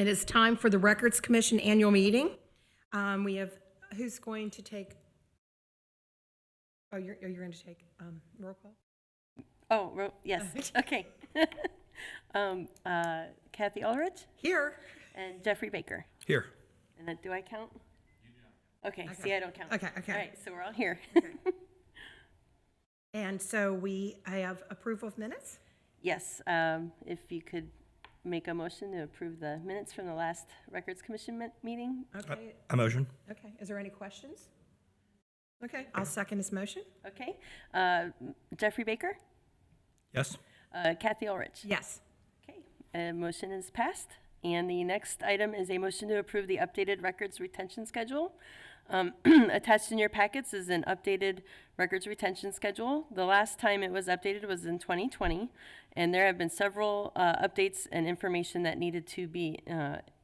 It is time for the Records Commission annual meeting. We have, who's going to take, oh, you're going to take roll call? Oh, yes, okay. Kathy Ulrich Here. and Jeffrey Baker. Here. And then, do I count? Okay, see, I don't count. Okay. All right, so we're all here. And so I have approval of minutes? Yes, if you could make a motion to approve the minutes from the last Records Commission meeting. Okay. A motion. Okay, is there any questions? Okay, I'll second this motion. Okay, Jeffrey Baker, Yes. Kathy Ulrich. Yes. Okay, motion is passed. And the next item is a motion to approve the updated records retention schedule. Attached in your packets is an updated records retention schedule. The last time it was updated was in 2020, and there have been several updates and information that needed to be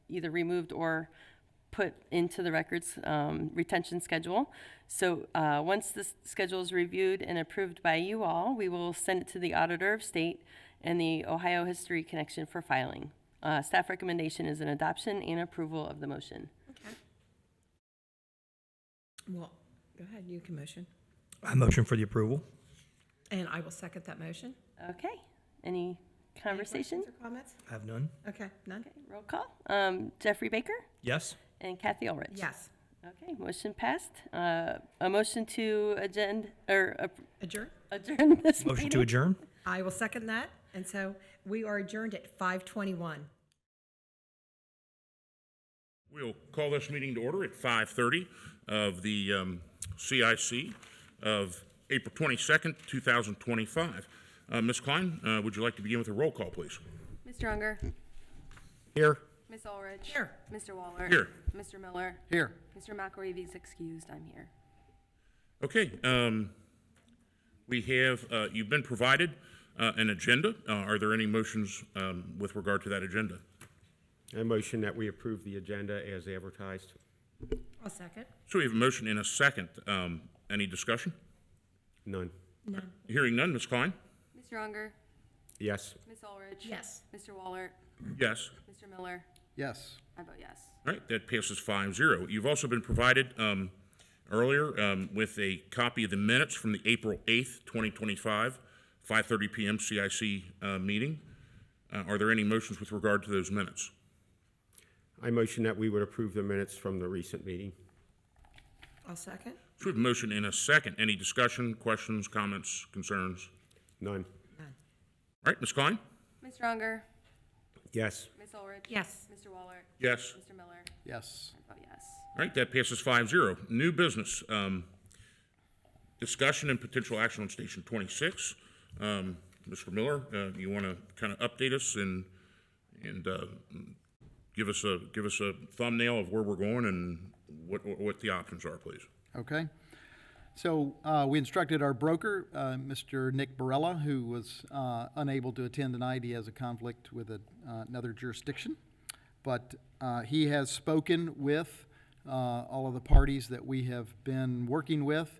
either removed or put into the records retention schedule. So once this schedule is reviewed and approved by you all, we will send it to the Auditor of State and the Ohio History Connection for filing. Staff recommendation is an adoption and approval of the motion. Okay. Well, go ahead, you can motion. I motion for the approval. And I will second that motion. Okay, any conversation? Any questions or comments? I have none. Okay, none? Okay, roll call. Jeffrey Baker Yes. and Kathy Ulrich. Yes. Okay, motion passed. A motion to adjourn Adjourn? this Motion meeting. to adjourn. I will second that. And so we are adjourned at 5:21. We'll call this meeting to order at 5:30 of the CIC of April 22nd, 2025. Ms. Klein, would you like to begin with a roll call, please? Mr. Unger. Here. Ms. Ulrich. Here. Mr. Waller. Here. Mr. Miller. Here. Mr. McElravey's excused. I'm here. Okay. We have, you've been provided an agenda. Are there any motions with regard to that agenda? I motion that we approve the agenda as advertised. I'll second. So we have a motion and a second. Any discussion? None. None. Hearing none, Ms. Klein? Mr. Unger. Yes. Ms. Ulrich. Yes. Mr. Waller. Yes. Mr. Miller. Yes. I vote yes. All right, that passes 5-0. You've also been provided earlier with a copy of the minutes from the April 8th, 2025, 5:30 p.m. CIC meeting. Are there any motions with regard to those minutes? I motion that we would approve the minutes from the recent meeting. I'll second. So we have a motion and a second. Any discussion, questions, comments, concerns? None. None. All right, Ms. Klein? Mr. Unger. Yes. Ms. Ulrich. Yes. Mr. Waller. Yes. Mr. Miller. Yes. I vote yes. All right, that passes 5-0. New business. Discussion and potential action on Station 26. Mr. Miller, you want to kind of update us and give us a thumbnail of where we're going and what the options are, please. Okay. So we instructed our broker, Mr. Nick Barella, who was unable to attend tonight. He has a conflict with another jurisdiction. But he has spoken with all of the parties that we have been working with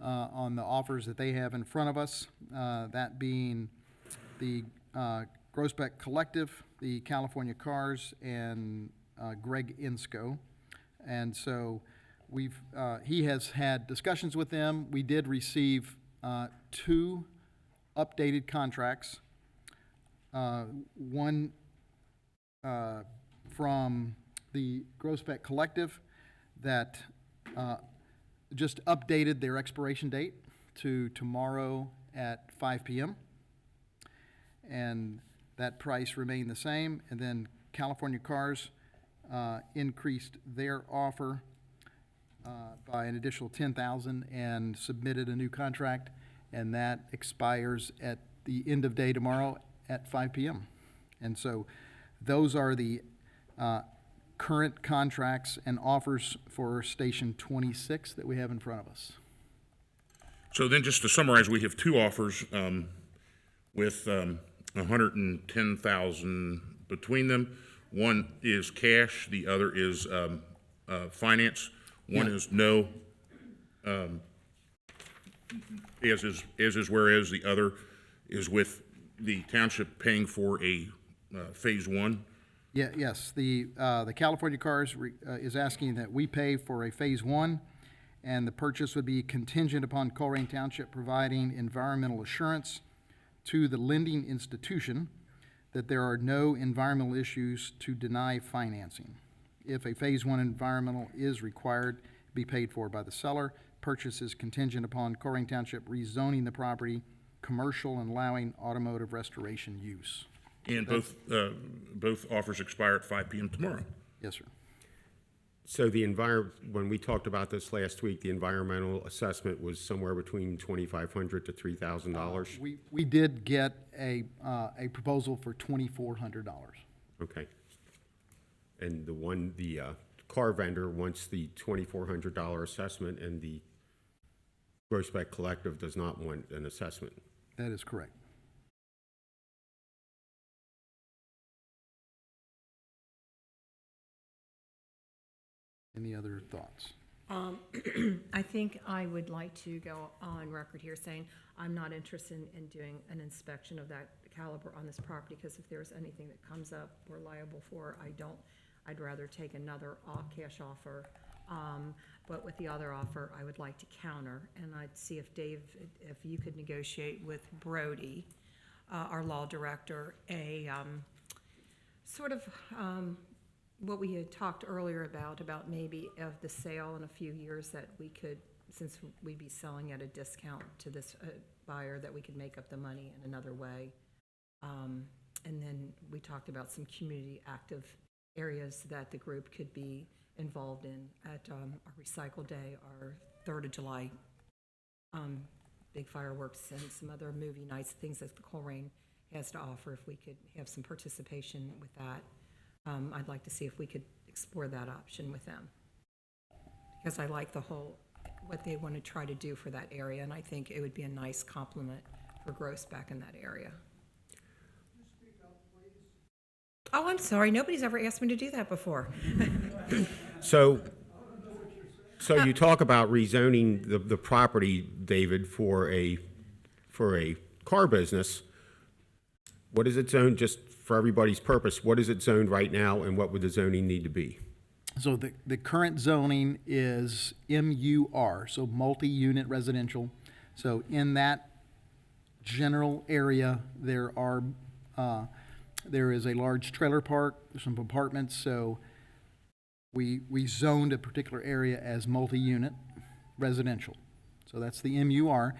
on the offers that they have in front of us, that being the Groesbeck Collective, the California Cars, and Greg Insco. And so he has had discussions with them. We did receive 2 updated contracts. One from the Groesbeck Collective that just updated their expiration date to tomorrow at 5 p.m. And that price remained the same. And then California Cars increased their offer by an additional $10,000 and submitted a new contract, and that expires at the end of day tomorrow at 5 p.m. And so those are the current contracts and offers for Station 26 that we have in front of us. So then just to summarize, we have 2 offers with $110,000 between them. One is cash, the other is finance. One is no, as is whereas, the other is with the township paying for a phase 1 Yes, the California Cars is asking that we pay for a Phase 1, and the purchase would be contingent upon Colerain Township providing environmental assurance to the lending institution that there are no environmental issues to deny financing. If a Phase 1 environmental is required, be paid for by the seller. Purchase is contingent upon Colerain Township rezoning the property commercial and allowing automotive restoration use. And both offers expire at 5 p.m. tomorrow. Yes, sir. So when we talked about this last week, the environmental assessment was somewhere between $2,500 to $3,000? We did get a proposal for $2,400. Okay. And the car vendor wants the $2,400 assessment, and the Groesbeck Collective does not want an assessment. That is correct. Any other thoughts? I think I would like to go on record here saying I'm not interested in doing an inspection of that caliber on this property, because if there's anything that comes up we're liable for, I'd rather take another cash offer. But with the other offer, I would like to counter, and I'd see if Dave, if you could negotiate with Brody, our law director, a sort of what we had talked earlier about maybe of the sale in a few years, that we could, since we'd be selling at a discount to this buyer, that we could make up the money in another way. And then we talked about some community active areas that the group could be involved in at our Recycle Day, our 3rd of July, big fireworks and some other movie nights, things that the Colerain has to offer. If we could have some participation with that, I'd like to see if we could explore that option with them, because I like what they want to try to do for that area, and I think it would be a nice compliment for Groesbeck in that area. Oh, I'm sorry. Nobody's ever asked me to do that before. So you talk about rezoning the property, David, for a car business. What is it zoned, just for everybody's purpose, what is it zoned right now, and what would the zoning need to be? So the current zoning is MUR, so multi-unit residential. So in that general area, there is a large trailer park, some apartments, so we zoned a particular area as multi-unit residential. So that's the MUR.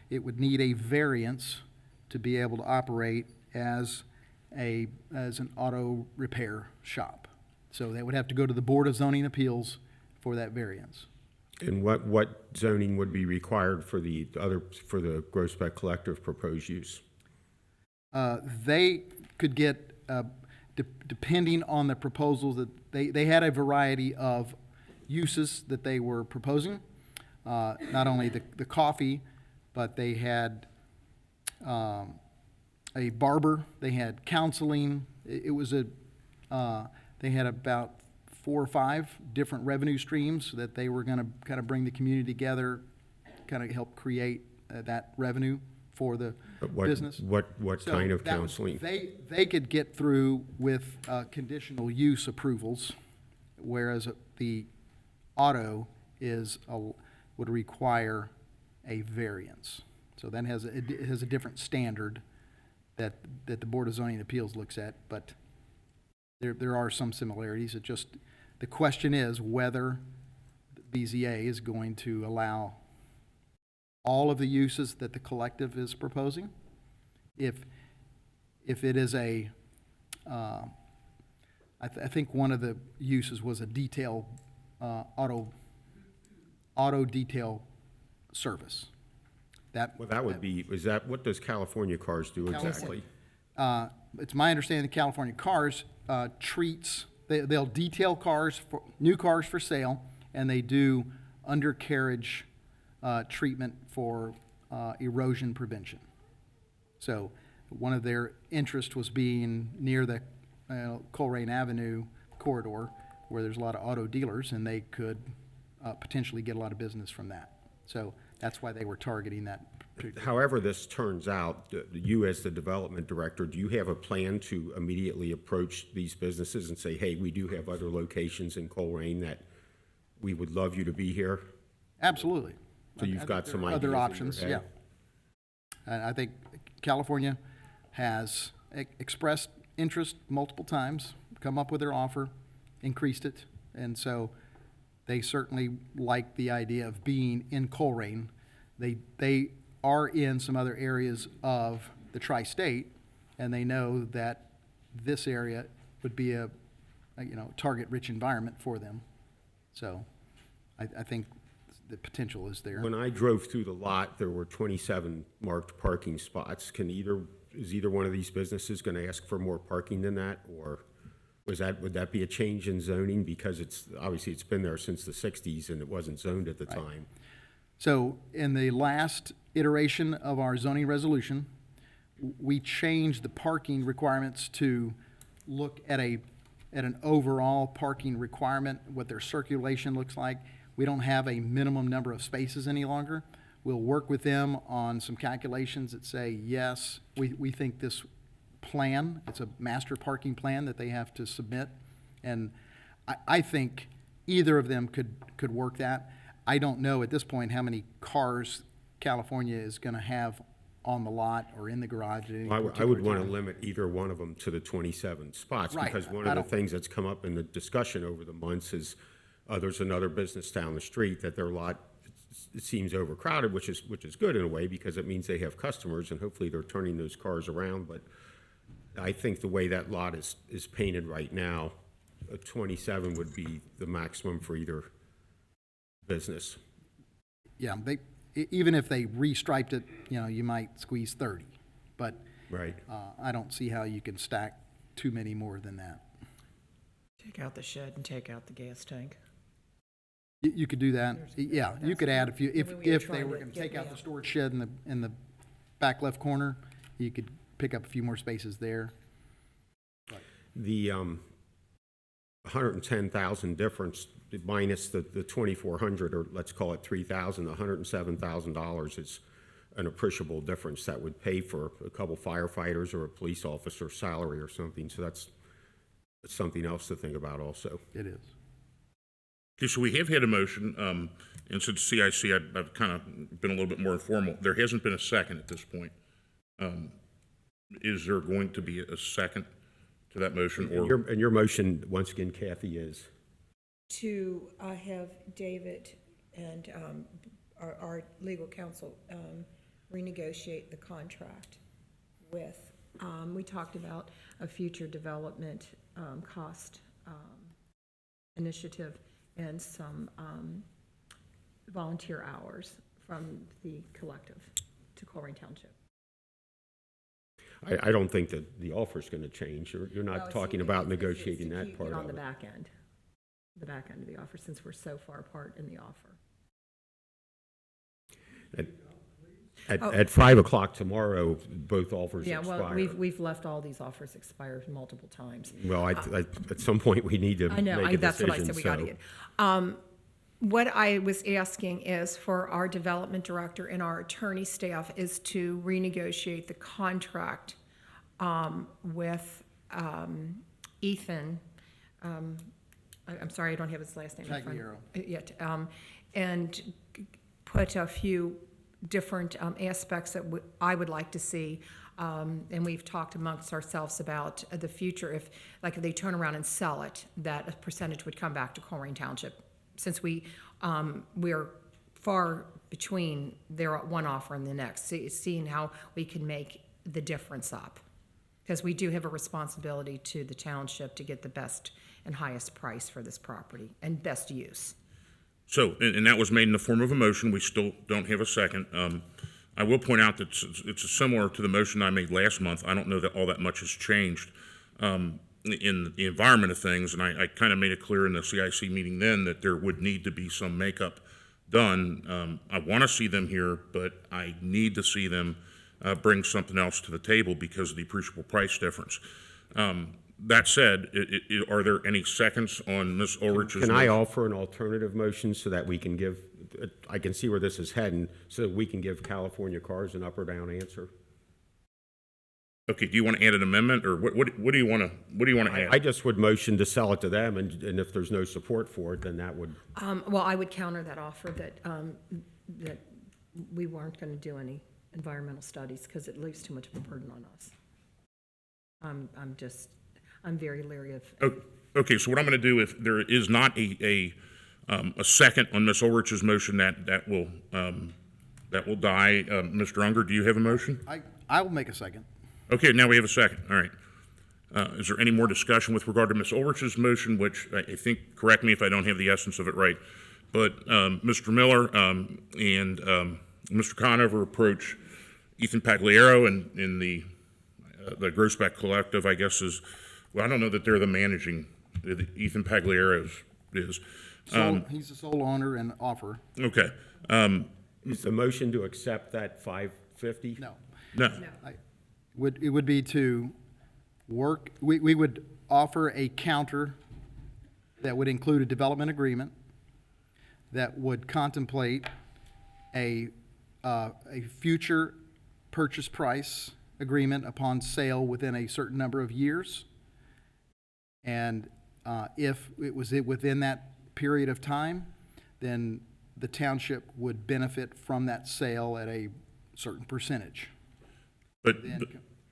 It would need a variance to be able to operate as an auto repair shop. So they would have to go to the Board of Zoning Appeals for that variance. And what zoning would be required for the Groesbeck Collective proposed use? They could get, depending on the proposals, that they had a variety of uses that they were proposing. Not only the coffee, but they had a barber, they had counseling. They had about 4 or 5 different revenue streams that they were going to kind of bring the community together, kind of help create that revenue for the business. What So kind of that was- counseling? They could get through with conditional use approvals, whereas the auto would require a variance. So that it has a different standard that the Board of Zoning Appeals looks at, but there are some similarities. The question is whether BZA is going to allow all of the uses that the collective is proposing. If it is I think one of the uses was a detail, auto detail service. Well, that would be, what does California Cars do exactly? It's my understanding that California Cars treats, they'll detail new cars for sale, and they do undercarriage treatment for erosion prevention. So one of their interests was being near the Colerain Avenue corridor, where there's a lot of auto dealers, and they could potentially get a lot of business from that. So that's why they were targeting that However this turns out, you as the development director, do you have a plan to immediately approach these businesses and say, hey, we do have other locations in Colerain that we would love you to be here? Absolutely. So you've got some ideas in Other your options, head? yeah. And I think California has expressed interest multiple times, come up with their offer, increased it, and so they certainly like the idea of being in Colerain. They are in some other areas of the tri-state, and they know that this area would be a target-rich environment for them. So I think the potential is there. When I drove through the lot, there were 27 marked parking spots. Is either one of these businesses going to ask for more parking than that, or would that be a change in zoning? Because obviously it's been there since the 60s and it wasn't zoned at the time. So in the last iteration of our zoning resolution, we changed the parking requirements to look at an overall parking requirement, what their circulation looks like. We don't have a minimum number of spaces any longer. We'll work with them on some calculations that say, yes, we think this plan, it's a master parking plan that they have to submit, and I think either of them could work that. I don't know at this point how many cars California is going to have on the lot or in the garage at any I particular would want to time. limit either one of them to the 27 spots. Right. Because one I of the don't- things that's come up in the discussion over the months is there's another business down the street that their lot it seems overcrowded, which is good in a way because it means they have customers and hopefully they're turning those cars around. But I think the way that lot is painted right now, a 27 would be the maximum for either business. Yeah, even if they restriped it, you might squeeze 30, but Right. I don't see how you can stack too many more than that. Take out the shed and take out the gas tank. You could do that. Yeah, you could add a few, if we were they trying were to going to get take out me the out. storage shed in the back left corner, you could pick up a few more spaces there. The 110,000 difference minus the 2,400, or let's call it 3,000, $107,000 is an appreciable difference that would pay for a couple firefighters or a police officer salary or something. So that's something else to think about also. It is. Okay, so we have had a motion, and since CIC, I've kind of been a little bit more informal. There hasn't been a second at this point. Is there going to be a second to that motion, or? And your motion, once again, Kathy, is? To have David and our legal counsel renegotiate the contract with, we talked about a future development cost initiative and some volunteer hours from the collective to Colerain Township. I don't think that the offer's going to change. You're No, not it's- talking it's- about it's negotiating to that keep it part on of the it. back end of the offer, since we're so far apart in the offer. At 5 o'clock tomorrow, both offers Yeah, expire. well, we've left all these offers expire multiple times. Well, at some point, we need to I know, make a that's what I decision, said, we gotta so- get. What I was asking is for our development director and our attorney staff is to renegotiate the contract with Ethan. I'm sorry, I don't have his last name in front. Tagliero. Yet, and put a few different aspects that I would like to see. And we've talked amongst ourselves about the future, if they turn around and sell it, that a percentage would come back to Colerain Township. Since we're far between their one offer and the next, seeing how we can make the difference up. Because we do have a responsibility to the township to get the best and highest price for this property and best use. So, and that was made in the form of a motion. We still don't have a second. I will point out that it's similar to the motion I made last month. I don't know that all that much has changed in the environment of things, and I kind of made it clear in the CIC meeting then that there would need to be some makeup done. I want to see them here, but I need to see them bring something else to the table because of the appreciable price difference. That said, are there any seconds on Ms. Ulrich's Can I motion? offer an alternative motion so that we can give I can see where this is heading, so that we can give California Cars an up or down answer. Okay, do you want to add an amendment, or what do you want to add? I just would motion to sell it to them, and if there's no support for it, then that would, Well, I would counter that offer that we weren't going to do any environmental studies because it leaves too much of a burden on us. I'm very leery of. Okay, so what I'm going to do, if there is not a second on Ms. Ulrich's motion, that will die. Mr. Unger, do you have a motion? I will make a second. Okay, now we have a second. All right. Is there any more discussion with regard to Ms. Ulrich's motion, which I think, correct me if I don't have the essence of it right, but Mr. Miller and Mr. Conover approach Ethan Pagliaro and the Grossback Collective, I guess is, well, I don't know that they're the managing, Ethan Pagliaro is. He's the sole owner and offer. Okay. is the motion to accept that 550? No. No. It would be to work, we would offer a counter that would include a development agreement that would contemplate a future purchase price agreement upon sale within a certain number of years. And if it was within that period of time, then the township would benefit from that sale at a certain percentage. But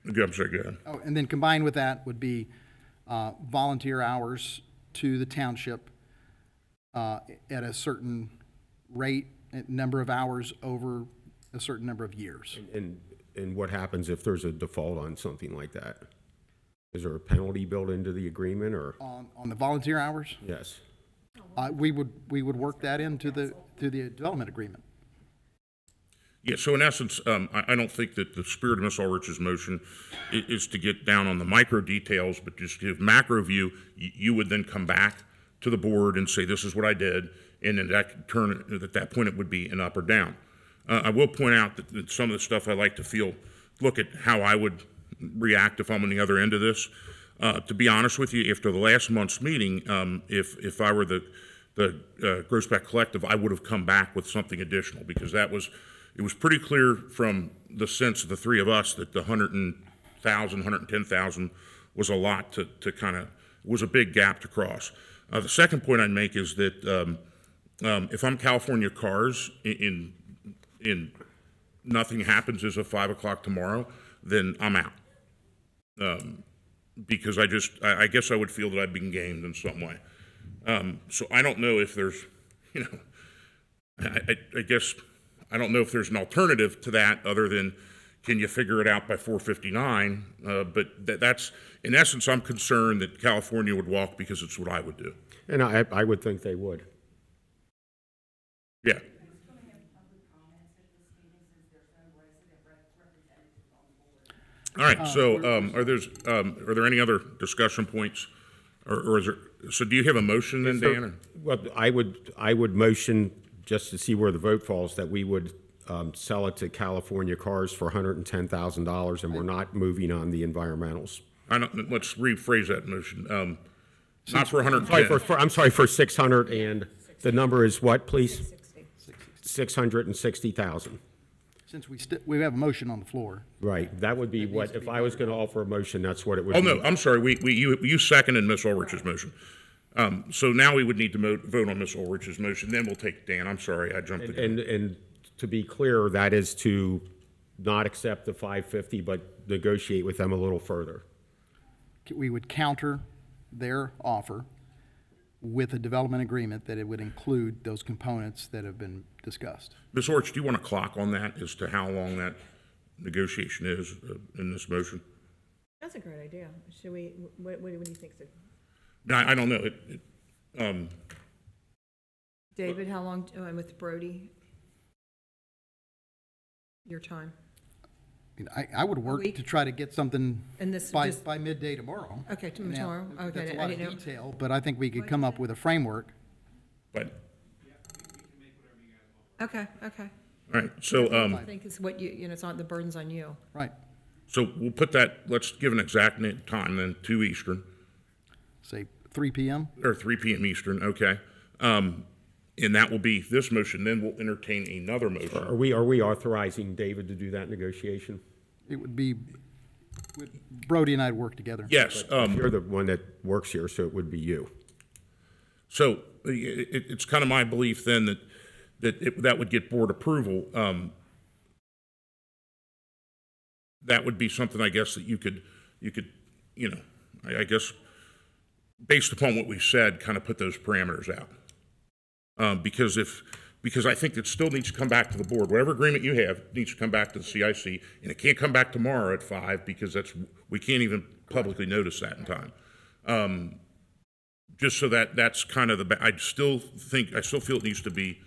I'm sorry, go ahead. Oh, and then combined with that would be volunteer hours to the township at a certain rate, number of hours over a certain number of years. And what happens if there's a default on something like that? Is there a penalty built into the agreement, or? On the volunteer hours, Yes. we would work that into the development agreement. Yeah, so in essence, I don't think that the spirit of Ms. Ulrich's motion is to get down on the micro details, but just to give macro view. You would then come back to the board and say, this is what I did, and then that turn, at that point, it would be an up or down. I will point out that some of the stuff I like to look at how I would react if I'm on the other end of this. To be honest with you, after the last month's meeting, if I were the Grossback Collective, I would have come back with something additional, because it was pretty clear from the sense of the three of us that the 100,000, 110,000 was a lot to kind of, was a big gap to cross. The second point I'd make is that if I'm California Cars in nothing happens as of 5 o'clock tomorrow, then I'm out. Because I guess I would feel that I've been gamed in some way. So I don't know if there's, I guess, I don't know if there's an alternative to that other than, can you figure it out by 4:59? But that's, in essence, I'm concerned that California would walk because it's what I would do. And I would think they would. Yeah. All right, so are there any other discussion points? Or is there, so do you have a motion then, Dan? or- Well, I would motion, just to see where the vote falls, that we would sell it to California Cars for $110,000, and we're not moving on the environmentals. Let's rephrase that motion. Not for 110. I'm sorry, for 600, and the number is what, please? 660,000. Since we have a motion on the floor. Right, that would be what, if I was going to offer a motion, that's what it would Oh, be. no, I'm sorry, you seconded Ms. Ulrich's motion. So now we would need to vote on Ms. Ulrich's motion, then we'll take Dan. I'm sorry, I jumped the gun. And to be clear, that is to not accept the 550, but negotiate with them a little further. We would counter their offer with a development agreement that it would include those components that have been discussed. Ms. Ulrich, do you want to clock on that as to how long that negotiation is in this motion? That's a great idea. Should we, what do you think? No, I don't know. David, how long, and with Brody? Your time? I would work week? to try to get something And this by just, midday tomorrow. okay, Now, tomorrow? Okay, That's a I lot of didn't know. detail, but I think we could come up with a framework. But, Okay. all right, so, I think it's what it's not, the burden's on you. Right. so we'll put that, let's give an exact time then, 2 Eastern, Say 3 p.m. or 3 p.m. Eastern, okay. And that will be this motion, then we'll entertain another motion. Are we authorizing David to do that negotiation? It would be, Brody and I'd work together. Yes, You're the one that works here, so it would be you. so it's kind of my belief then that would get board approval. That would be something, I guess, that you could, you know, I guess, based upon what we've said, kind of put those parameters out. Because I think it still needs to come back to the board. Whatever agreement you have needs to come back to the CIC, and it can't come back tomorrow at 5 because we can't even publicly notice that in time. Just so that's kind of I still feel it needs to be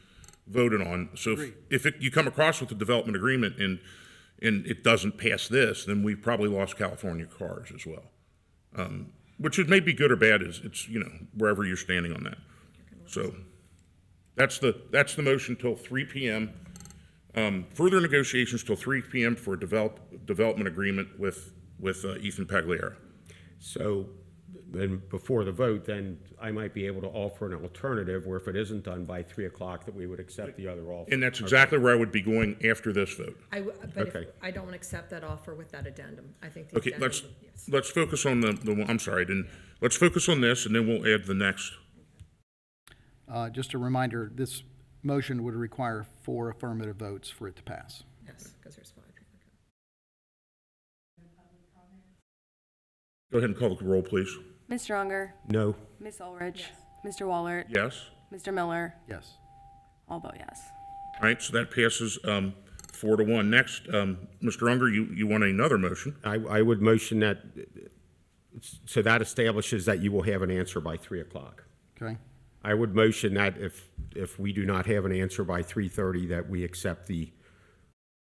voted on. So if you come across with a development agreement and it doesn't pass this, then we probably lost California Cars as well. Which it may be good or bad, it's wherever you're standing on that. So that's the motion till 3 p.m. Further negotiations till 3 p.m. for a development agreement with Ethan Pagliara. So then before the vote, then I might be able to offer an alternative where if it isn't done by 3 o'clock, that we would accept the other offer. And that's exactly where I would be going after this vote. But Okay. I don't want to accept that offer with that addendum. I think the Okay, addendum, yes. let's focus on the one, I'm sorry, let's focus on this and then we'll add the next. Just a reminder, this motion would require 4 affirmative votes for it to pass. Yes, because there's 5. Go ahead and call the roll, please. Ms. Stronger, No. Ms. Ulrich, Mr. Wallert, Yes? Mr. Miller, Yes. all vote yes. All right, so that passes 4-1. Next, Mr. Unger, you want another motion? I would motion that, so that establishes that you will have an answer by 3 o'clock. Okay? I would motion that if we do not have an answer by 3:30, that we accept the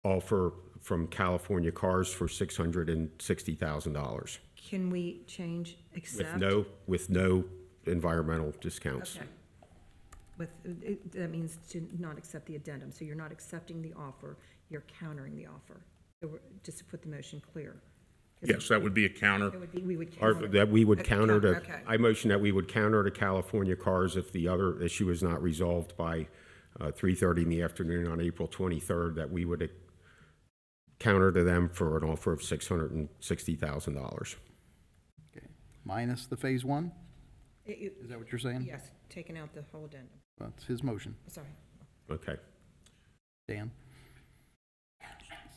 offer from California Cars for $660,000 Can we change accept? with no environmental discounts. Okay. That means to not accept the addendum. So you're not accepting the offer, you're countering the offer. So just to put the motion clear. 'Cause Yes, that would be a counter. It would be, we would Or counter. that we would counter to, Okay. I motion that we would counter to California Cars if the other issue is not resolved by 3:30 in the afternoon on April 23rd, that we would counter to them for an offer of $660,000. Okay. Minus the phase 1? It- Is that what you're saying? Yes, taking out the whole addendum. That's his motion. Sorry. Okay. Dan?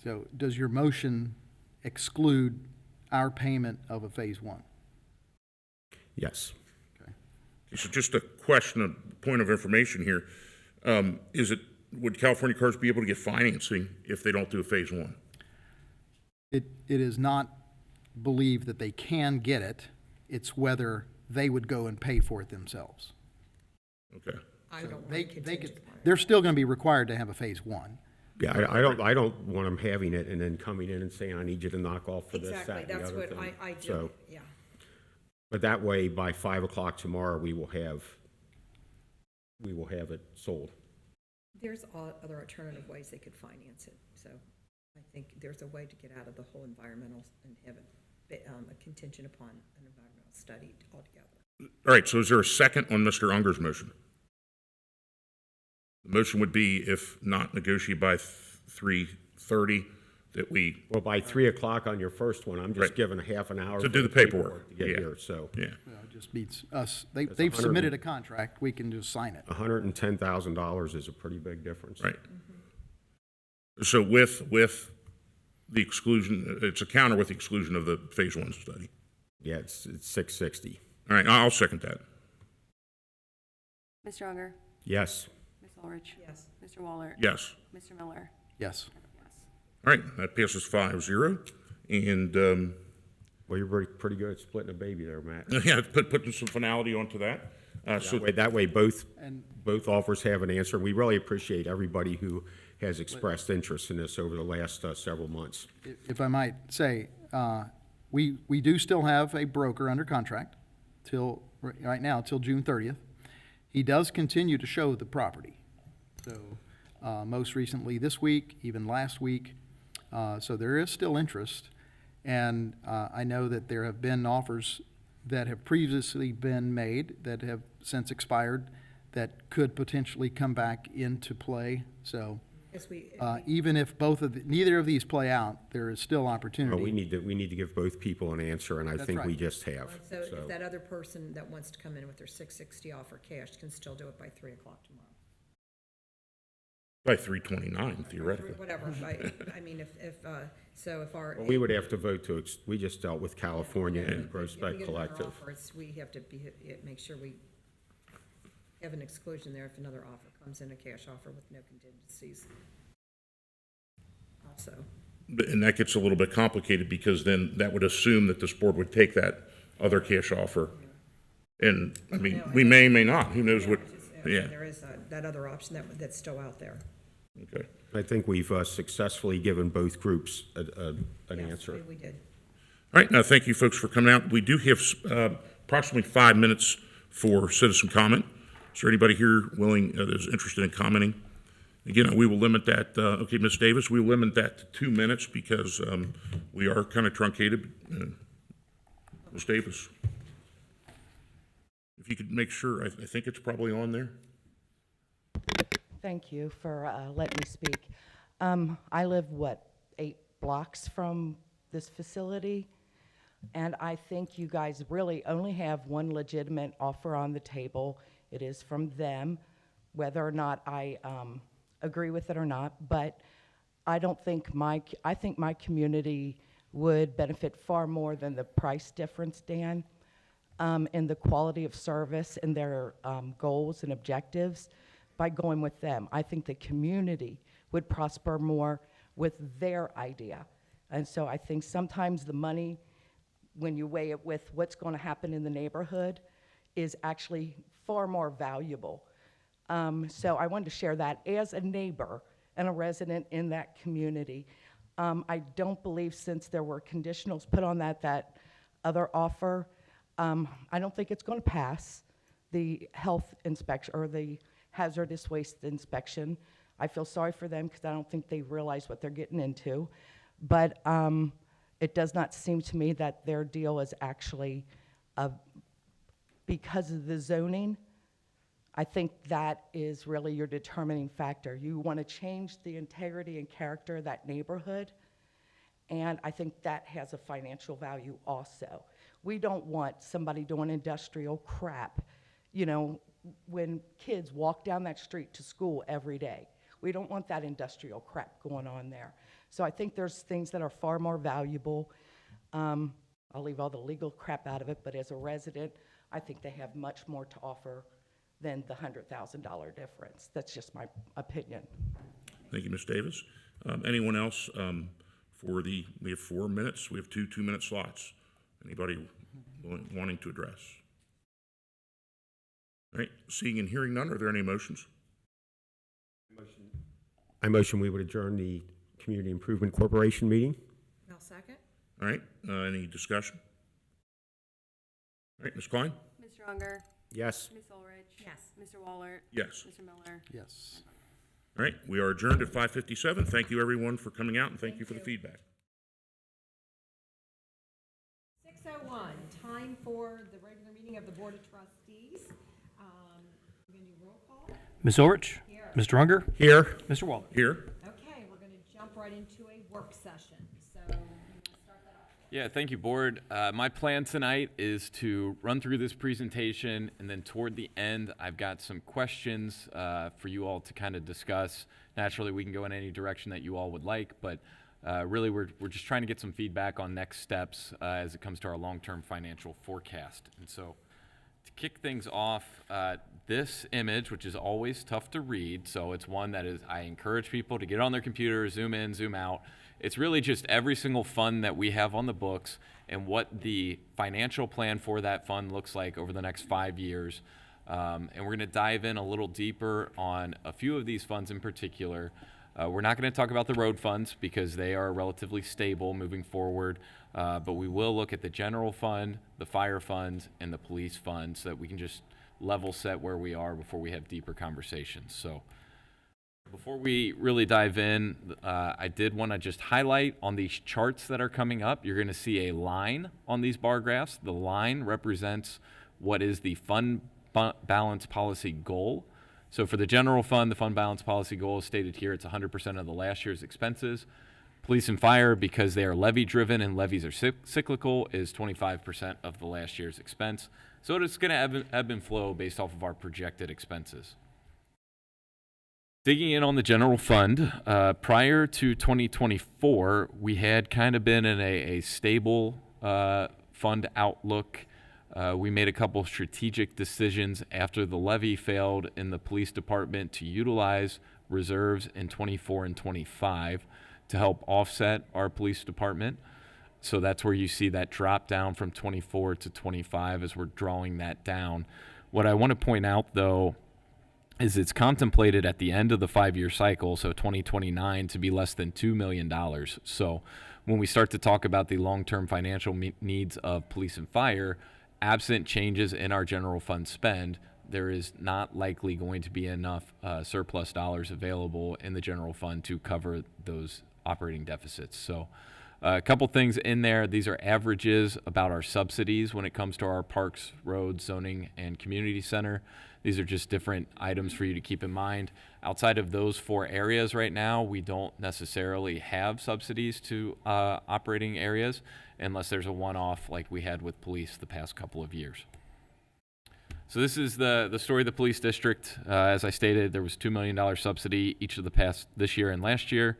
So does your motion exclude our payment of a phase 1? Yes. So just a question, a point of information here. Would California Cars be able to get financing if they don't do a phase 1? It is not believed that they can get it. It's whether they would go and pay for it themselves. Okay. I don't want They to could, continue. they're still going to be required to have a phase 1. Yeah, I don't want them having it and then coming in and saying, I need you to knock off for this, Exactly, that, and the that's other what thing. I do, So, yeah. but that way, by 5 o'clock tomorrow, we will have it sold. There's other alternative ways they could finance it, so I think there's a way to get out of the whole environmental and have it a contingent upon an environmental study altogether. All right, so is there a second on Mr. Unger's motion? The motion would be if not negotiated by 3:30, that we, Well, by 3 o'clock on your first one, I'm just Right. given a half an hour. To for do the paperwork, To get yeah. here, so yeah. It just beats us. They've 100 submitted a contract. We can just sign it. $110,000 is a pretty big difference. Right. So with the exclusion, it's a counter with the exclusion of the phase 1 study. Yeah, it's 660. All right, I'll second that. Ms. Stronger, Yes. Ms. Ulrich. Yes. Mr. Wallert. Yes. Mr. Miller, Yes. yes. All right, that passes 5-0. And, Well, you're pretty good at splitting a baby there, Matt. yeah, putting some finality onto that. So, That way, both And offers have an answer. We really appreciate everybody who has expressed interest in this over the last several months. if I might say, we do still have a broker under contract right now, till June 30th. He does continue to show the property. So most recently this week, even last week. So there is still interest. And I know that there have been offers that have previously been made that have since expired that could potentially come back into play. So Yes, even if neither of these play out, there is still opportunity. Well, we need to give both people an answer, and I That's think we right. just have. so if that other person that wants to come in with their 660 offer cash can still do it by 3 o'clock tomorrow. By 3:29 theoretically. Whatever, I mean, if our. We would have to vote we just dealt with California and If we Prospect get another Collective. offer, we have to make sure we have an exclusion there if another offer comes in, a cash offer with no contingencies. Also, And that gets a little bit complicated because then that would assume that this board would take that other cash offer. And, I mean, we may not, who knows what, yeah, there is that other option that's still out there. okay. I think we've successfully given both groups an Yes, answer. we did. All right, now, thank you, folks, for coming out. We do have approximately 5 minutes for citizen comment. Is there anybody here willing, that is interested in commenting? Again, we will limit that, okay, Ms. Davis, we will limit that to 2 minutes because we are kind of truncated. Ms. Davis? If you could make sure, I think it's probably on there. Thank you for letting me speak. I live, 8 blocks from this facility? And I think you guys really only have one legitimate offer on the table. It is from them, whether or not I agree with it or not. But I think my community would benefit far more than the price difference, Dan, in the quality of service and their goals and objectives by going with them. I think the community would prosper more with their idea. And so I think sometimes the money, when you weigh it with what's going to happen in the neighborhood, is actually far more valuable. So I wanted to share that as a neighbor and a resident in that community. I don't believe, since there were conditionals put on that other offer, I don't think it's going to pass the health inspection or the hazardous waste inspection. I feel sorry for them because I don't think they realize what they're getting into. But it does not seem to me that their deal is actually, because of the zoning, I think that is really your determining factor. You want to change the integrity and character of that neighborhood, and I think that has a financial value also. We don't want somebody doing industrial crap, when kids walk down that street to school every day. We don't want that industrial crap going on there. So I think there's things that are far more valuable. I'll leave all the legal crap out of it, but as a resident, I think they have much more to offer than the $100,000 difference. That's just my opinion. Thank you, Ms. Davis. Anyone else we have 4 minutes. We have 2 2-minute slots. Anybody wanting to address? All right, seeing and hearing none, are there any motions? I motion we would adjourn the Community Improvement Corporation meeting. I'll second. All right, any discussion? All right, Ms. Klein? Mr. Unger? Yes. Ms. Ulrich? Yes. Mr. Wallert? Yes. Mr. Miller? Yes. All right, we are adjourned at 5:57. Thank you, everyone, for coming out, and thank you for the feedback. 6:01, time for the regular meeting of the Board of Trustees. We're going to do roll call. Ms. Orich? Here. Mr. Unger? Here. Mr. Waller? Here? Okay, we're going to jump right into a work session. So you want to start that off? Yeah, thank you, Board. My plan tonight is to run through this presentation, and then toward the end, I've got some questions for you all to kind of discuss. Naturally, we can go in any direction that you all would like, but really, we're just trying to get some feedback on next steps as it comes to our long-term financial forecast. And so, to kick things off, this image, which is always tough to read, so it's one that I encourage people to get on their computer, zoom in, zoom out. It's really just every single fund that we have on the books and what the financial plan for that fund looks like over the next 5 years. And we're going to dive in a little deeper on a few of these funds in particular. We're not going to talk about the road funds because they are relatively stable moving forward, but we will look at the general fund, the fire fund, and the police fund so that we can just level set where we are before we have deeper conversations. So before we really dive in, I did want to just highlight on these charts that are coming up, you're going to see a line on these bar graphs. The line represents what is the fund balance policy goal. So for the general fund, the fund balance policy goal is stated here. It's 100% of the last year's expenses. Police and fire, because they are levy-driven and levies are cyclical, is 25% of the last year's expense. So it's going to ebb and flow based off of our projected expenses. Digging in on the general fund, prior to 2024, we had kind of been in a stable fund outlook. We made a couple strategic decisions after the levy failed in the police department to utilize reserves in 24 and 25 to help offset our police department. So that's where you see that drop down from 24 to 25 as we're drawing that down. What I want to point out, though, is it's contemplated at the end of the 5-year cycle, so 2029, to be less than $2 million. So when we start to talk about the long-term financial needs of police and fire, absent changes in our general fund spend, there is not likely going to be enough surplus dollars available in the general fund to cover those operating deficits. So a couple things in there. These are averages about our subsidies when it comes to our parks, roads, zoning, and community center. These are just different items for you to keep in mind. Outside of those 4 areas right now, we don't necessarily have subsidies to operating areas unless there's a one-off like we had with police the past couple of years. So this is the story of the police district. As I stated, there was $2 million subsidy each of the past this year and last year.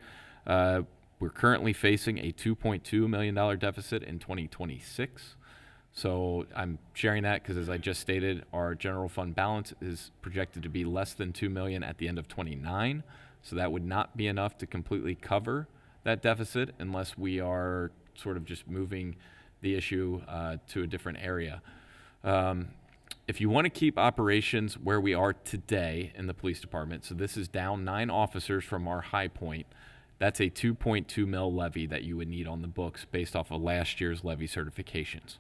We're currently facing a $2.2 million deficit in 2026. So I'm sharing that because, as I just stated, our general fund balance is projected to be less than $2 million at the end of 29. So that would not be enough to completely cover that deficit unless we are sort of just moving the issue to a different area. If you want to keep operations where we are today in the police department, so this is down 9 officers from our high point, that's a 2.2 mil levy that you would need on the books based off of last year's levy certifications.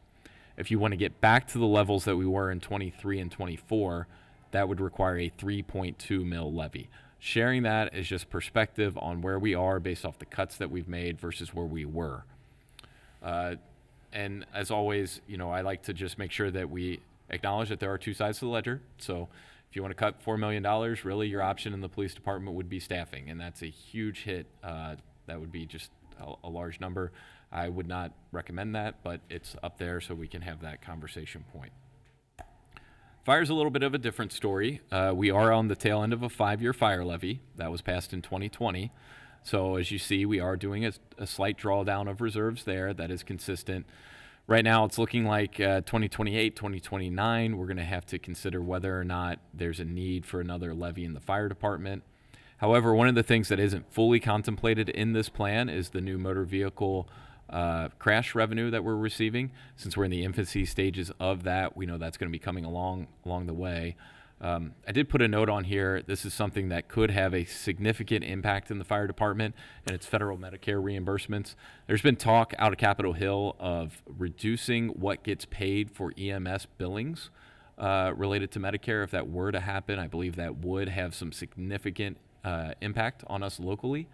If you want to get back to the levels that we were in 23 and 24, that would require a 3.2 mil levy. Sharing that is just perspective on where we are based off the cuts that we've made versus where we were. And as always, I like to just make sure that we acknowledge that there are 2 sides to the ledger. So if you want to cut $4 million, really your option in the police department would be staffing, and that's a huge hit. That would be just a large number. I would not recommend that, but it's up there so we can have that conversation point. Fire's a little bit of a different story. We are on the tail end of a 5-year fire levy that was passed in 2020. So as you see, we are doing a slight drawdown of reserves there that is consistent. Right now, it's looking like 2028, 2029, we're going to have to consider whether or not there's a need for another levy in the fire department. However, one of the things that isn't fully contemplated in this plan is the new motor vehicle crash revenue that we're receiving. Since we're in the infancy stages of that, we know that's going to be coming along the way. I did put a note on here. This is something that could have a significant impact in the fire department, and it's federal Medicare reimbursements. There's been talk out of Capitol Hill of reducing what gets paid for EMS billings related to Medicare. If that were to happen, I believe that would have some significant impact on us locally.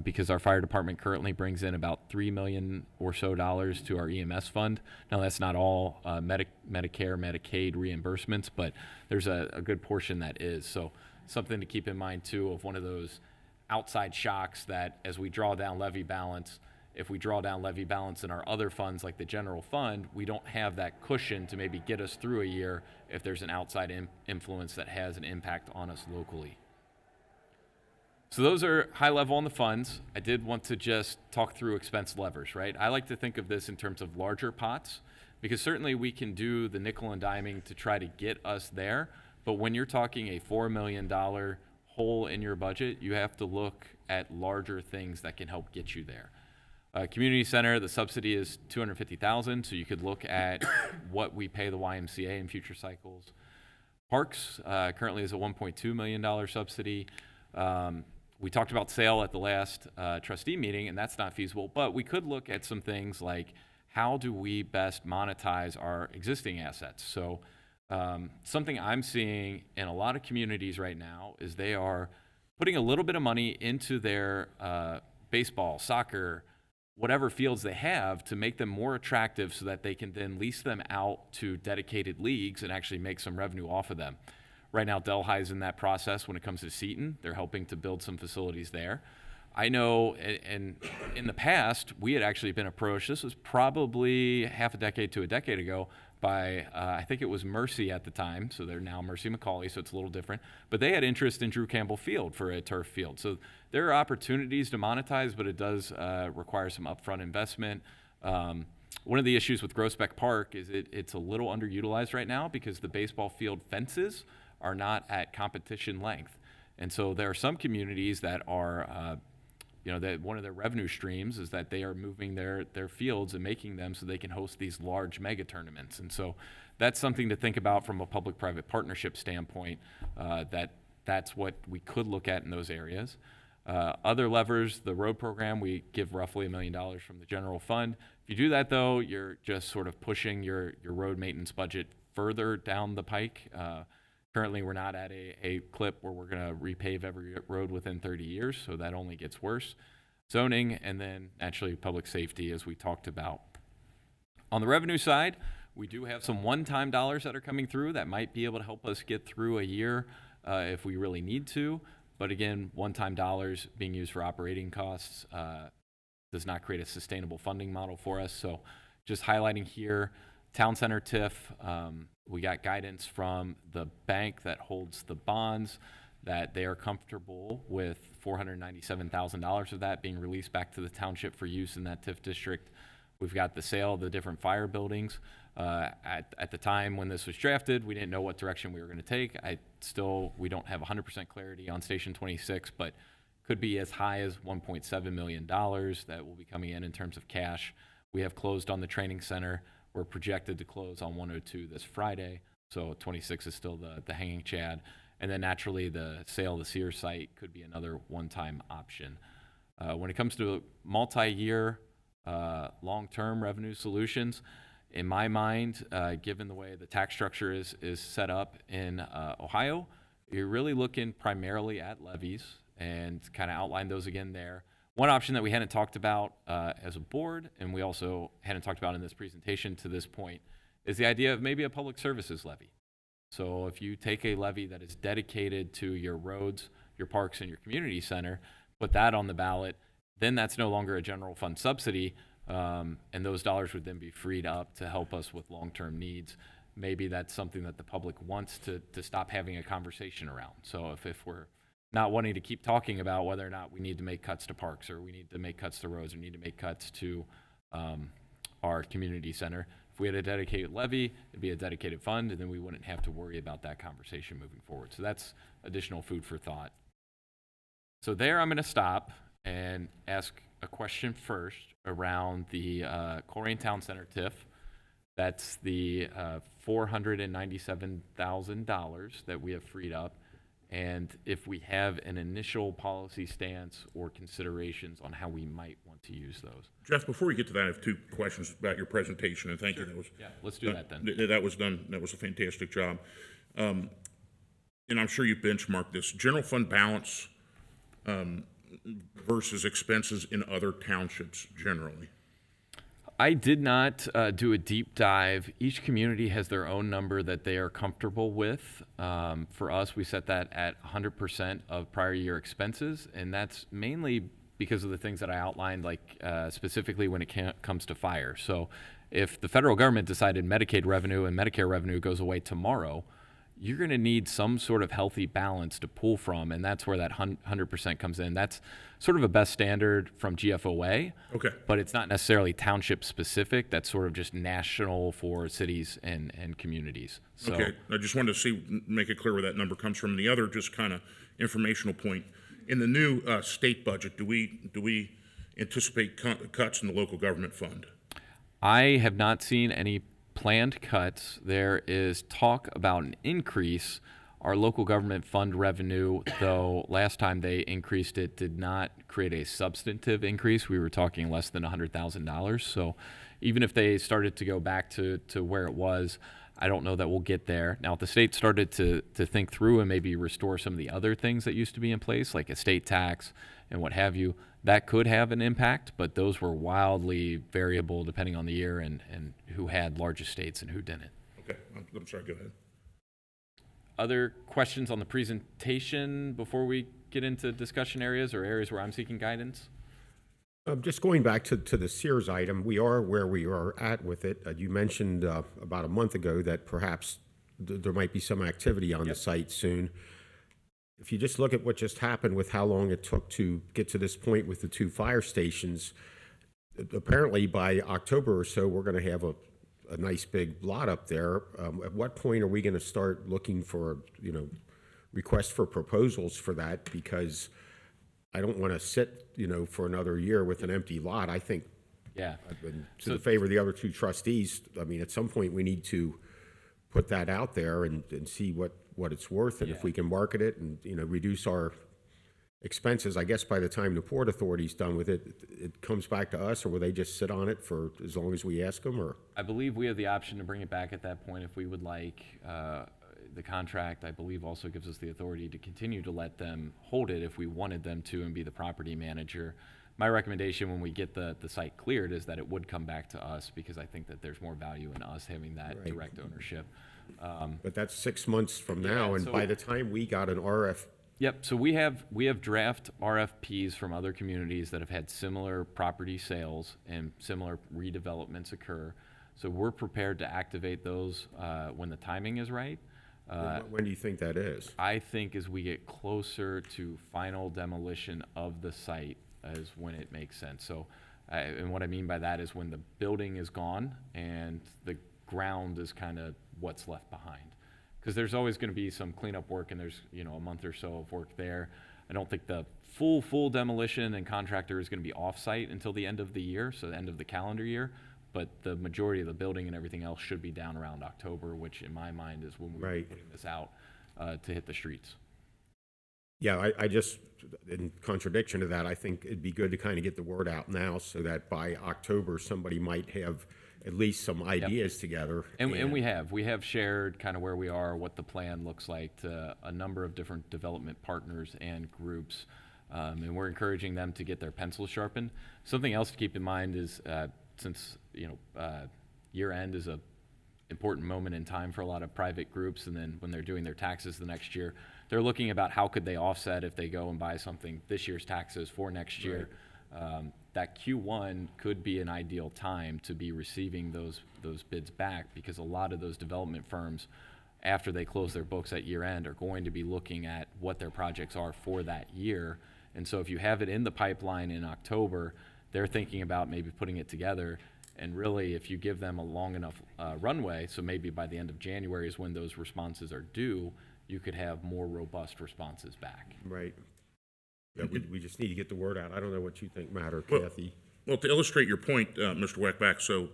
Because our fire department currently brings in about $3 million or so to our EMS fund. Now, that's not all Medicare, Medicaid reimbursements, but there's a good portion that is. So something to keep in mind, too, of one of those outside shocks that as we draw down levy balance, if we draw down levy balance in our other funds like the general fund, we don't have that cushion to maybe get us through a year if there's an outside influence that has an impact on us locally. So those are high level on the funds. I did want to just talk through expense levers, right? I like to think of this in terms of larger pots because certainly we can do the nickel and diming to try to get us there. But when you're talking a $4 million hole in your budget, you have to look at larger things that can help get you there. Community center, the subsidy is $250,000, so you could look at what we pay the YMCA in future cycles. Parks currently is a $1.2 million subsidy. We talked about sale at the last trustee meeting, and that's not feasible, but we could look at some things like how do we best monetize our existing assets? So something I'm seeing in a lot of communities right now is they are putting a little bit of money into their baseball, soccer, whatever fields they have to make them more attractive so that they can then lease them out to dedicated leagues and actually make some revenue off of them. Right now, Delhi's in that process when it comes to Seton. They're helping to build some facilities there. I know, and in the past, we had actually been approached, this was probably half a decade to a decade ago, by, I think it was Mercy at the time, so they're now Mercy McCauley, so it's a little different, but they had interest in Drew Campbell Field for a turf field. So there are opportunities to monetize, but it does require some upfront investment. One of the issues with Groesbeck Park is it's a little underutilized right now because the baseball field fences are not at competition length. And so there are some communities that are, that one of their revenue streams is that they are moving their fields and making them so they can host these large mega tournaments. And so that's something to think about from a public-private partnership standpoint, that's what we could look at in those areas. Other levers, the road program, we give roughly $1 million from the general fund. If you do that, though, you're just sort of pushing your road maintenance budget further down the pike. Currently, we're not at a clip where we're going to repave every road within 30 years, so that only gets worse. Zoning, and then naturally public safety, as we talked about. On the revenue side, we do have some one-time dollars that are coming through that might be able to help us get through a year if we really need to. But again, one-time dollars being used for operating costs does not create a sustainable funding model for us. So just highlighting here, Town Center TIF, we got guidance from the bank that holds the bonds that they are comfortable with $497,000 of that being released back to the township for use in that TIF district. We've got the sale of the different fire buildings. At the time when this was drafted, we didn't know what direction we were going to take. We don't have 100% clarity on Station 26, but could be as high as $1.7 million that will be coming in terms of cash. We have closed on the training center. We're projected to close on 102 this Friday, so 26 is still the hanging chad. And then naturally the sale of the Sears site could be another one-time option. When it comes to multi-year long-term revenue solutions, in my mind, given the way the tax structure is set up in Ohio, you're really looking primarily at levies and kind of outline those again there. One option that we hadn't talked about as a board, and we also hadn't talked about in this presentation to this point, is the idea of maybe a public services levy. So if you take a levy that is dedicated to your roads, your parks, and your community center, put that on the ballot, then that's no longer a general fund subsidy, and those dollars would then be freed up to help us with long-term needs. Maybe that's something that the public wants to stop having a conversation around. So if we're not wanting to keep talking about whether or not we need to make cuts to parks or we need to make cuts to roads or need to make cuts to our community center. If we had a dedicated levy, it'd be a dedicated fund, and then we wouldn't have to worry about that conversation moving forward. So that's additional food for thought. So there I'm going to stop and ask a question first around the Colerain Town Center TIF. That's the $497,000 that we have freed up. And if we have an initial policy stance or considerations on how we might want to use those. Jeff, before we get to that, I have two questions about your presentation, and thank you. That was, yeah, let's do that then. That was done. That was a fantastic job. And I'm sure you benchmarked this. General fund balance versus expenses in other townships generally. I did not do a deep dive. Each community has their own number that they are comfortable with. For us, we set that at 100% of prior year expenses, and that's mainly because of the things that I outlined, like specifically when it comes to fire. So if the federal government decided Medicaid revenue and Medicare revenue goes away tomorrow, you're going to need some sort of healthy balance to pull from, and that's where that 100% comes in. That's sort of a best standard from GFOA, okay, but it's not necessarily township specific. That's sort of just national for cities and communities. So, okay, I just wanted to make it clear where that number comes from. And the other just kind of informational point, in the new state budget, do we anticipate cuts in the local government fund? I have not seen any planned cuts. There is talk about an increase. Our local government fund revenue, though last time they increased it, did not create a substantive increase. We were talking less than $100,000. So even if they started to go back to where it was, I don't know that we'll get there. Now, if the state started to think through and maybe restore some of the other things that used to be in place, like estate tax and what have you, that could have an impact, but those were wildly variable depending on the year and who had large estates and who didn't. Okay, I'm sorry, go ahead. Other questions on the presentation before we get into discussion areas or areas where I'm seeking guidance? Just going back to the Sears item, we are where we are at with it. You mentioned about a month ago that perhaps there might be some activity on the site soon. If you just look at what just happened with how long it took to get to this point with the 2 fire stations, apparently by October or so, we're going to have a nice big lot up there. At what point are we going to start looking for, requests for proposals for that? Because I don't want to sit, for another year with an empty lot. I think, Yeah. to the favor of the other 2 trustees, I mean, at some point, we need to put that out there and see what it's worth, and if we can market it and, reduce our expenses. I guess by the time the Port Authority's done with it, it comes back to us, or will they just sit on it for as long as we ask them, or? I believe we have the option to bring it back at that point if we would like. The contract, I believe, also gives us the authority to continue to let them hold it if we wanted them to and be the property manager. My recommendation when we get the site cleared is that it would come back to us, because I think that there's more value in us having that direct ownership. But that's 6 months from now, and so- by the time we got an RF, Yep, so we have draft RFPs from other communities that have had similar property sales and similar redevelopments occur. So we're prepared to activate those when the timing is right. when do you think that is? I think as we get closer to final demolition of the site is when it makes sense. So, and what I mean by that is when the building is gone and the ground is kind of what's left behind. Because there's always going to be some cleanup work, and there's, a month or so of work there. I don't think the full demolition and contractor is going to be off-site until the end of the year, so the end of the calendar year. But the majority of the building and everything else should be down around October, which in my mind is when we're putting this out to hit the streets. Yeah, I just, in contradiction to that, I think it'd be good to kind of get the word out now so that by October, somebody might have at least some ideas together. And we have shared kind of where we are, what the plan looks like to a number of different development partners and groups. And we're encouraging them to get their pencils sharpened. Something else to keep in mind is, since year end is a important moment in time for a lot of private groups, and then when they're doing their taxes the next year, they're looking about how could they offset if they go and buy something this year's taxes for next year. That Q1 could be an ideal time to be receiving those bids back, because a lot of those development firms, after they close their books at year end, are going to be looking at what their projects are for that year. And so if you have it in the pipeline in October, they're thinking about maybe putting it together. And really, if you give them a long enough runway, so maybe by the end of January is when those responses are due, you could have more robust responses back. Right. Yeah, we just need to get the word out. I don't know what you think, Matt or Well- Kathy. Well, to illustrate your point, Mr. Weckbach, so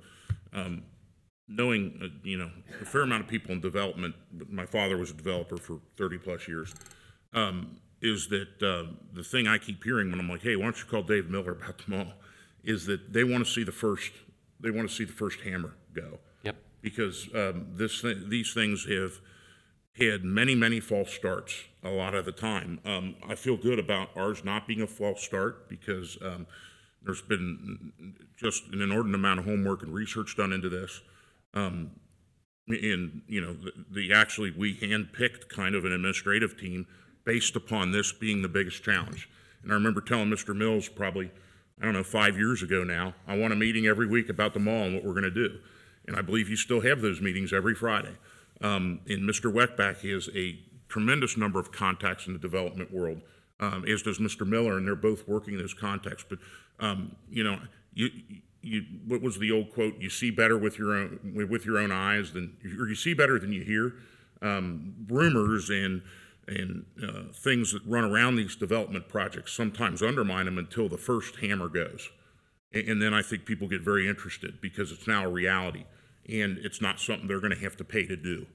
knowing, a fair amount of people in development, my father was a developer for 30-plus years, is that the thing I keep hearing when I'm like, hey, why don't you call Dave Miller about the mall, is that they want to see the first hammer go. Yep. Because these things have had many false starts a lot of the time. I feel good about ours not being a false start, because there's been just an inordinate amount of homework and research done into this. And, actually, we handpicked kind of an administrative team based upon this being the biggest challenge. And I remember telling Mr. Mills probably, 5 years ago now, I want a meeting every week about the mall and what we're going to do. And I believe you still have those meetings every Friday. And Mr. Weckbach has a tremendous number of contacts in the development world, as does Mr. Miller, and they're both working those contacts. But, what was the old quote? You see better with your own eyes or you see better than you hear. Rumors and things that run around these development projects sometimes undermine them until the first hammer goes. And then I think people get very interested, because it's now a reality, and it's not something they're going to have to pay to do.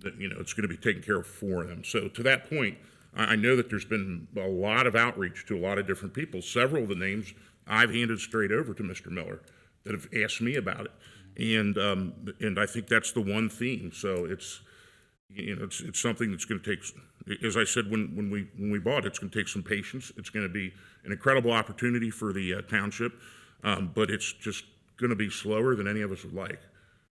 It's going to be taken care of for them. So to that point, I know that there's been a lot of outreach to a lot of different people. Several of the names I've handed straight over to Mr. Miller that have asked me about it. And I think that's the one theme. So it's something that's going to take as I said when we bought it, it's going to take some patience. It's going to be an incredible opportunity for the township, but it's just going to be slower than any of us would like.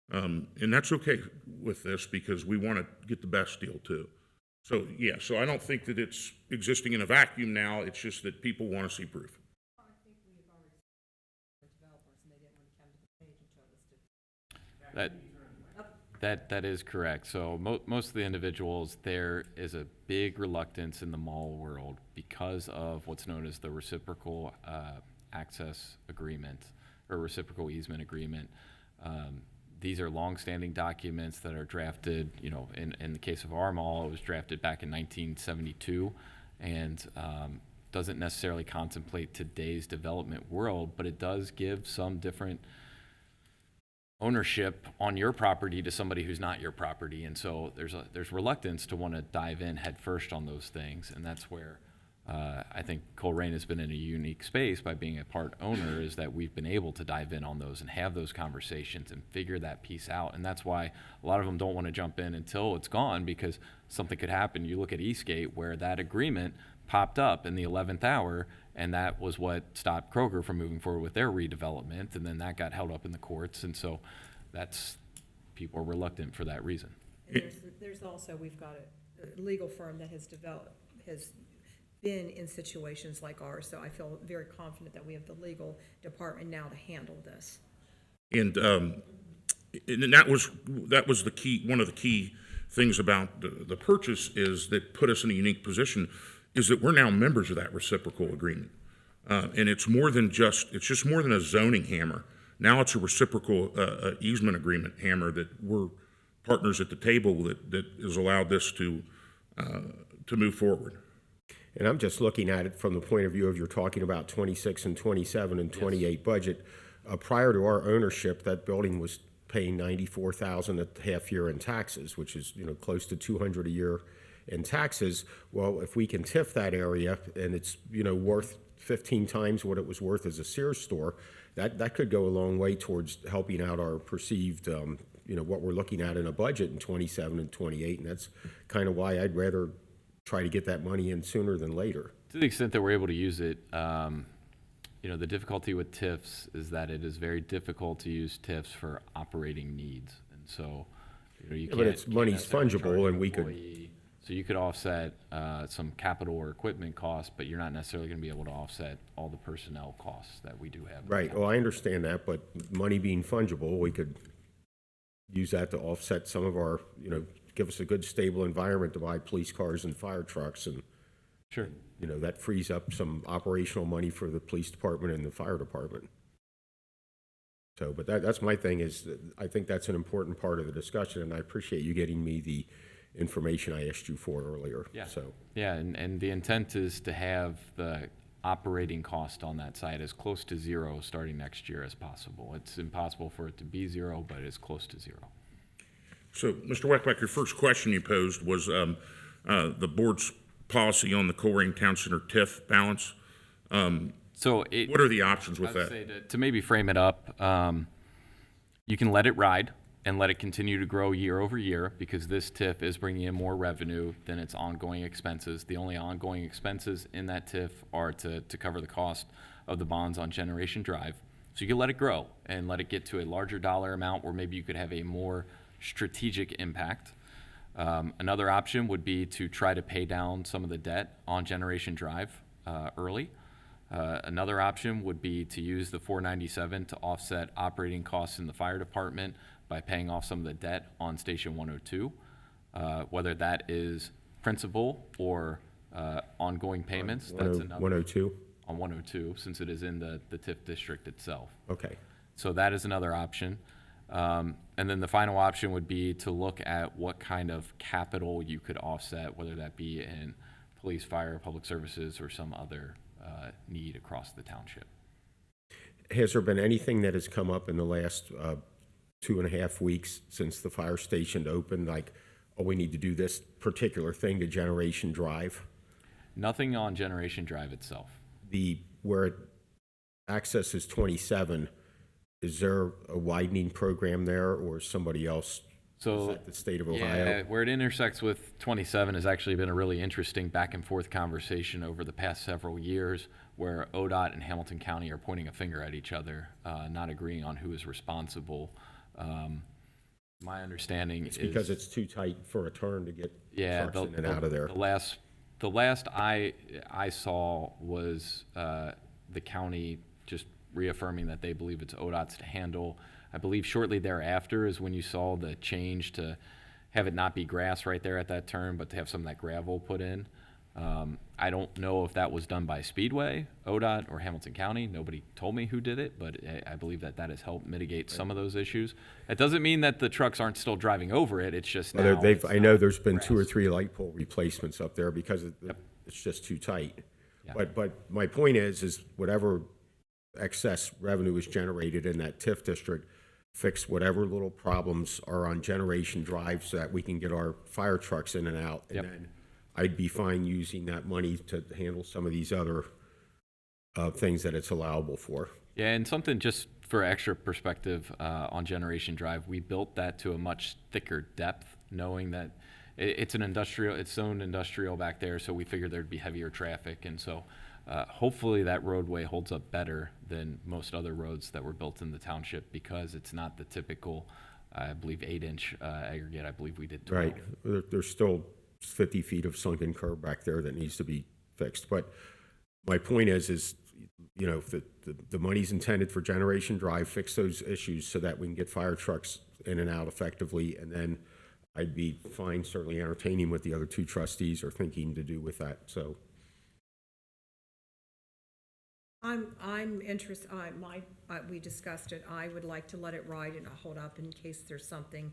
And that's okay with this because we want to get the best deal too. So, yeah, so I don't think that it's existing in a vacuum now. It's just that people want to see proof. That is correct. So most of the individuals, there is a big reluctance in the mall world because of what's known as the reciprocal access agreement or reciprocal easement agreement. These are longstanding documents that are drafted, you know, in the case of our mall, it was drafted back in 1972 and doesn't necessarily contemplate today's development world, but it does give some different ownership on your property to somebody who's not your property. And so there's reluctance to want to dive in head first on those things. And that's where I think Colerain has been in a unique space by being a part owner, is that we've been able to dive in on those and have those conversations and figure that piece out. And that's why a lot of them don't want to jump in until it's gone, because something could happen. You look at Eastgate, where that agreement popped up in the 11th hour, and that was what stopped Kroger from moving forward with their redevelopment, and then that got held up in the courts, and so people are reluctant for that reason. And there's also, we've got a legal firm that has been in situations like ours, so I feel very confident that we have the legal department now to handle this. And that was the key. One of the key things about the purchase is that put us in a unique position is that we're now members of that reciprocal agreement, and it's more than just more than a zoning hammer. Now it's a reciprocal easement agreement hammer that we're partners at the table that has allowed this to move forward. And I'm just looking at it from the point of view of you're talking about 26 and 27 and 28 budget. Prior to our ownership, that building was paying $94,000 a half year in taxes, which is, you know, close to $200 a year in taxes. Well, if we can TIF that area and it's, you know, worth 15 times what it was worth as a Sears store, that could go a long way towards helping out our perceived, you know, what we're looking at in a budget in 27 and 28. And that's kind of why I'd rather try to get that money in sooner than later. To the extent that we're able to use it, you know, the difficulty with TIFs is that it is very difficult to use TIFs for operating needs. And so, you know, you can't. But it's money's necessarily charge fungible, an and we could. employee. So you could offset some capital or equipment costs, but you're not necessarily going to be able to offset all the personnel costs that we do have. Right. Well, I understand that, but money being fungible, we could use that to offset some of our, you know, give us a good stable environment to buy police cars and fire trucks, and Sure. you know, that frees up some operational money for the police department and the fire department. So, but that's my thing, is that I think that's an important part of the discussion, and I appreciate you getting me the information I asked you for earlier. Yeah. So, Yeah, and the intent is to have the operating cost on that site as close to zero starting next year as possible. It's impossible for it to be zero, but it's close to zero. So, Mr. Weckbeck, your first question you posed was the board's policy on the Colerain Town Center TIF balance. What are the options with that? I'd say to maybe frame it up, you can let it ride and let it continue to grow year over year, because this TIF is bringing in more revenue than its ongoing expenses. The only ongoing expenses in that TIF are to cover the cost of the bonds on Generation Drive. So you can let it grow and let it get to a larger dollar amount where maybe you could have a more strategic impact. Another option would be to try to pay down some of the debt on Generation Drive early. Another option would be to use the 497 to offset operating costs in the fire department by paying off some of the debt on Station 102, whether that is principal or ongoing payments. That's another. 102? On 102, since it is in the TIF district itself. Okay. So that is another option. And then the final option would be to look at what kind of capital you could offset, whether that be in police, fire, public services, or some other need across the township. Has there been anything that has come up in the last 2.5 weeks since the fire station opened, like, oh, we need to do this particular thing to Generation Drive? Nothing on Generation Drive itself. Where access is 27, is there a widening program there, or is somebody else So that the state of yeah, Ohio? where it intersects with 27 has actually been a really interesting back and forth conversation over the past several years, where ODOT and Hamilton County are pointing a finger at each other, not agreeing on who is responsible. My understanding It's is because it's too tight for a turn to get yeah, trucks in and out of there. The last I saw was the county just reaffirming that they believe it's ODOT's to handle. I believe shortly thereafter is when you saw the change to have it not be grass right there at that turn, but to have some of that gravel put in. I don't know if that was done by Speedway, ODOT, or Hamilton County. Nobody told me who did it, but I believe that that has helped mitigate some of those issues. It doesn't mean that the trucks aren't still driving over it. It's just now it's I know not there's been 2 or grass. 3 light pole replacements up there because Yep. it's just too tight. Yeah. But my point is whatever excess revenue is generated in that TIF district, fix whatever little problems are on Generation Drive so that we can get our fire trucks in and out. And Yep. then I'd be fine using that money to handle some of these other things that it's allowable for. Yeah, and something just for extra perspective on Generation Drive, we built that to a much thicker depth, knowing that it's an industrial, it's zoned industrial back there, so we figured there'd be heavier traffic, and so hopefully that roadway holds up better than most other roads that were built in the township because it's not the typical, I believe, 8-inch aggregate. I believe we did 12. Right. There's still 50 feet of sunken curb back there that needs to be fixed. But my point is you know, if the money's intended for Generation Drive, fix those issues so that we can get fire trucks in and out effectively, and then I'd be fine certainly entertaining what the other 2 trustees are thinking to do with that, so. I'm interested, we discussed it, I would like to let it ride and hold up in case there's something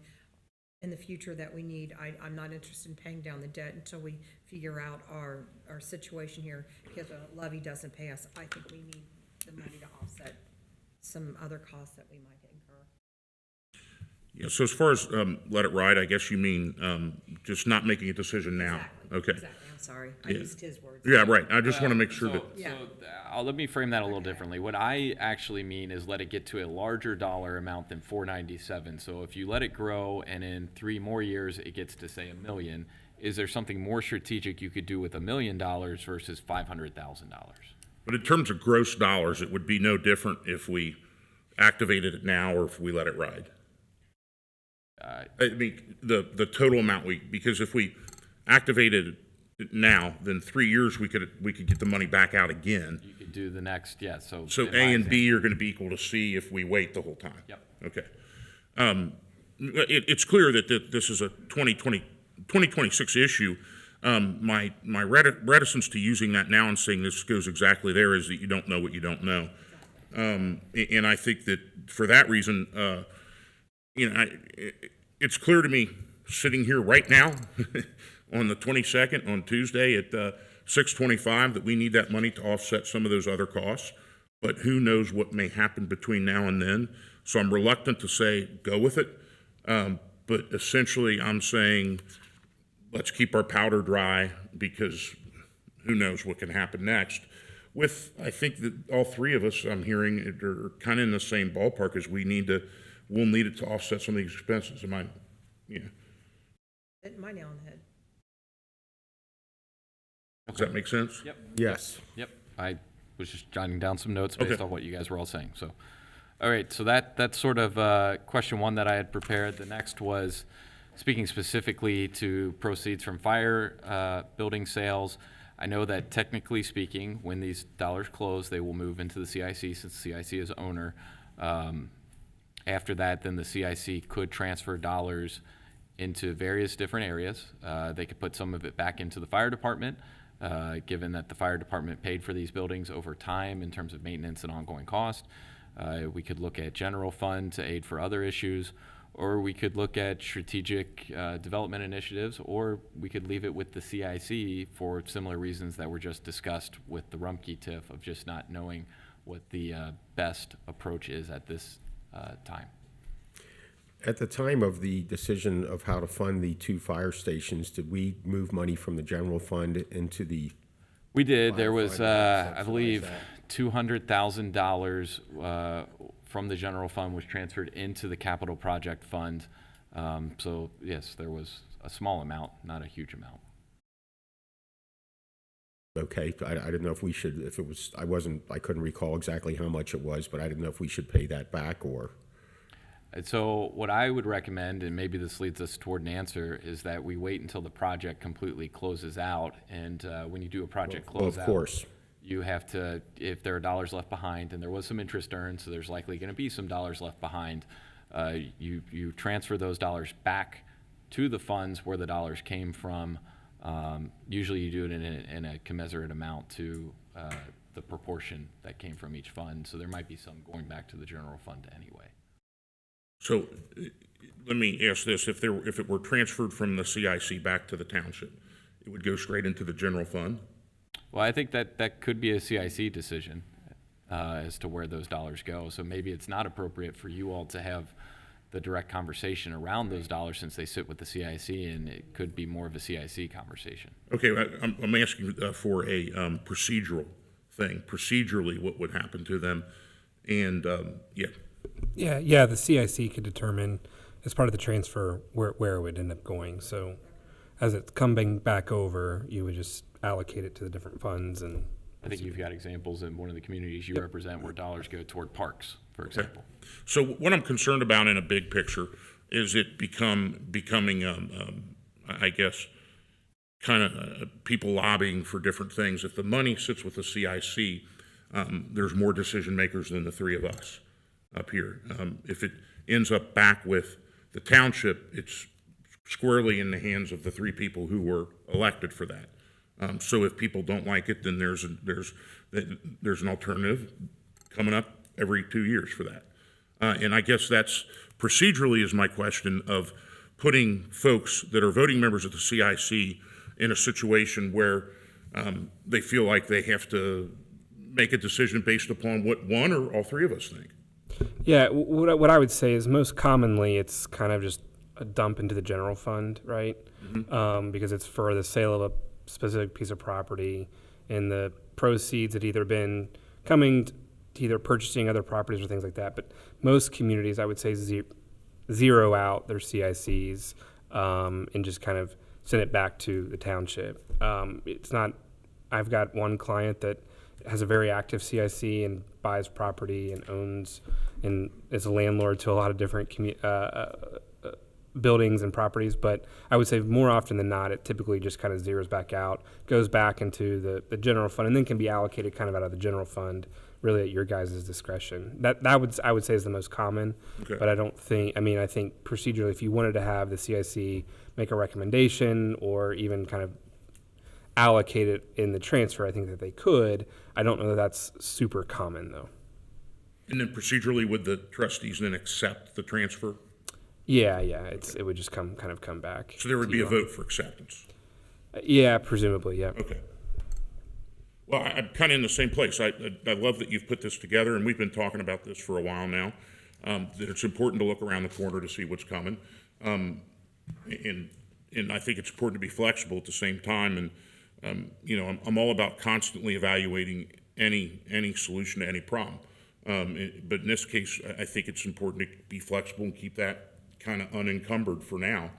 in the future that we need. I'm not interested in paying down the debt until we figure out our situation here, because a levy doesn't pay us. I think we need the money to offset some other costs that we might incur. Yeah, so as far as let it ride, I guess you mean just not making a decision now? Exactly. Okay. Exactly, I'm sorry, I Yeah. used his words. Yeah, right. I just want to make sure that, Yeah. Let me frame that a little differently. What I actually mean is let it get to a larger dollar amount than 497. So if you let it grow and in 3 more years it gets to say $1 million, is there something more strategic you could do with $1 million versus $500,000? but in terms of gross dollars, it would be no different if we activated it now or if we let it ride. I mean, the total amount because if we activated it now, then 3 years we could get the money back out again. You could do the next, yeah, so. So in A my and example- B are going to be equal to C if we wait the whole time. Yep. Okay. It's clear that this is a 2026 issue. My reticence to using that now and saying this goes exactly there is that you don't know what you don't know. And I think that for that reason, it's clear to me sitting here right now on the 22nd, on Tuesday at 6:25, that we need that money to offset some of those other costs. But who knows what may happen between now and then. So I'm reluctant to say go with it. But essentially I'm saying let's keep our powder dry because who knows what can happen next. I think that all 3 of us, I'm hearing, are kind of in the same ballpark as we'll need it to offset some of these expenses. Hit my nail on the head. Does that make sense? Yep. Yes. Yep, I was just jotting down some notes based Okay. on what you guys were all saying, so. All right, so that's sort of question 1 that I had prepared. The next was speaking specifically to proceeds from fire building sales. I know that technically speaking, when these dollars close, they will move into the CIC since CIC is owner. After that, then the CIC could transfer dollars into various different areas. They could put some of it back into the fire department, given that the fire department paid for these buildings over time in terms of maintenance and ongoing cost. We could look at general fund to aid for other issues, or we could look at strategic development initiatives, or we could leave it with the CIC for similar reasons that were just discussed with the Rumpke TIF of just not knowing what the best approach is at this time. At the time of the decision of how to fund the 2 fire stations, did we move money from the general fund into the? We did. There was, Firefighter, I believe, subsidize $200,000 from the general fund was transferred into the capital project fund So yes, there was a small amount, not a huge amount. Okay, I didn't know if we should, if it was, I couldn't recall exactly how much it was, but I didn't know if we should pay that back or, And so what I would recommend, and maybe this leads us toward an answer, is that we wait until the project completely closes out. And when you do a project well, of closeout, course. you have to, if there are dollars left behind, and there was some interest earned, so there's likely going to be some dollars left behind, you transfer those dollars back to the funds where the dollars came from. Usually you do it in a commensurate amount to the proportion that came from each fund. So there might be some going back to the general fund anyway. So let me ask this, if it were transferred from the CIC back to the township, it would go straight into the general fund? Well, I think that could be a CIC decision as to where those dollars go. So maybe it's not appropriate for you all to have the direct conversation around those dollars since they sit with the CIC, and it could be more of a CIC conversation. Okay, I'm asking for a procedural thing. Procedurally, what would happen to them? And, yeah. Yeah, the CIC could determine as part of the transfer where it would end up going. So as it's coming back over, you would just allocate it to the different funds. And I think you've got examples in one of the communities you represent where dollars go toward parks, for example. So what I'm concerned about in a big picture is it becoming, I guess, kind of people lobbying for different things. If the money sits with the CIC, there's more decision makers than the three of us up here. If it ends up back with the township, it's squarely in the hands of the three people who were elected for that. So if people don't like it, then there's an alternative coming up every 2 years for that. And I guess that's procedurally is my question of putting folks that are voting members of the CIC in a situation where they feel like they have to make a decision based upon what one or all three of us think. yeah, what I would say is most commonly it's kind of just a dump into the general fund, right? Because it's for the sale of a specific piece of property, and the proceeds had either been coming to either purchasing other properties or things like that. But most communities, I would say, zero out their CICs and just kind of send it back to the township. It's not. I've got one client that has a very active CIC and buys property and owns and is a landlord to a lot of different buildings and properties, but I would say more often than not, it typically just kind of zeroes back out, goes back into the general fund, and then can be allocated kind of out of the general fund, really at your guys' discretion. I would say is the most common, Okay. but I don't think, I think procedurally, if you wanted to have the CIC make a recommendation or even kind of allocate it in the transfer, I think that they could. I don't know that that's super common, though. And then procedurally, would the trustees then accept the transfer? Yeah, it would just come back. So there would to be you a all. vote for acceptance? Yeah, presumably, yeah. Okay. Well, I'm kind of in the same place. I love that you've put this together, and we've been talking about this for a while now, that it's important to look around the corner to see what's coming. And I think it's important to be flexible at the same time. And, I'm all about constantly evaluating any solution to any problem. But in this case, I think it's important to be flexible and keep that kind of unencumbered for now.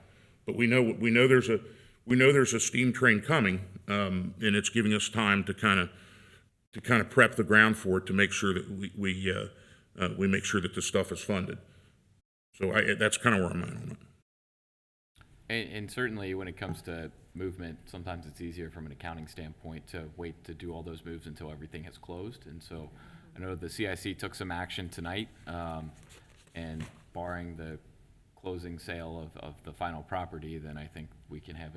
But we know there's a steam train coming, and it's giving us time to kind of prep the ground for it to make sure that we make sure that the stuff is funded. So that's kind of where I'm at on it. And certainly when it comes to movement, sometimes it's easier from an accounting standpoint to wait to do all those moves until everything has closed. And so I know the CIC took some action tonight, and barring the closing sale of the final property, then I think we can have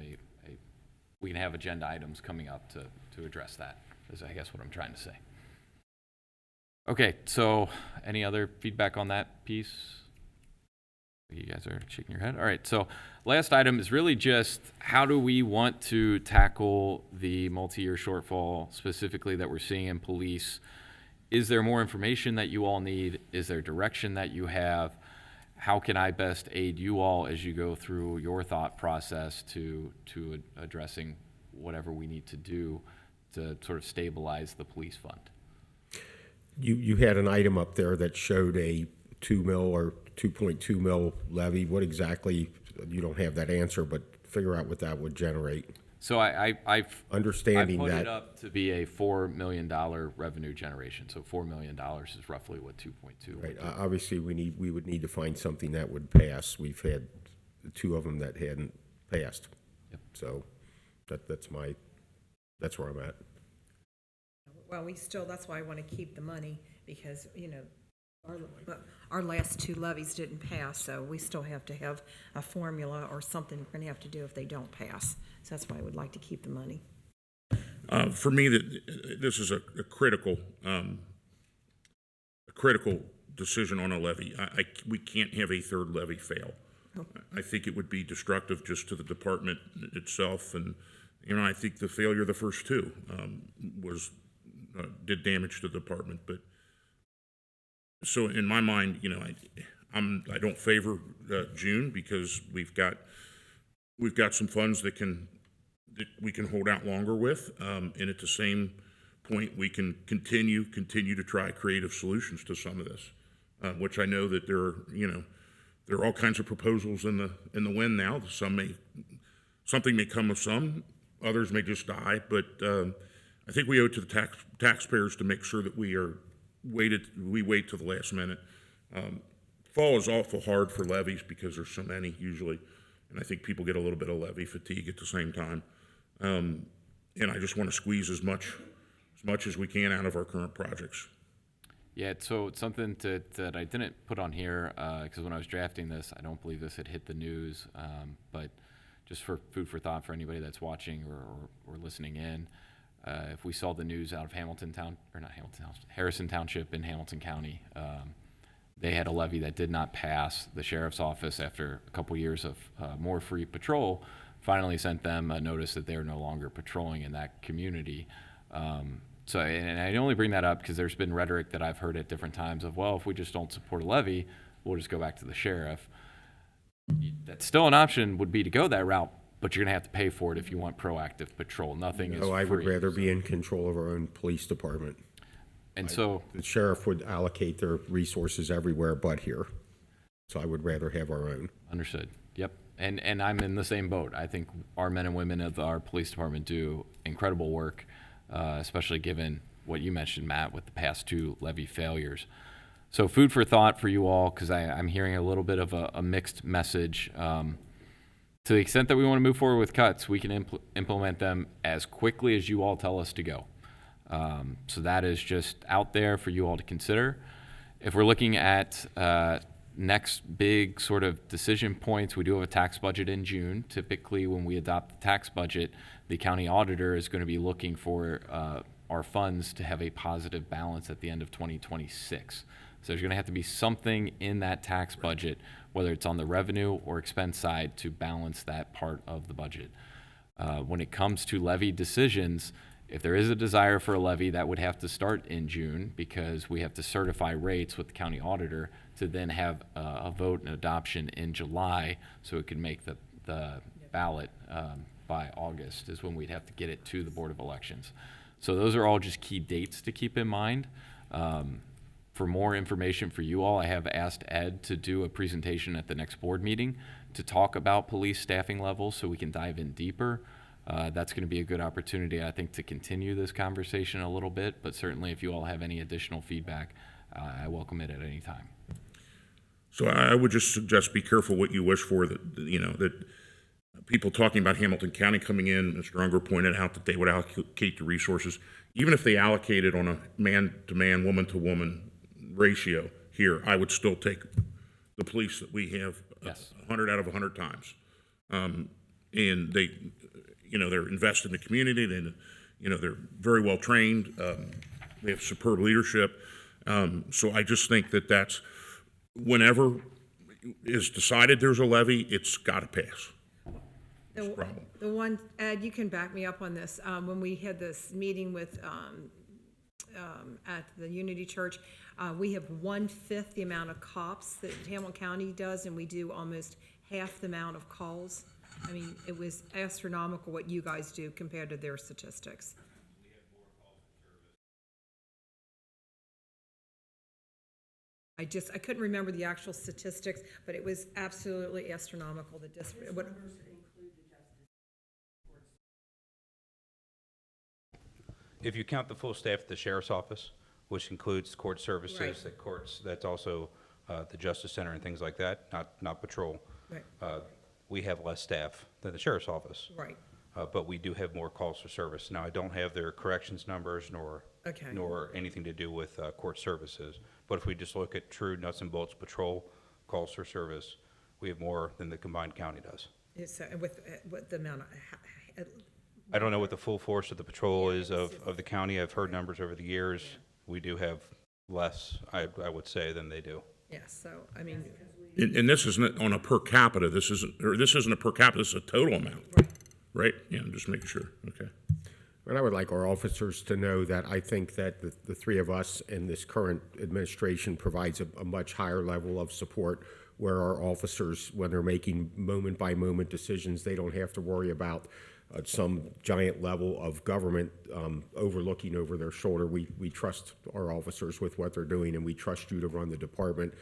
agenda items coming up to address that, is I guess what I'm trying to say. Okay, so any other feedback on that piece? You guys are shaking your head. All right, so last item is really just how do we want to tackle the multi-year shortfall specifically that we're seeing in police? Is there more information that you all need? Is there direction that you have? How can I best aid you all as you go through your thought process to addressing whatever we need to do to sort of stabilize the police fund? you had an item up there that showed 2 mil or 2.2 mil levy? What exactly, you don't have that answer, but figure out what that would generate. So I've Understanding put that. it up to be a $4 million revenue generation. So $4 million is roughly what 2.2 would Right, do. obviously, we would need to find something that would pass. We've had 2 of them that hadn't passed. Yep. So that's where I'm at. Well, that's why I want to keep the money, because, our last 2 levies didn't pass, so we still have to have a formula or something we're going to have to do if they don't pass. So that's why I would like to keep the money. For me, this is a critical decision on a levy. We can't have a 3rd levy fail. I think it would be destructive just to the department itself, and I think the failure of the first 2 did damage to the department. But so in my mind, I don't favor June, because we've got some funds that we can hold out longer with, and at the same point we can continue to try creative solutions to some of this, which I know that there are all kinds of proposals in the wind now. Something may come of some, others may just die, but I think we owe it to the taxpayers to make sure that we wait till the last minute. Fall is awful hard for levies because there's so many usually, and I think people get a little bit of levy fatigue at the same time. And I just want to squeeze as much as we can out of our current projects. Yeah, so it's something that I didn't put on here, because when I was drafting this, I don't believe this had hit the news, but just for food for thought for anybody that's watching or listening in, if we saw the news out of Harrison Township in Hamilton County, they had a levy that did not pass. The sheriff's office, after a couple years of more free patrol, finally sent them a notice that they are no longer patrolling in that community. So, and I only bring that up because there's been rhetoric that I've heard at different times of, well, if we just don't support a levy, we'll just go back to the sheriff. That's still an option, would be to go that route, but you're going to have to pay for it if you want proactive patrol. Nothing is free. I would rather be in control of our own police department. And so The sheriff would allocate their resources everywhere but here. So I would rather have our own. Understood. Yep. And I'm in the same boat. I think our men and women of our police department do incredible work, especially given what you mentioned, Matt, with the past 2 levy failures. So food for thought for you all, because I'm hearing a little bit of a mixed message. To the extent that we want to move forward with cuts, we can implement them as quickly as you all tell us to go. So that is just out there for you all to consider. If we're looking at next big sort of decision points, we do have a tax budget in June. Typically, when we adopt the tax budget, the county auditor is going to be looking for our funds to have a positive balance at the end of 2026. So there's going to have to be something in that tax budget, whether it's on the revenue or expense side, to balance that part of the budget. When it comes to levy decisions, if there is a desire for a levy, that would have to start in June, because we have to certify rates with the county auditor to then have a vote and adoption in July, so it could make the ballot by August is when we'd have to get it to the Board of Elections. So those are all just key dates to keep in mind. For more information for you all, I have asked Ed to do a presentation at the next board meeting to talk about police staffing levels so we can dive in deeper. That's going to be a good opportunity, I think, to continue this conversation a little bit, but certainly if you all have any additional feedback, I welcome it at any time. So I would just suggest be careful what you wish for, that people talking about Hamilton County coming in, Mr. Unger pointed out that they would allocate the resources. Even if they allocate it on a man-to-man, woman-to-woman ratio here, I would still take the police that we have 100 out of 100 times. And they're invested in the community, they're very well trained, they have superb leadership. So I just think that's, whenever is decided there's a levy, it's got to pass. The one, Ed, you can back me up on this. When we had this meeting with, at the Unity Church, we have 1/5 the amount of cops that Hamilton County does, and we do almost half the amount of calls. I mean, it was astronomical what you guys do compared to their statistics. I couldn't remember the actual statistics, but it was absolutely astronomical, what. If you count the full staff at the sheriff's office, which includes court services, Right. the courts, that's also the justice center and things like that, not patrol. Right. We have less staff than the sheriff's office. Right. But we do have more calls for service. Now, I don't have their corrections numbers Okay. nor anything to do with court services. But if we just look at true nuts and bolts patrol calls for service, we have more than the combined county does. It's, with the amount of, I don't know what the full force of the patrol is of the county. I've heard numbers over the years. We do have less, I would say, than they do. yeah, so, I mean, And this isn't on a per capita, this isn't a per capita, this is a total amount, right? Yeah, I'm just making sure, okay. And I would like our officers to know that I think that the three of us and this current administration provides a much higher level of support where our officers, when they're making moment-by-moment decisions, they don't have to worry about some giant level of government overlooking over their shoulder. We trust our officers with what they're doing, and we trust you to run the department.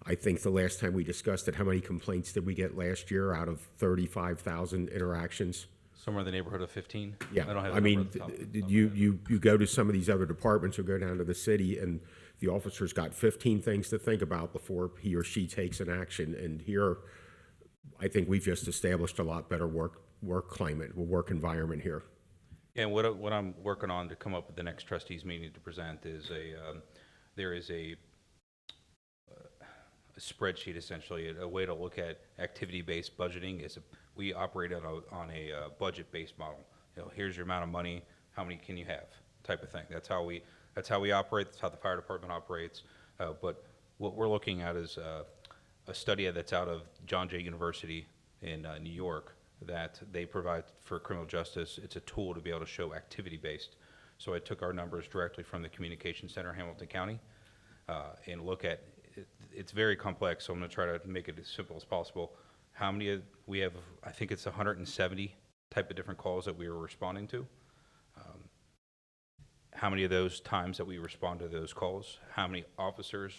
I think the last time we discussed it, how many complaints did we get last year out of 35,000 interactions? Somewhere in the neighborhood of 15? Yeah, I don't have I the mean, number at the top. you go to some of these other departments or go down to the city, and the officer's got 15 things to think about before he or she takes an action. And here, I think we've just established a lot better work climate, work environment here. And what I'm working on to come up with the next trustees meeting to present is there is a spreadsheet, essentially, a way to look at activity-based budgeting. We operate on a budget-based model. You know, here's your amount of money, how many can you have, type of thing. That's how we operate. That's how the fire department operates. But what we're looking at is a study that's out of John Jay University in New York that they provide for criminal justice. It's a tool to be able to show activity-based. So I took our numbers directly from the Communication Center, Hamilton County, and look at it's very complex, so I'm going to try to make it as simple as possible. How many we have? I think it's 170 type of different calls that we were responding to. How many of those times that we respond to those calls? How many officers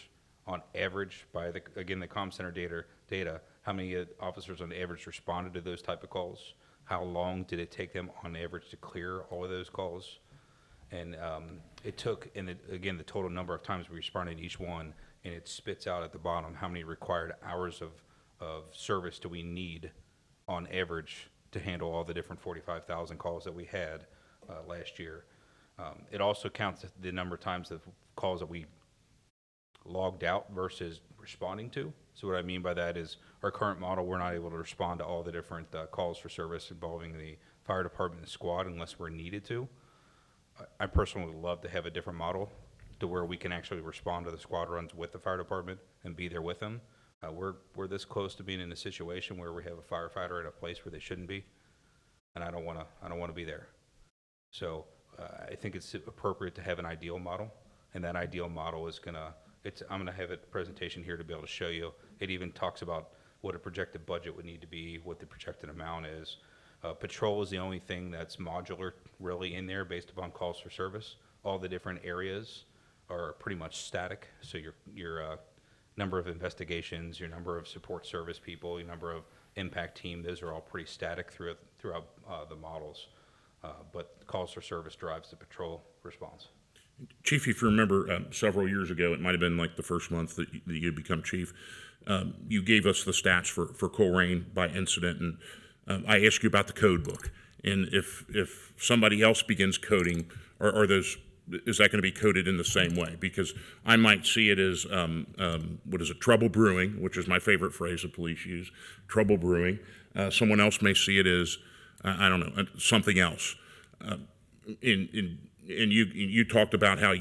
on average, by the comm center data, how many officers on average responded to those type of calls? How long did it take them on average to clear all of those calls? And it took, again, the total number of times we responded to each one, and it spits out at the bottom how many required hours of service do we need on average to handle all the different 45,000 calls that we had last year. It also counts the number of times the calls that we logged out versus responding to. So what I mean by that is our current model, we're not able to respond to all the different calls for service involving the fire department and squad unless we're needed to. I personally would love to have a different model to where we can actually respond to the squad runs with the fire department and be there with them. We're this close to being in a situation where we have a firefighter at a place where they shouldn't be, and I don't want to be there. So I think it's appropriate to have an ideal model, and that ideal model is I'm gonna have a presentation here to be able to show you. It even talks about what a projected budget would need to be, what the projected amount is. Patrol is the only thing that's modular really in there based upon calls for service. All the different areas are pretty much static. So your number of investigations, your number of support service people, your number of impact team, those are all pretty static throughout the models. But calls for service drives the patrol response. Chief, if you remember, several years ago, it might have been like the first month that you become chief, you gave us the stats for Colerain by incident, and I asked you about the code book. And if somebody else begins coding, is that going to be coded in the same way? Because I might see it as, trouble brewing, which is my favorite phrase the police use, trouble brewing. Someone else may see it as, I don't know, something else. And you talked about how,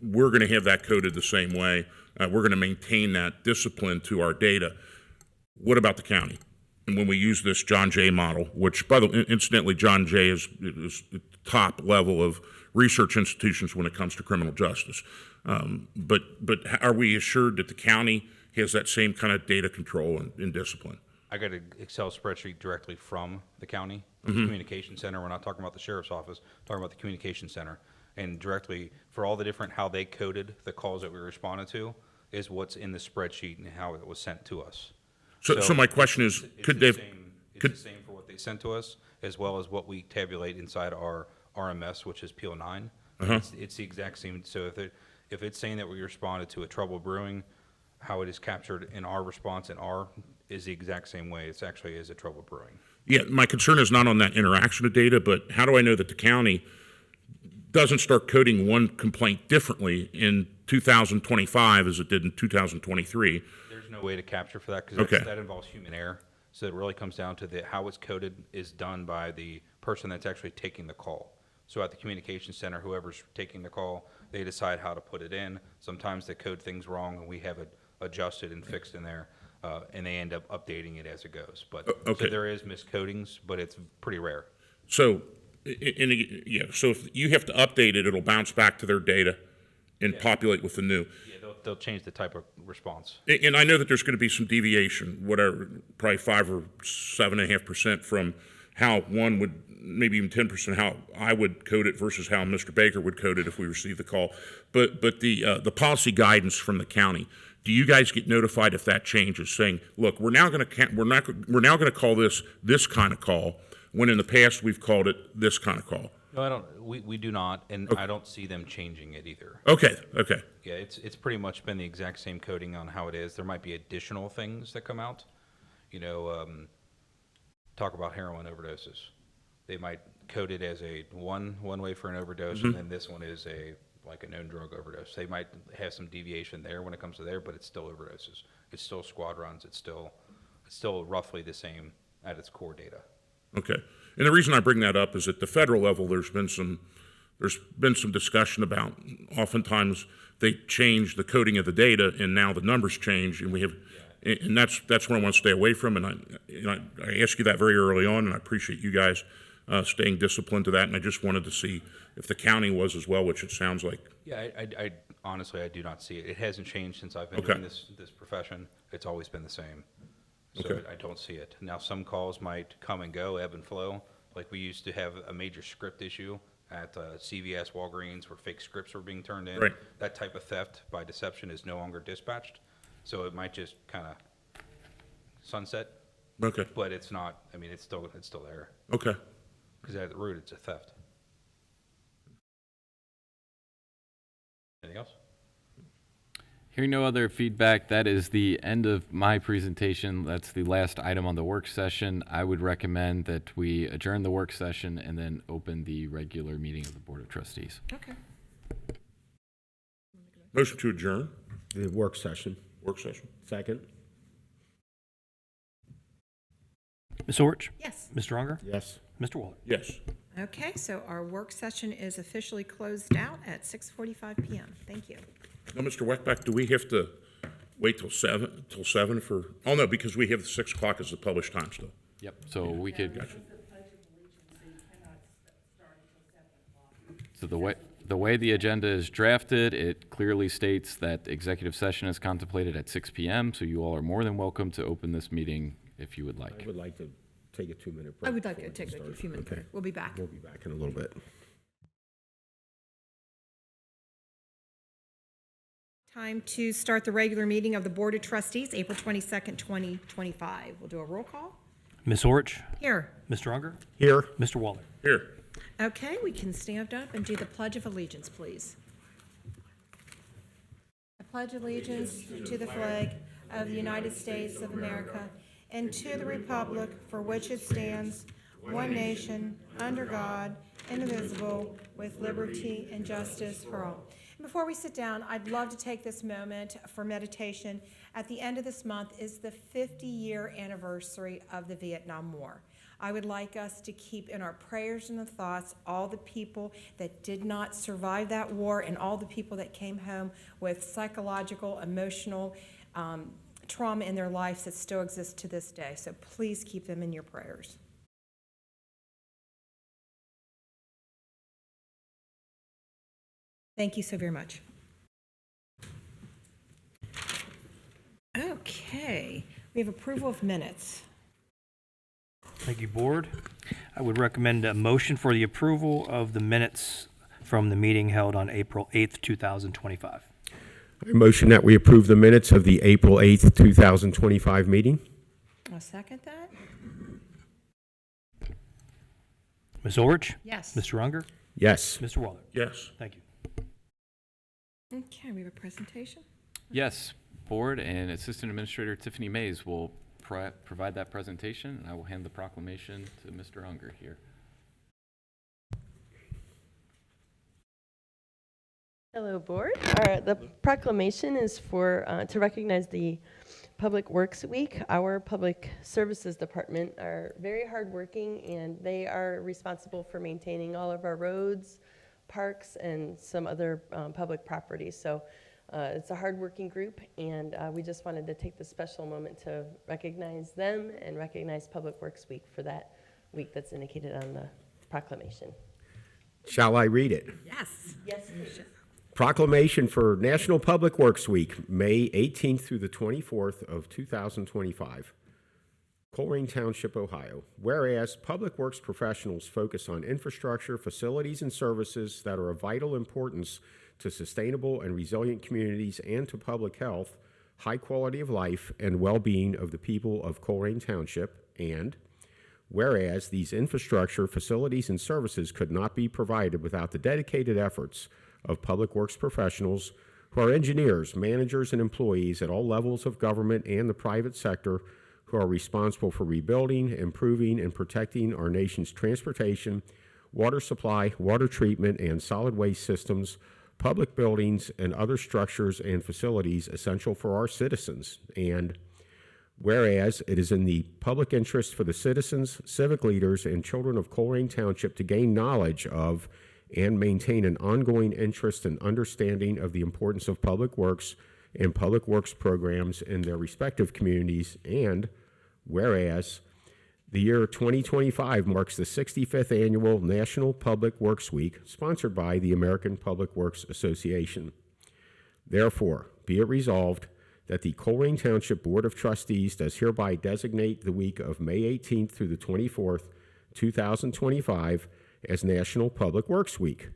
we're going to have that coded the same way. We're going to maintain that discipline to our data. What about the county? And when we use this John Jay model, which, by the way, incidentally, John Jay is the top level of research institutions when it comes to criminal justice. But are we assured that the county has that same kind of data control and discipline? I got an Excel spreadsheet directly from the county, the communication center. We're not talking about the sheriff's office, we're talking about the communication center. And directly for all the different, how they coded the calls that we responded to, is what's in the spreadsheet and how it was sent to us. So my question is, could they, It's the same for what they sent to us, as well as what we tabulate inside our RMS, which is PL9. It's the exact same. So if it's saying that we responded to a trouble brewing, how it is captured in our response is the exact same way. It's actually is a trouble brewing. yeah, my concern is not on that interaction of data, but how do I know that the county doesn't start coding one complaint differently in 2025 as it did in 2023? There's no way to capture for that because Okay. that involves human error. So it really comes down to how it's coded is done by the person that's actually taking the call. So at the communication center, whoever's taking the call, they decide how to put it in. Sometimes they code things wrong and we have it adjusted and fixed in there, and they end up updating it as it goes. But okay. so there is miscodings, but it's pretty rare. So, so if you have to update it, it'll bounce back to their data and populate with the new. Yeah, they'll change the type of response. And I know that there's going to be some deviation, whatever, probably 5 or 7.5% from how one would, maybe even 10% how I would code it versus how Mr. Baker would code it if we received the call. But the policy guidance from the county, do you guys get notified if that changes, saying, look, we're now going to call this kind of call, when in the past we've called it this kind of call? No, I don't. We do not, and I don't see them changing it either. Okay. Yeah, it's pretty much been the exact same coding on how it is. There might be additional things that come out. Talk about heroin overdoses. They might code it as a one way for an overdose, and then this one is like a known drug overdose. They might have some deviation there when it comes to there, but it's still overdoses. It's still squad runs. It's still roughly the same at its core data. Okay. And the reason I bring that up is at the federal level, there's been some discussion about oftentimes they change the coding of the data and now the numbers change, and and that's what I want to stay away from. And I asked you that very early on, and I appreciate you guys staying disciplined to that. And I just wanted to see if the county was as well, which it sounds like. Yeah, I honestly, I do not see it. It hasn't changed since I've been doing this profession. It's always been the same. So I don't see it. Now, some calls might come and go, ebb and flow. Like we used to have a major script issue at CVS, Walgreens, where fake scripts were being turned in. Right. That type of theft by deception is no longer dispatched. So it might just kind of sunset. Okay. But it's not. I mean, it's still there. Okay. Because at the root, it's a theft. Anything else? Hearing no other feedback, that is the end of my presentation. That's the last item on the work session. I would recommend that we adjourn the work session and then open the regular meeting of the Board of Trustees. Okay. Motion to adjourn. The work session. Work session. Second. Ms. Orch? Yes. Mr. Unger? Yes. Mr. Waller? Yes. Okay, so our work session is officially closed out at 6:45 PM. Thank you. Now, Mr. Weckbeck, do we have to wait till 7 for, oh no, because we have 6 o'clock as the published time still. Yep, so we could. So the way the agenda is drafted, it clearly states that executive session is contemplated at 6 PM, so you all are more than welcome to open this meeting if you would like. I would like to take a 2-minute break. I would like before to take we a start. few minutes. Okay. We'll be back. We'll be back in a little bit. Time to start the regular meeting of the Board of Trustees, April 22nd, 2025. We'll do a roll call. Ms. Orch? Here. Mr. Unger? Here. Mr. Waller? Here. Okay, we can stand up and do the Pledge of Allegiance, please. I pledge allegiance to the flag of the United States of America and to the republic for which it stands, one nation, under God, indivisible, with liberty and justice for all. Before we sit down, I'd love to take this moment for meditation. At the end of this month is the 50-year anniversary of the Vietnam War. I would like us to keep in our prayers and the thoughts all the people that did not survive that war and all the people that came home with psychological, emotional trauma in their lives that still exists to this day. So please keep them in your prayers. Thank you so very much. Okay, we have approval of minutes. Thank you, Board. I would recommend a motion for the approval of the minutes from the meeting held on April 8th, 2025. I motion that we approve the minutes of the April 8th, 2025 meeting. I'll second that. Ms. Orich? Yes. Mr. Unger? Yes. Mr. Waller? Yes. Thank you. Okay, we have a presentation. Yes, Board and Assistant Administrator Tiffany Mays will provide that presentation, and I will hand the proclamation to Mr. Unger here. Hello, Board. The proclamation is for to recognize the Public Works Week. Our Public Services Department are very hardworking, and they are responsible for maintaining all of our roads, parks, and some other public properties. So it's a hardworking group, and we just wanted to take this special moment to recognize them and recognize Public Works Week for that week that's indicated on the proclamation. Shall I read it? Yes. Yes, please. Proclamation for National Public Works Week, May 18th through the 24th of 2025. Colerain Township, Ohio. Whereas public works professionals focus on infrastructure, facilities, and services that are of vital importance to sustainable and resilient communities and to public health, high quality of life, and well-being of the people of Colerain Township. And whereas these infrastructure, facilities, and services could not be provided without the dedicated efforts of public works professionals who are engineers, managers, and employees at all levels of government and the private sector who are responsible for rebuilding, improving, and protecting our nation's transportation, water supply, water treatment, and solid waste systems, public buildings, and other structures and facilities essential for our citizens. And whereas it is in the public interest for the citizens, civic leaders, and children of Colerain Township to gain knowledge of and maintain an ongoing interest and understanding of the importance of public works and public works programs in their respective communities. And whereas the year 2025 marks the 65th annual National Public Works Week, sponsored by the American Public Works Association. Therefore, be it resolved that the Colerain Township Board of Trustees does hereby designate the week of May 18th through the 24th, 2025, as National Public Works Week.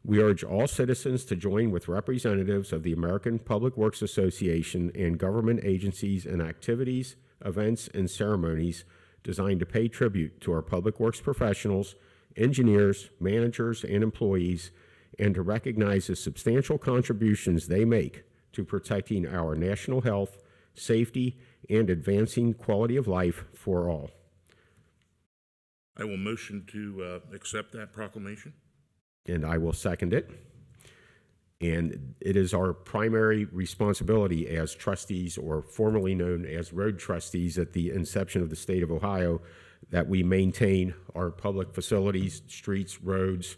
We urge all citizens to join with representatives of the American Public Works Association and government agencies in activities, events, and ceremonies designed to pay tribute to our public works professionals, engineers, managers, and employees, and to recognize the substantial contributions they make to protecting our national health, safety, and advancing quality of life for all. I will motion to accept that proclamation. And I will second it. And it is our primary responsibility as trustees, or formerly known as road trustees at the inception of the state of Ohio, that we maintain our public facilities, streets, roads,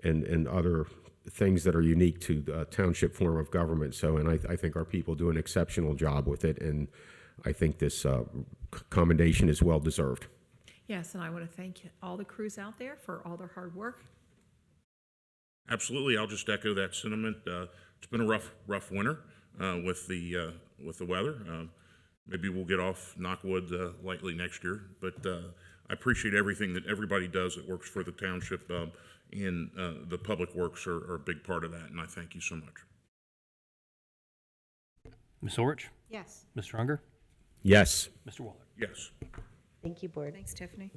and other things that are unique to the township form of government. So, and I think our people do an exceptional job with it, and I think this commendation is well deserved. Yes, and I want to thank all the crews out there for all their hard work. Absolutely, I'll just echo that sentiment. It's been a rough winter with the weather. Maybe we'll get off, knock wood, lightly next year. But I appreciate everything that everybody does that works for the township, and the public works are a big part of that. And I thank you so much. Ms. Orich? Yes. Mr. Unger? Yes. Mr. Waller? Yes. Thank you, Board. Thanks, Tiffany.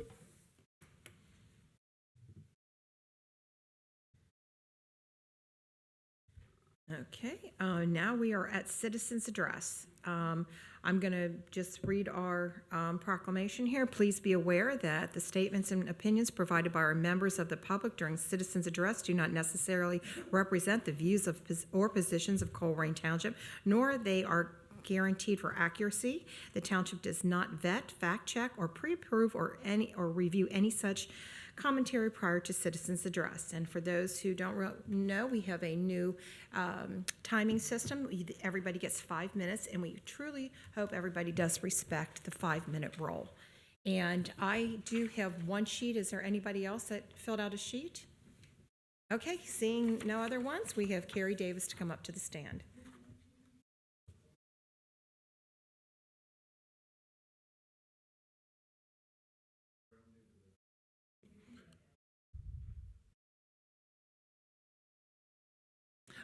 Okay, now we are at Citizens Address. I'm going to just read our proclamation here. Please be aware that the statements and opinions provided by our members of the public during Citizens Address do not necessarily represent the views of or positions of Colerain Township, nor they are guaranteed for accuracy. The township does not vet, fact check, or pre-approve or review any such commentary prior to Citizens Address. And for those who don't know, we have a new timing system. Everybody gets 5 minutes, and we truly hope everybody does respect the 5-minute rule. And I do have one sheet. Is there anybody else that filled out a sheet? Okay, seeing no other ones, we have Carrie Davis to come up to the stand.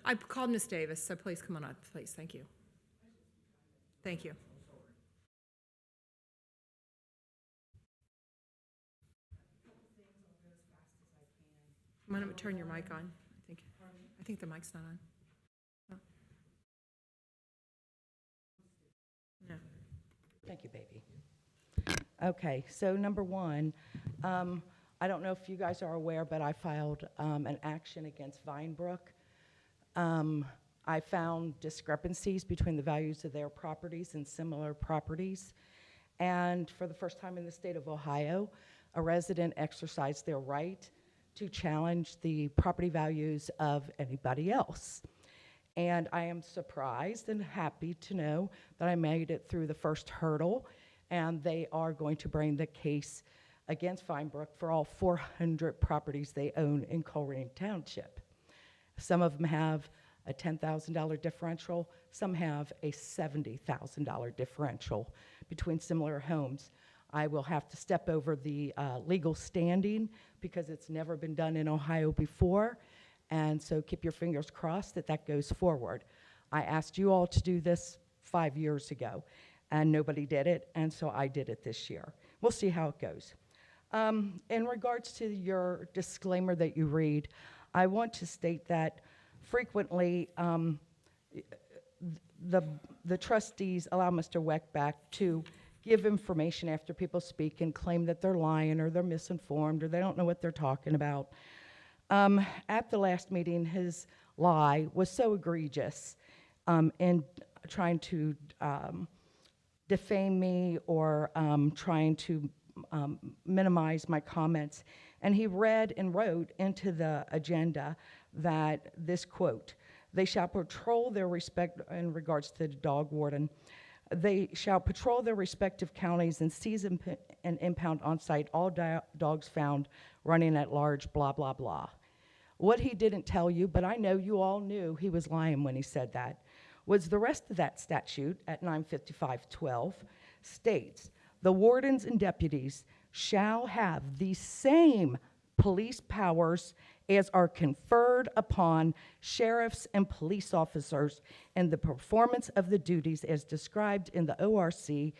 I called Miss Davis, so please come on up, please. Thank you. Thank you. I'm going to turn your mic on. I think the mic's not on. No. No. Thank you, baby. Okay, so number one, I don't know if you guys are aware, but I filed an action against Vinebrook. I found discrepancies between the values of their properties and similar properties. And for the first time in the state of Ohio, a resident exercised their right to challenge the property values of anybody else. And I am surprised and happy to know that I made it through the first hurdle, and they are going to bring the case against Vinebrook for all 400 properties they own in Colerain Township. Some of them have a $10,000 differential, some have a $70,000 differential between similar homes. I will have to step over the legal standing because it's never been done in Ohio before, and so keep your fingers crossed that that goes forward. I asked you all to do this 5 years ago, and nobody did it, and so I did it this year. We'll see how it goes. In regards to your disclaimer that you read, I want to state that frequently the trustees allow Mr. Weckback to give information after people speak and claim that they're lying or they're misinformed or they don't know what they're talking about. At the last meeting, his lie was so egregious in trying to defame me or trying to minimize my comments. And he read and wrote into the agenda that this quote, "They shall patrol their respect," in regards to the dog warden, "they shall patrol their respective counties and seize and impound on site all dogs found running at large, blah, blah, blah." What he didn't tell you, but I know you all knew he was lying when he said that, was the rest of that statute at 955.12 states, "The wardens and deputies shall have the same police powers as are conferred upon sheriffs and police officers in the performance of the duties as described in the ORC,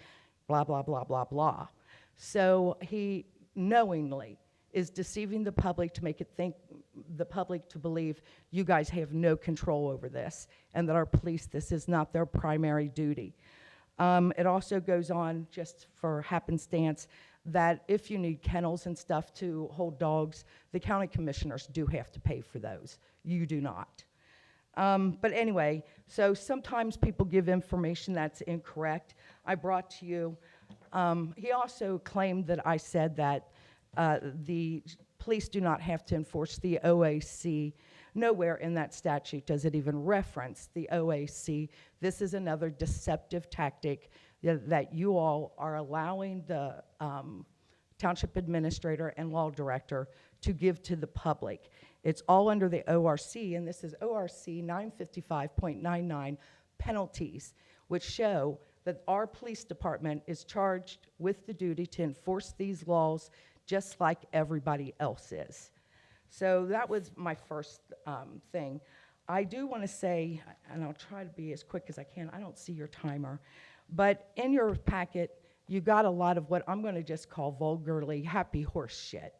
blah, blah, blah, blah, blah." So he knowingly is deceiving the public to make it think, the public to believe you guys have no control over this and that our police, this is not their primary duty. It also goes on, just for happenstance, that if you need kennels and stuff to hold dogs, the county commissioners do have to pay for those. You do not. But anyway, so sometimes people give information that's incorrect. I brought to you, he also claimed that I said that the police do not have to enforce the OAC. Nowhere in that statute does it even reference the OAC. This is another deceptive tactic that you all are allowing the township administrator and law director to give to the public. It's all under the ORC, and this is ORC 955.99 penalties, which show that our police department is charged with the duty to enforce these laws just like everybody else is. So that was my first thing. I do want to say, and I'll try to be as quick as I can, I don't see your timer, but in your packet, you got a lot of what I'm going to just call vulgarly happy horse shit.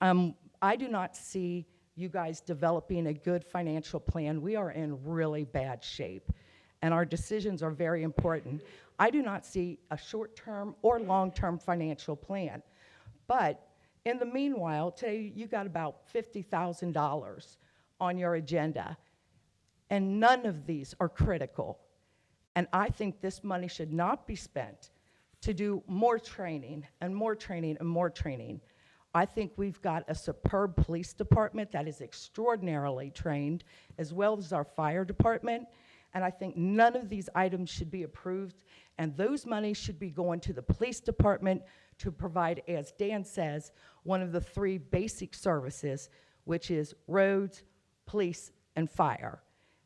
I do not see you guys developing a good financial plan. We are in really bad shape, and our decisions are very important. I do not see a short-term or long-term financial plan. But in the meanwhile, today you got about $50,000 on your agenda, and none of these are critical. And I think this money should not be spent to do more training and more training and more training. I think we've got a superb police department that is extraordinarily trained, as well as our fire department. And I think none of these items should be approved, and those monies should be going to the police department to provide, as Dan says, one of the 3 basic services, which is roads, police, and fire.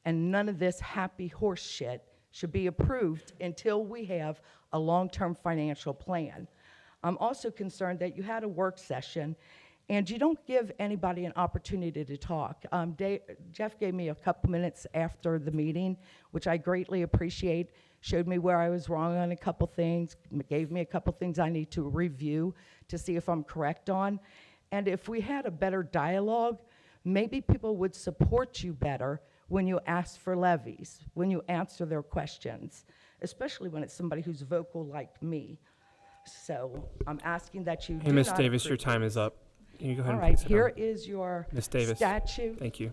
And none of this happy horse shit should be approved until we have a long-term financial plan. I'm also concerned that you had a work session, and you don't give anybody an opportunity to talk. Jeff gave me a couple minutes after the meeting, which I greatly appreciate, showed me where I was wrong on a couple things, gave me a couple things I need to review to see if I'm correct on. And if we had a better dialogue, maybe people would support you better when you ask for levies, when you answer their questions, especially when it's somebody who's vocal like me. So I'm asking that you Hey, do Ms. not Davis, your approve time this. is up. Can you go ahead All and right, please sit here down? is your Ms. Davis. statue. Thank you.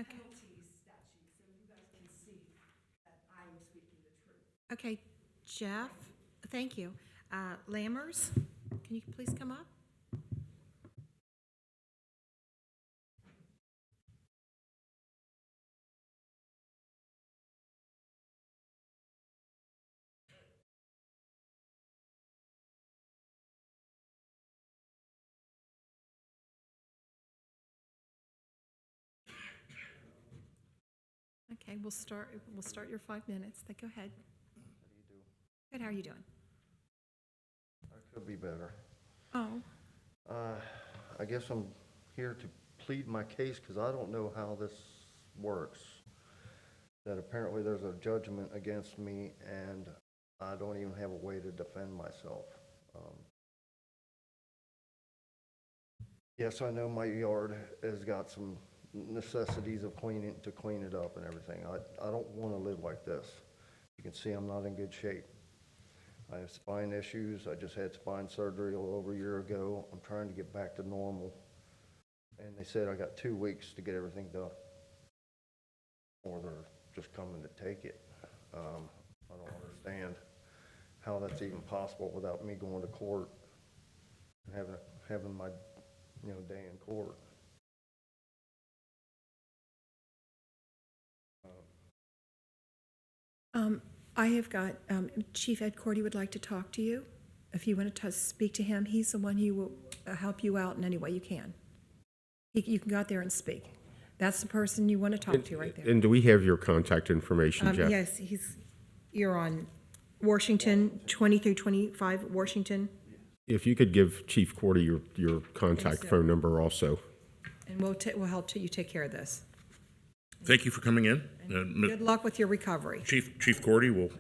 Okay. Okay, Jeff, thank you. Lammers, can you please come up? Okay, we'll start your 5 minutes. Go ahead. Good, how are you doing? I could be better. Oh, I guess I'm here to plead my case because I don't know how this works. That apparently there's a judgment against me and I don't even have a way to defend myself. Yes, I know my yard has got some necessities of clean it up and everything. I don't want to live like this. You can see I'm not in good shape. I have spine issues. I just had spine surgery a little over a year ago. I'm trying to get back to normal. And they said I got 2 weeks to get everything done. Or they're just coming to take it. I don't understand how that's even possible without me going to court and having my day in court. I have got, Chief Ed Cordy would like to talk to you. If you want to speak to him, he's the one who will help you out in any way you can. You can go out there and speak. That's the person you want to talk to right there. And do we have your contact information, Jeff? Yes, you're on Washington, 20 through 25, Washington, If you could give Chief Cordy your contact phone number also. and we'll help you take care of this. Thank you for coming in. Good luck with your recovery. Chief Cordy will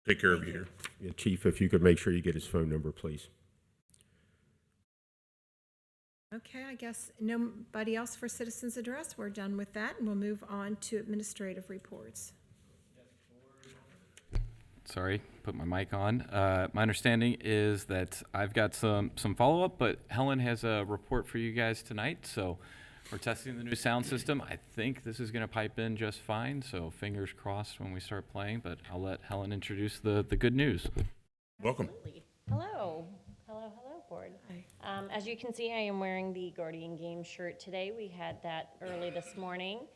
take care of you here. Yeah, Chief, if you could make sure you get his phone number, please. Okay, I guess nobody else for citizens address. We're done with that, and we'll move on to administrative reports. Sorry, put my mic on. My understanding is that I've got some follow-up, but Helen has a report for you guys tonight. So we're testing the new sound system. I think this is going to pipe in just fine. So fingers crossed when we start playing. But I'll let Helen introduce the good news. Welcome. Absolutely. Hello, board. As you can see, I am wearing the Guardian Game shirt today. We had that early this morning.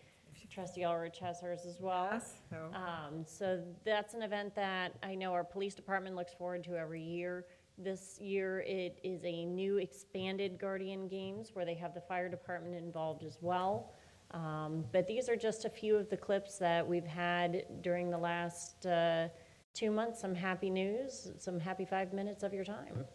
Trustee Ulrich has hers as well. Yes. So that's an event that I know our police department looks forward to every year. This year it is a new expanded Guardian Games where they have the fire department involved as well. But these are just a few of the clips that we've had during the last 2 months. Some happy news, some happy 5 minutes of your time.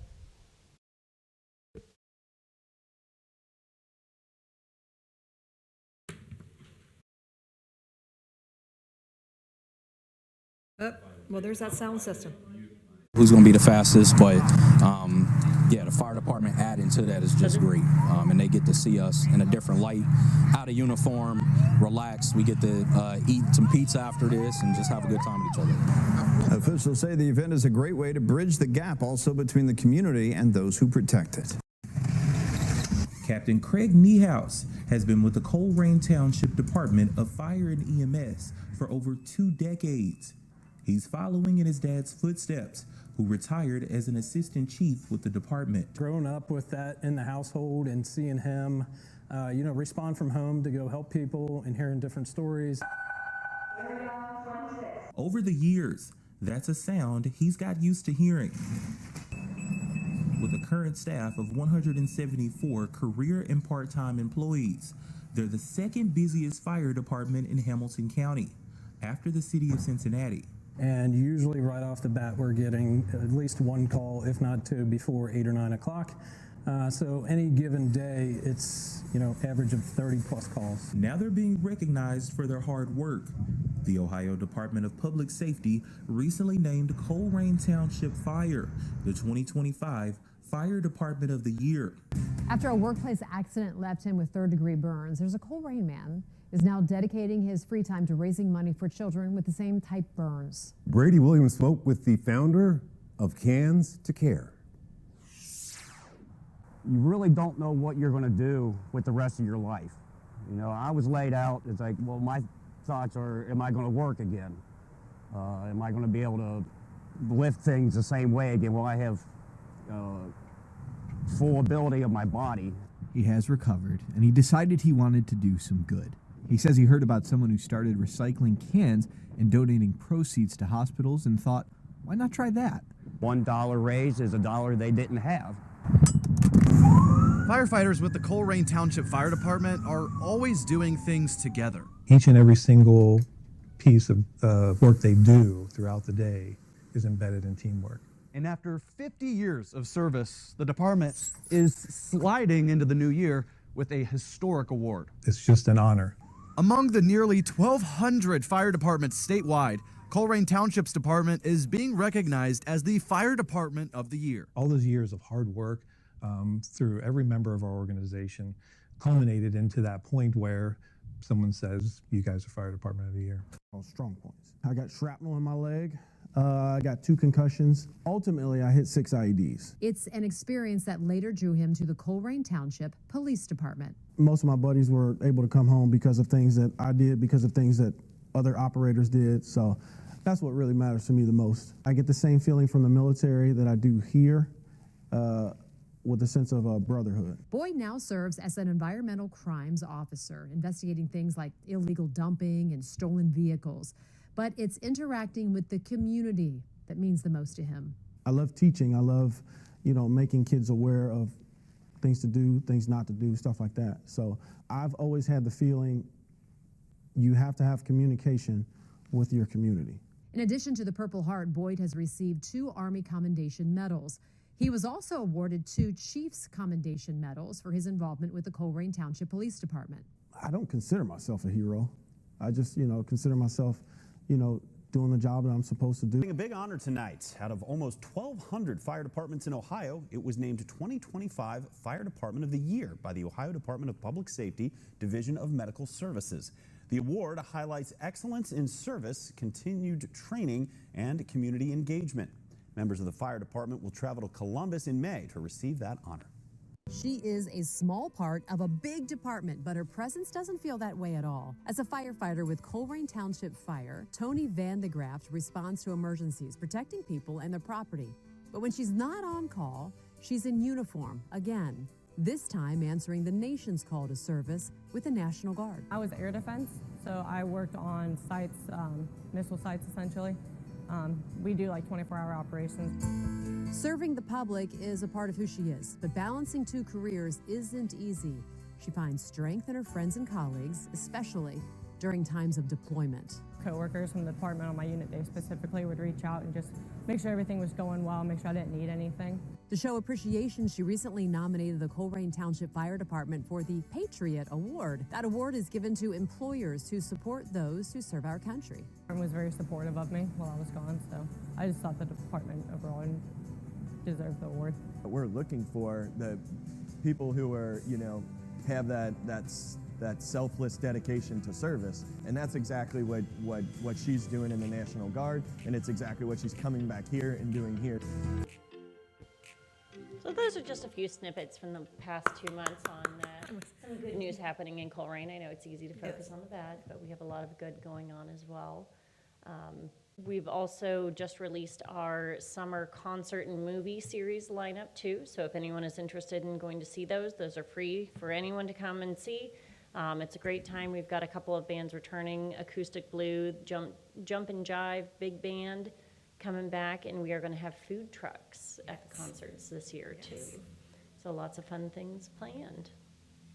Well, there's that sound system. Who's going to be the fastest, but yeah, the fire department adding to that is just great, and they get to see us in a different light, out of uniform, relaxed. We get to eat some pizza after this and just have a good time with each other. Officials say the event is a great way to bridge the gap also between the community and those who protect it. Captain Craig Niehaus has been with the Colerain Township Department of Fire and EMS for over 2 decades. He's following in his dad's footsteps, who retired as an assistant chief with the department. Growing up with that in the household and seeing him, respond from home to go help people and hearing different stories. Over the years, that's a sound he's got used to hearing. With a current staff of 174 career and part-time employees, they're the second busiest fire department in Hamilton County. after the city of Cincinnati. And usually right off the bat, we're getting at least one call, if not two, before 8 or 9 o'clock. So any given day, it's, average of 30 plus calls. Now they're being recognized for their hard work. The Ohio Department of Public Safety recently named Colerain Township Fire the 2025 Fire Department of the Year. After a workplace accident left him with third-degree burns, there's a Colerain man is now dedicating his free time to raising money for children with the same type burns. Brady Williams spoke with the founder of Cans to Care. You really don't know what you're going to do with the rest of your life. I was laid out. It's like, well, my thoughts are, am I going to work again? Am I going to be able to lift things the same way again? Will I have full ability of my body? He has recovered, and he decided he wanted to do some good. He says he heard about someone who started recycling cans and donating proceeds to hospitals and thought, why not try that? $1 raise is $1 they didn't have. Firefighters with the Colerain Township Fire Department are always doing things together. Each and every single piece of work they do throughout the day is embedded in teamwork. And after 50 years of service, the department is sliding into the new year with a historic award. It's just an honor. Among the nearly 1,200 fire departments statewide, Colerain Township's department is being recognized as the Fire Department of the Year. All those years of hard work through every member of our organization culminated into that point where someone says, you guys are Fire Department of the Year. Strong points. I got shrapnel in my leg. I got 2 concussions. Ultimately, I hit 6 IEDs. It's an experience that later drew him to the Colerain Township Police Department. Most of my buddies were able to come home because of things that I did, because of things that other operators did. So that's what really matters to me the most. I get the same feeling from the military that I do here, with a sense of brotherhood. Boyd now serves as an environmental crimes officer, investigating things like illegal dumping and stolen vehicles. But it's interacting with the community that means the most to him. I love teaching. I love, making kids aware of things to do, things not to do, stuff like that. So I've always had the feeling you have to have communication with your community. In addition to the Purple Heart, Boyd has received 2 Army Commendation Medals. He was also awarded 2 Chiefs Commendation Medals for his involvement with the Colerain Township Police Department. I don't consider myself a hero. I just, consider myself, doing the job that I'm supposed to do. A big honor tonight. Out of almost 1,200 fire departments in Ohio, it was named 2025 Fire Department of the Year by the Ohio Department of Public Safety, Division of Medical Services. The award highlights excellence in service, continued training, and community engagement. Members of the fire department will travel to Columbus in May to receive that honor. She is a small part of a big department, but her presence doesn't feel that way at all. As a firefighter with Colerain Township Fire, Tony Van de Graft responds to emergencies, protecting people and their property. But when she's not on call, she's in uniform again, this time answering the nation's call to service with the National Guard. I was air defense, so I worked on sites, missile sites essentially. We do like 24-hour operations. Serving the public is a part of who she is, but balancing 2 careers isn't easy. She finds strength in her friends and colleagues, especially during times of deployment. Coworkers from the department on my unit day specifically would reach out and just make sure everything was going well, make sure I didn't need anything. To show appreciation, she recently nominated the Colerain Township Fire Department for the Patriot Award. That award is given to employers who support those who serve our country. Everyone was very supportive of me while I was gone, so I just thought the department overall deserved the award. We're looking for the people who are, have that selfless dedication to service, and that's exactly what she's doing in the National Guard, and it's exactly what she's coming back here and doing here. So those are just a few snippets from the past 2 months on some good news happening in Colerain. I know it's easy to focus on the bad, but we have a lot of good going on as well. We've also just released our summer concert and movie series lineup too. So if anyone is interested in going to see those are free for anyone to come and see. It's a great time. We've got a couple of bands returning, Acoustic Blue, Jump and Jive, Big Band coming back, and we are going to have food trucks at the concerts this year too. So lots of fun things planned.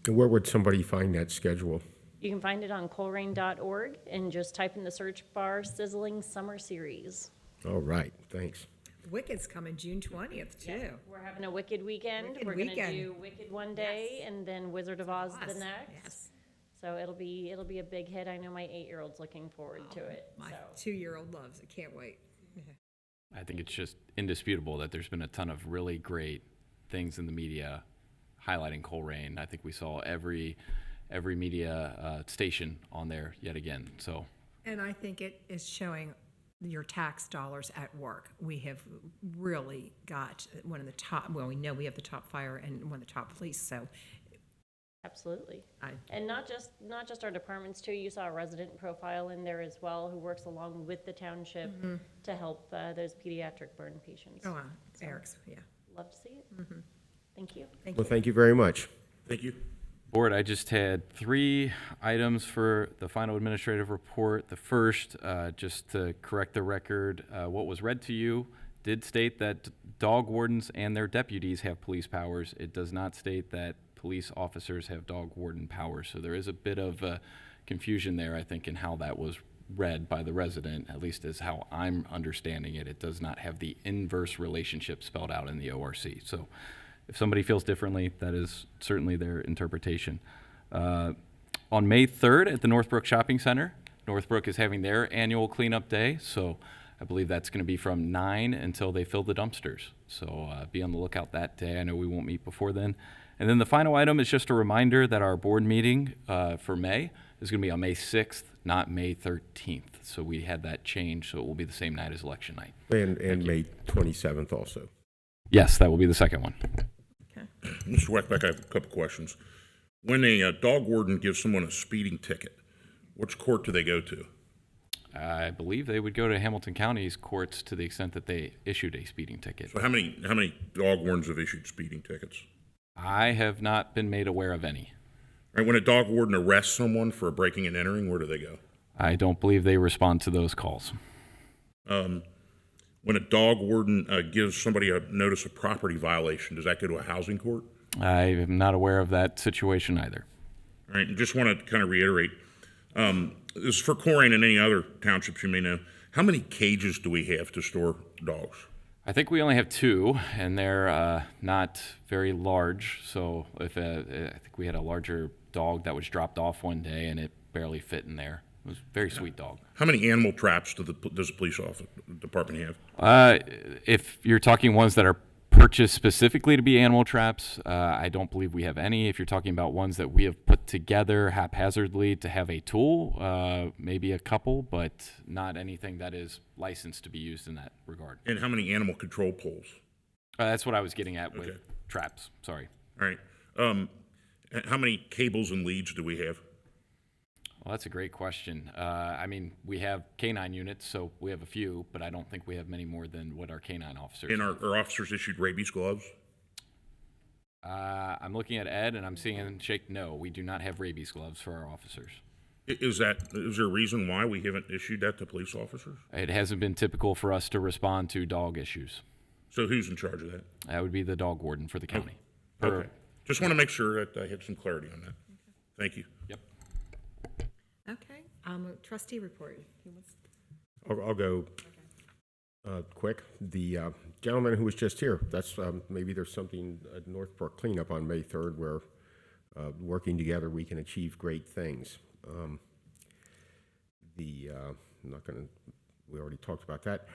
And where would somebody find that schedule? You can find it on colerain.org and just type in the search bar Sizzling Summer Series. All right, thanks. Wicked's coming June 20th, too. We're having a Wicked weekend. Wicked We're going to weekend. do Wicked one day and then Wizard of Oz the Oz, next. yes. So it'll be a big hit. I know my 8-year-old's looking forward to it. My So 2-year-old loves it. Can't wait. I think it's just indisputable that there's been a ton of really great things in the media highlighting Colerain. I think we saw every media station on there yet again. So, And I think it is showing your tax dollars at work. We have really got one of the top, well, we know we have the top fire and one of the top police, so. absolutely. And not just our departments too. You saw a resident profile in there as well who works along with the township to help those pediatric burn patients. Oh, wow. So, Eric's, yeah. love to see it. Thank you. Well, thank you very much. Thank you. Board, I just had 3 items for the final administrative report. The first, just to correct the record, what was read to you did state that dog wardens and their deputies have police powers. It does not state that police officers have dog warden powers. So there is a bit of confusion there, I think, in how that was read by the resident, at least as how I'm understanding it. It does not have the inverse relationship spelled out in the ORC. So if somebody feels differently, that is certainly their interpretation. On May 3rd at the Northbrook Shopping Center, Northbrook is having their annual cleanup day. So I believe that's going to be from 9 until they fill the dumpsters. So be on the lookout that day. I know we won't meet before then. And then the final item is just a reminder that our board meeting for May is going to be on May 6th, not May 13th. So we had that change, so it will be the same night as election night. And May 27th also. Yes, that will be the second one. Mr. Weckbeck, I have a couple questions. When a dog warden gives someone a speeding ticket, which court do they go to? I believe they would go to Hamilton County's courts to the extent that they issued a speeding ticket. So how many dog wardens have issued speeding tickets? I have not been made aware of any. All right, when a dog warden arrests someone for breaking and entering, where do they go? I don't believe they respond to those calls. When a dog warden gives somebody a notice of property violation, does that go to a housing court? I am not aware of that situation either. All right, and just want to kind of reiterate, this is for Colerain and any other townships you may know. How many cages do we have to store dogs? I think we only have 2, and they're not very large. So I think we had a larger dog that was dropped off one day, and it barely fit in there. It was a very sweet dog. How many animal traps does the police department have? If you're talking ones that are purchased specifically to be animal traps, I don't believe we have any. If you're talking about ones that we have put together haphazardly to have a tool, maybe a couple, but not anything that is licensed to be used in that regard. And how many animal control poles? That's what I was getting at with traps. Sorry. All right. How many cables and leads do we have? Well, that's a great question. I mean, we have canine units, so we have a few, but I don't think we have many more than what our canine officers And have. our officers issued rabies gloves? I'm looking at Ed, and I'm seeing him shake no. We do not have rabies gloves for our officers. Is there a reason why we haven't issued that to police officers? It hasn't been typical for us to respond to dog issues. So who's in charge of that? That would be the dog warden for the county. Okay. Just want to make sure that I had some clarity on that. Thank you. Yep. Okay, trustee report. Who wants- I'll go quick. The gentleman who was just here, that's maybe there's something at Northbrook cleanup on May 3rd where working together we can achieve great things. I'm not going to, we already talked about that.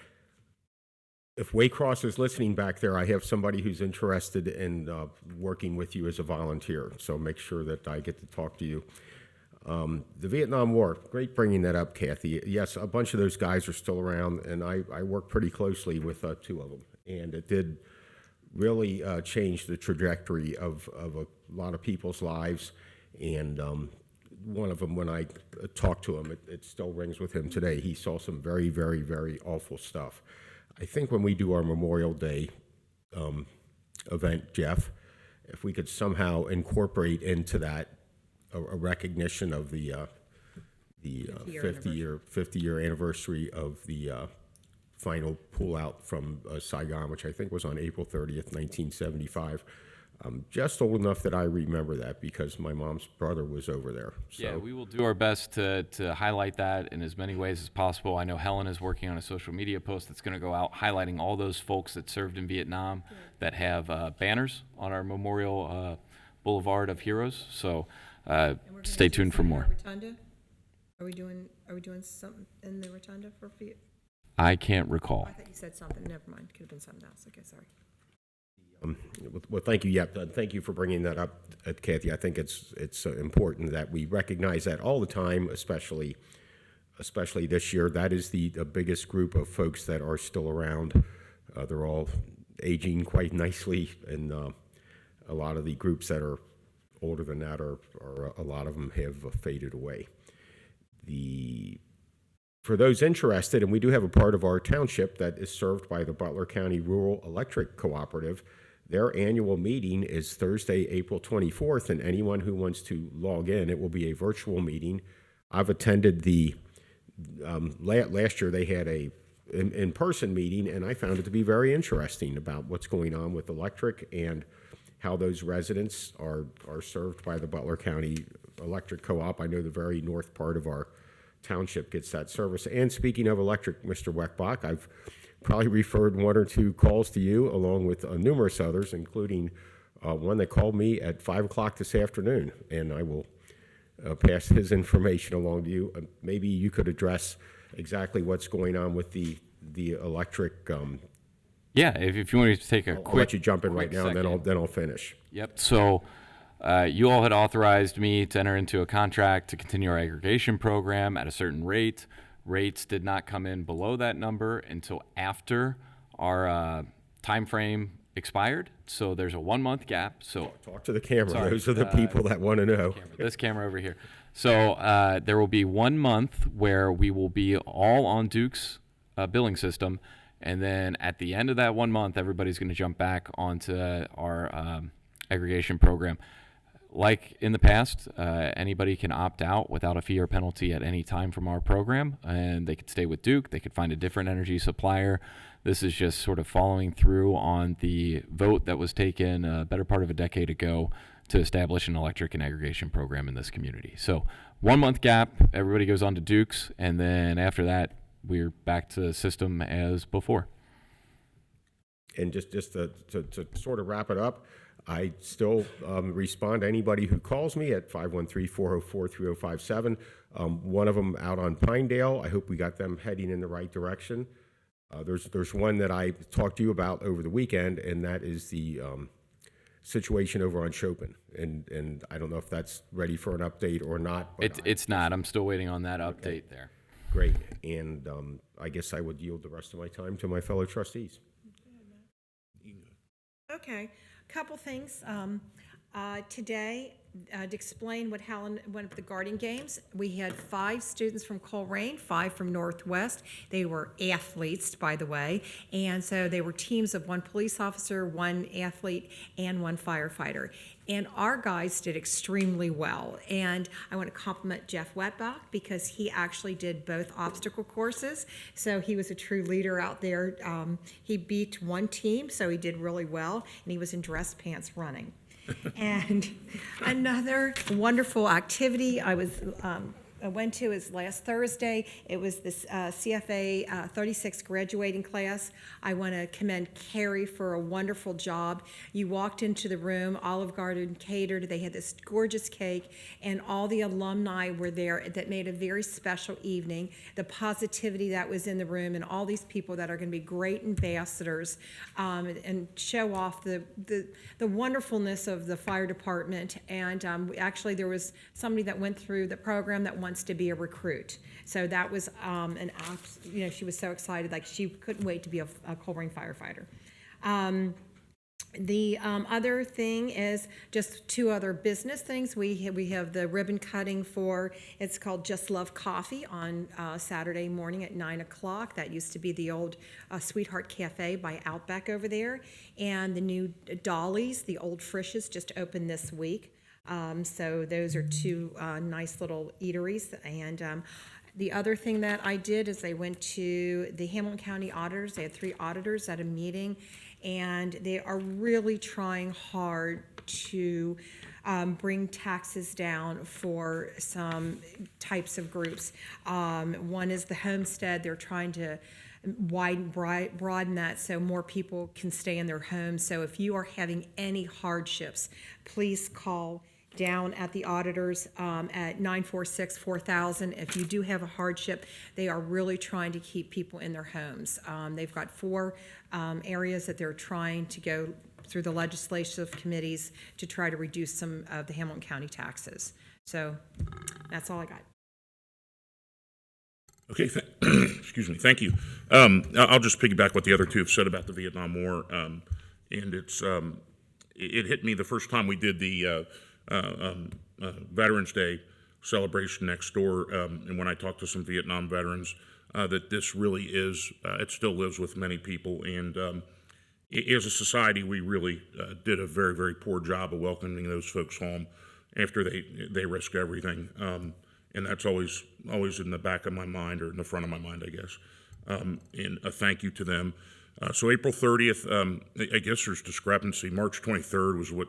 If Waycross is listening back there, I have somebody who's interested in working with you as a volunteer, so make sure that I get to talk to you. The Vietnam War, great bringing that up, Kathy. Yes, a bunch of those guys are still around, and I work pretty closely with 2 of them. And it did really change the trajectory of a lot of people's lives. And one of them, when I talked to him, it still rings with him today. He saw some very, very, very awful stuff. I think when we do our Memorial Day event, Jeff, if we could somehow incorporate into that a recognition of the 50-year anniversary of the final pullout from Saigon, which I think was on April 30th, 1975. I'm just old enough that I remember that because my mom's brother was over there. So. Yeah, we will do our best to highlight that in as many ways as possible. I know Helen is working on a social media post that's going to go out highlighting all those folks that served in Vietnam that have banners on our Memorial Boulevard of Heroes. So stay tuned for more. Rotunda? Are we doing something in the rotunda for Viet? I can't recall. I thought you said something. Never mind. Could have been something else. Okay, sorry. Well, thank you. Yep, thank you for bringing that up, Kathy. I think it's important that we recognize that all the time, especially this year. That is the biggest group of folks that are still around. They're all aging quite nicely, and a lot of the groups that are older than that are a lot of them have faded away. For those interested, and we do have a part of our township that is served by the Butler County Rural Electric Cooperative. Their annual meeting is Thursday, April 24th, and anyone who wants to log in, it will be a virtual meeting. I've attended the, last year they had a in-person meeting, and I found it to be very interesting about what's going on with electric and how those residents are served by the Butler County Electric Co-op. I know the very north part of our township gets that service. And speaking of electric, Mr. Weckbach, I've probably referred one or two calls to you along with numerous others, including one that called me at 5 o'clock this afternoon, and I will pass his information along to you. Maybe you could address exactly what's going on with the electric. Yeah, if you want me to take a I'll let you jump in right now, and then I'll finish. Yep. So you all had authorized me to enter into a contract to continue our aggregation program at a certain rate. Rates did not come in below that number until after our time frame expired. So there's a 1 month gap. So talk to the camera. Sorry, Those are the people that want to know. This camera over here. So there will be 1 month where we will be all on Duke's billing system. And then at the end of that 1 month, everybody's going to jump back onto our aggregation program. Like in the past, anybody can opt out without a fee or penalty at any time from our program, and they could stay with Duke. They could find a different energy supplier. This is just sort of following through on the vote that was taken a better part of a decade ago to establish an electric and aggregation program in this community. So 1 month gap, everybody goes on to Duke's, and then after that, we're back to the system as before. And just to sort of wrap it up, I still respond to anybody who calls me at 513-404-3057. One of them out on Pinedale. I hope we got them heading in the right direction. There's one that I talked to you about over the weekend, and that is the situation over on Chopin. And I don't know if that's ready for an update or not. But it's not. I'm still waiting on that update there. Great. And I guess I would yield the rest of my time to my fellow trustees. Okay. Couple things. Today, to explain what Helen went with the Guardian Games, we had 5 students from Colerain, 5 from Northwest. They were athletes, by the way, and so they were teams of 1 police officer, 1 athlete, and 1 firefighter. And our guys did extremely well. And I want to compliment Jeff Weckbach because he actually did both obstacle courses. So he was a true leader out there. He beat 1 team, so he did really well, and he was in dress pants running. And another wonderful activity I went to is last Thursday. It was this CFA 36 graduating class. I want to commend Carrie for a wonderful job. You walked into the room, Olive Garden catered. They had this gorgeous cake, and all the alumni were there. That made a very special evening. The positivity that was in the room, and all these people that are going to be great ambassadors and show off the wonderfulness of the fire department. And actually, there was somebody that went through the program that wants to be a recruit. So that was she was so excited, like she couldn't wait to be a Colerain firefighter. The other thing is just 2 other business things. We have the ribbon cutting for, it's called Just Love Coffee on Saturday morning at 9 o'clock. That used to be the old Sweetheart Cafe by Outback over there. And the new Dolly's, the old Frisch's, just opened this week. So those are 2 nice little eateries. And The other thing that I did is I went to the Hamilton County auditors. They had 3 auditors at a meeting, and they are really trying hard to bring taxes down for some types of groups. One is the homestead. They're trying to broaden that so more people can stay in their homes. So if you are having any hardships, please call down at the auditors at 946-4000. If you do have a hardship, they are really trying to keep people in their homes. They've got 4 areas that they're trying to go through the legislative committees to try to reduce some of the Hamilton County taxes. So that's all I got. Okay, excuse me, thank you. I'll just piggyback what the other 2 have said about the Vietnam War, and it hit me the first time we did the Veterans Day celebration next door, and when I talked to some Vietnam veterans, that this really is, it still lives with many people, and as a society, we really did a very, very poor job of welcoming those folks home after they risked everything. And that's always in the back of my mind, or in the front of my mind, I guess. And a thank you to them. So April 30th, I guess there's discrepancy. March 23rd was what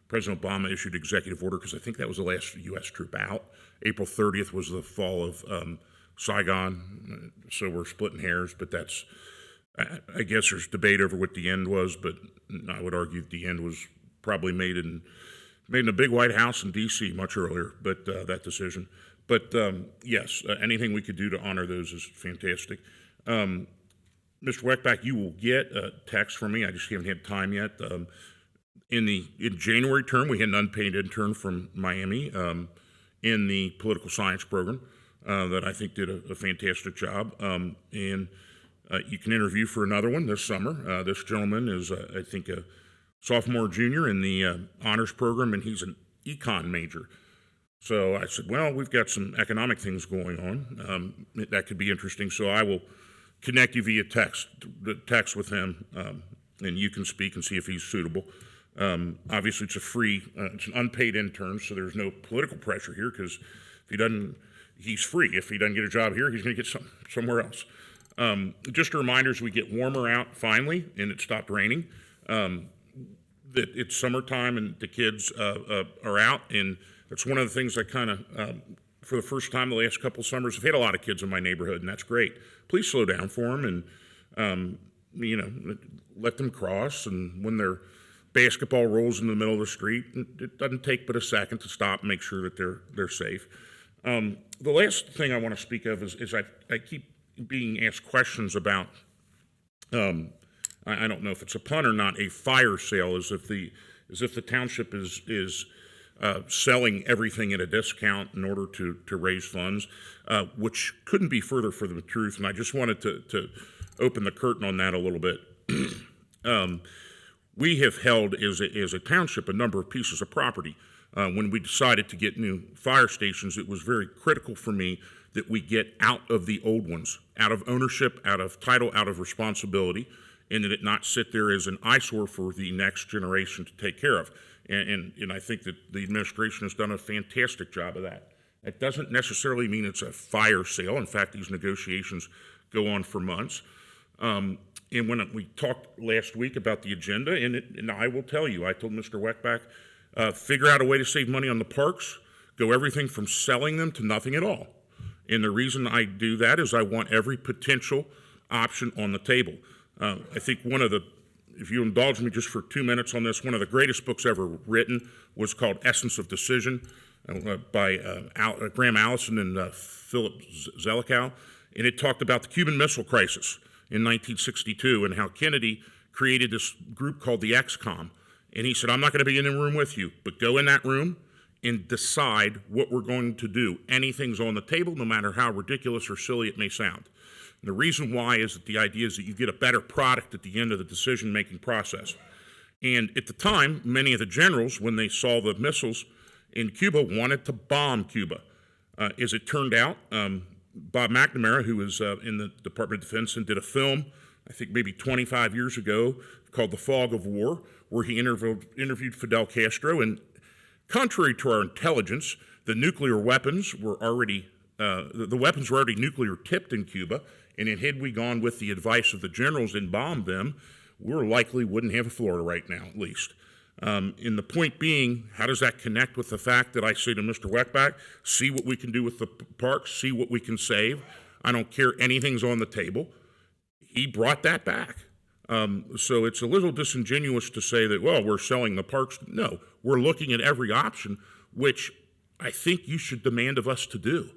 President Obama issued executive order, because I think that was the last U.S. troop out. April 30th was the fall of Saigon. So we're splitting hairs, but that's, I guess there's debate over what the end was, but I would argue the end was probably made in a big White House in D.C. much earlier, but that decision. But yes, anything we could do to honor those is fantastic. Mr. Weckbach, you will get a text from me. I just haven't had time yet. In January term, we had an unpaid intern from Miami in the political science program that I think did a fantastic job. And you can interview for another one this summer. This gentleman is, I think, a sophomore, junior in the honors program, and he's an econ major. So I said, well, we've got some economic things going on. That could be interesting. So I will connect you via text with him, and you can speak and see if he's suitable. Obviously, it's it's an unpaid intern, so there's no political pressure here, because if he's free. If he doesn't get a job here, he's going to get somewhere else. Just a reminder, as we get warmer out finally, and it stopped raining, that it's summertime and the kids are out, and that's one of the things I kind of, for the first time the last couple summers, I've had a lot of kids in my neighborhood, and that's great. Please slow down for them, and let them cross, and when their basketball rolls in the middle of the street, it doesn't take but a second to stop and make sure that they're safe. The last thing I want to speak of is I keep being asked questions about, I don't know if it's a pun or not, a fire sale, as if the township is selling everything at a discount in order to raise funds, which couldn't be further from the truth. And I just wanted to open the curtain on that a little bit. We have held as a township a number of pieces of property. When we decided to get new fire stations, it was very critical for me that we get out of the old ones, out of ownership, out of title, out of responsibility, and that it not sit there as an eyesore for the next generation to take care of. And I think that the administration has done a fantastic job of that. It doesn't necessarily mean it's a fire sale. In fact, these negotiations go on for months. And when we talked last week about the agenda, and I will tell you, I told Mr. Weckbach, figure out a way to save money on the parks, go everything from selling them to nothing at all. And the reason I do that is I want every potential option on the table. I think if you indulge me just for 2 minutes on this, one of the greatest books ever written was called Essence of Decision by Graham Allison and Philip Zelikow. And it talked about the Cuban Missile Crisis in 1962 and how Kennedy created this group called the XCOM. And he said, I'm not going to be in the room with you, but go in that room and decide what we're going to do. Anything's on the table, no matter how ridiculous or silly it may sound. And the reason why is that the idea is that you get a better product at the end of the decision-making process. And at the time, many of the generals, when they saw the missiles in Cuba, wanted to bomb Cuba. As it turned out, Bob McNamara, who was in the Department of Defense and did a film, I think maybe 25 years ago, called The Fog of War, where he interviewed Fidel Castro. And contrary to our intelligence, the nuclear weapons were already the weapons were already nuclear tipped in Cuba, and then had we gone with the advice of the generals and bombed them, we likely wouldn't have a Florida right now, at least. And the point being, how does that connect with the fact that I say to Mr. Weckbach, see what we can do with the parks, see what we can save. I don't care, anything's on the table. He brought that back. So it's a little disingenuous to say that, well, we're selling the parks. No, we're looking at every option, which I think you should demand of us to do.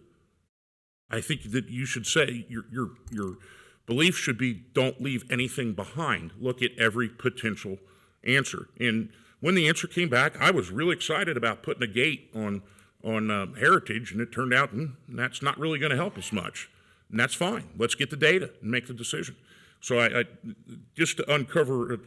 I think that you should say your belief should be don't leave anything behind. Look at every potential answer. And when the answer came back, I was really excited about putting a gate on Heritage, and it turned out that's not really going to help us much. And that's fine. Let's get the data and make the decision. So I just to uncover,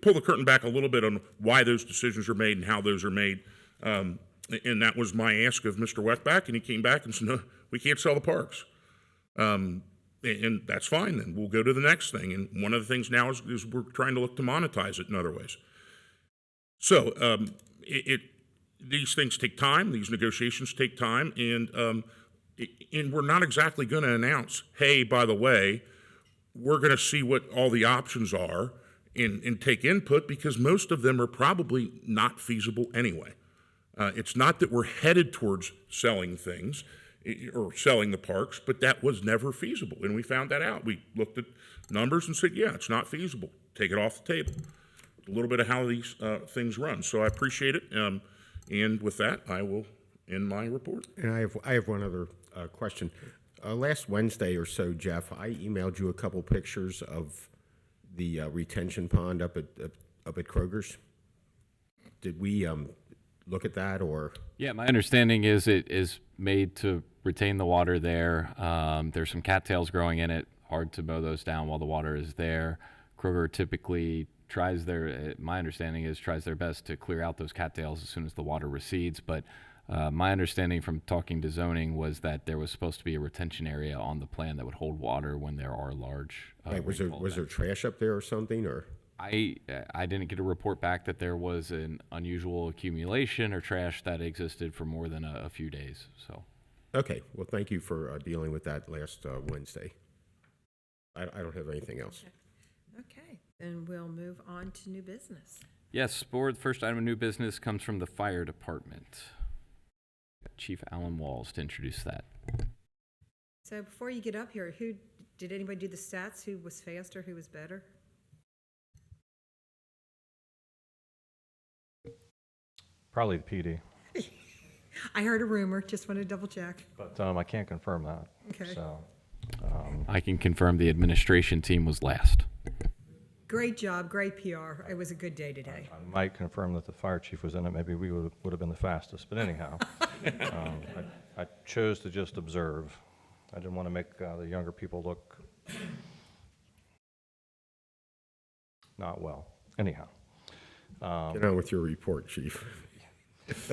pull the curtain back a little bit on why those decisions are made and how those are made. And that was my ask of Mr. Weckbach, and he came back and said, no, we can't sell the parks. And that's fine then. We'll go to the next thing. And one of the things now is we're trying to look to monetize it in other ways. So these things take time. These negotiations take time. And we're not exactly going to announce, hey, by the way, we're going to see what all the options are and take input, because most of them are probably not feasible anyway. It's not that we're headed towards selling things or selling the parks, but that was never feasible. And we found that out. We looked at numbers and said, yeah, it's not feasible. Take it off the table. A little bit of how these things run. So I appreciate it. And with that, I will end my report. And I have one other question. Last Wednesday or so, Jeff, I emailed you a couple pictures of the retention pond up at Kroger's. Did we look at that, or? Yeah, my understanding is it is made to retain the water there. There's some cattails growing in it. Hard to mow those down while the water is there. Kroger typically tries my understanding is tries their best to clear out those cattails as soon as the water recedes. But my understanding from talking to zoning was that there was supposed to be a retention area on the plan that would hold water when there are large. Right, was there trash up there or something, or? I didn't get a report back that there was an unusual accumulation or trash that existed for more than a few days. So. Okay. Well, thank you for dealing with that last Wednesday. I don't have anything else. Okay, then we'll move on to new business. Yes, board. The first item of new business comes from the fire department. Chief Alan Walls to introduce that. So before you get up here, did anybody do the stats? Who was faster? Who was better? Probably the PD. I heard a rumor. Just wanted to double check. But I can't confirm that. Okay. So I can confirm the administration team was last. Great job, great PR. It was a good day today. I might confirm that the fire chief was in it. Maybe we would have been the fastest. But anyhow, I chose to just observe. I didn't want to make the younger people look not well. Anyhow. Get on with your report, Chief.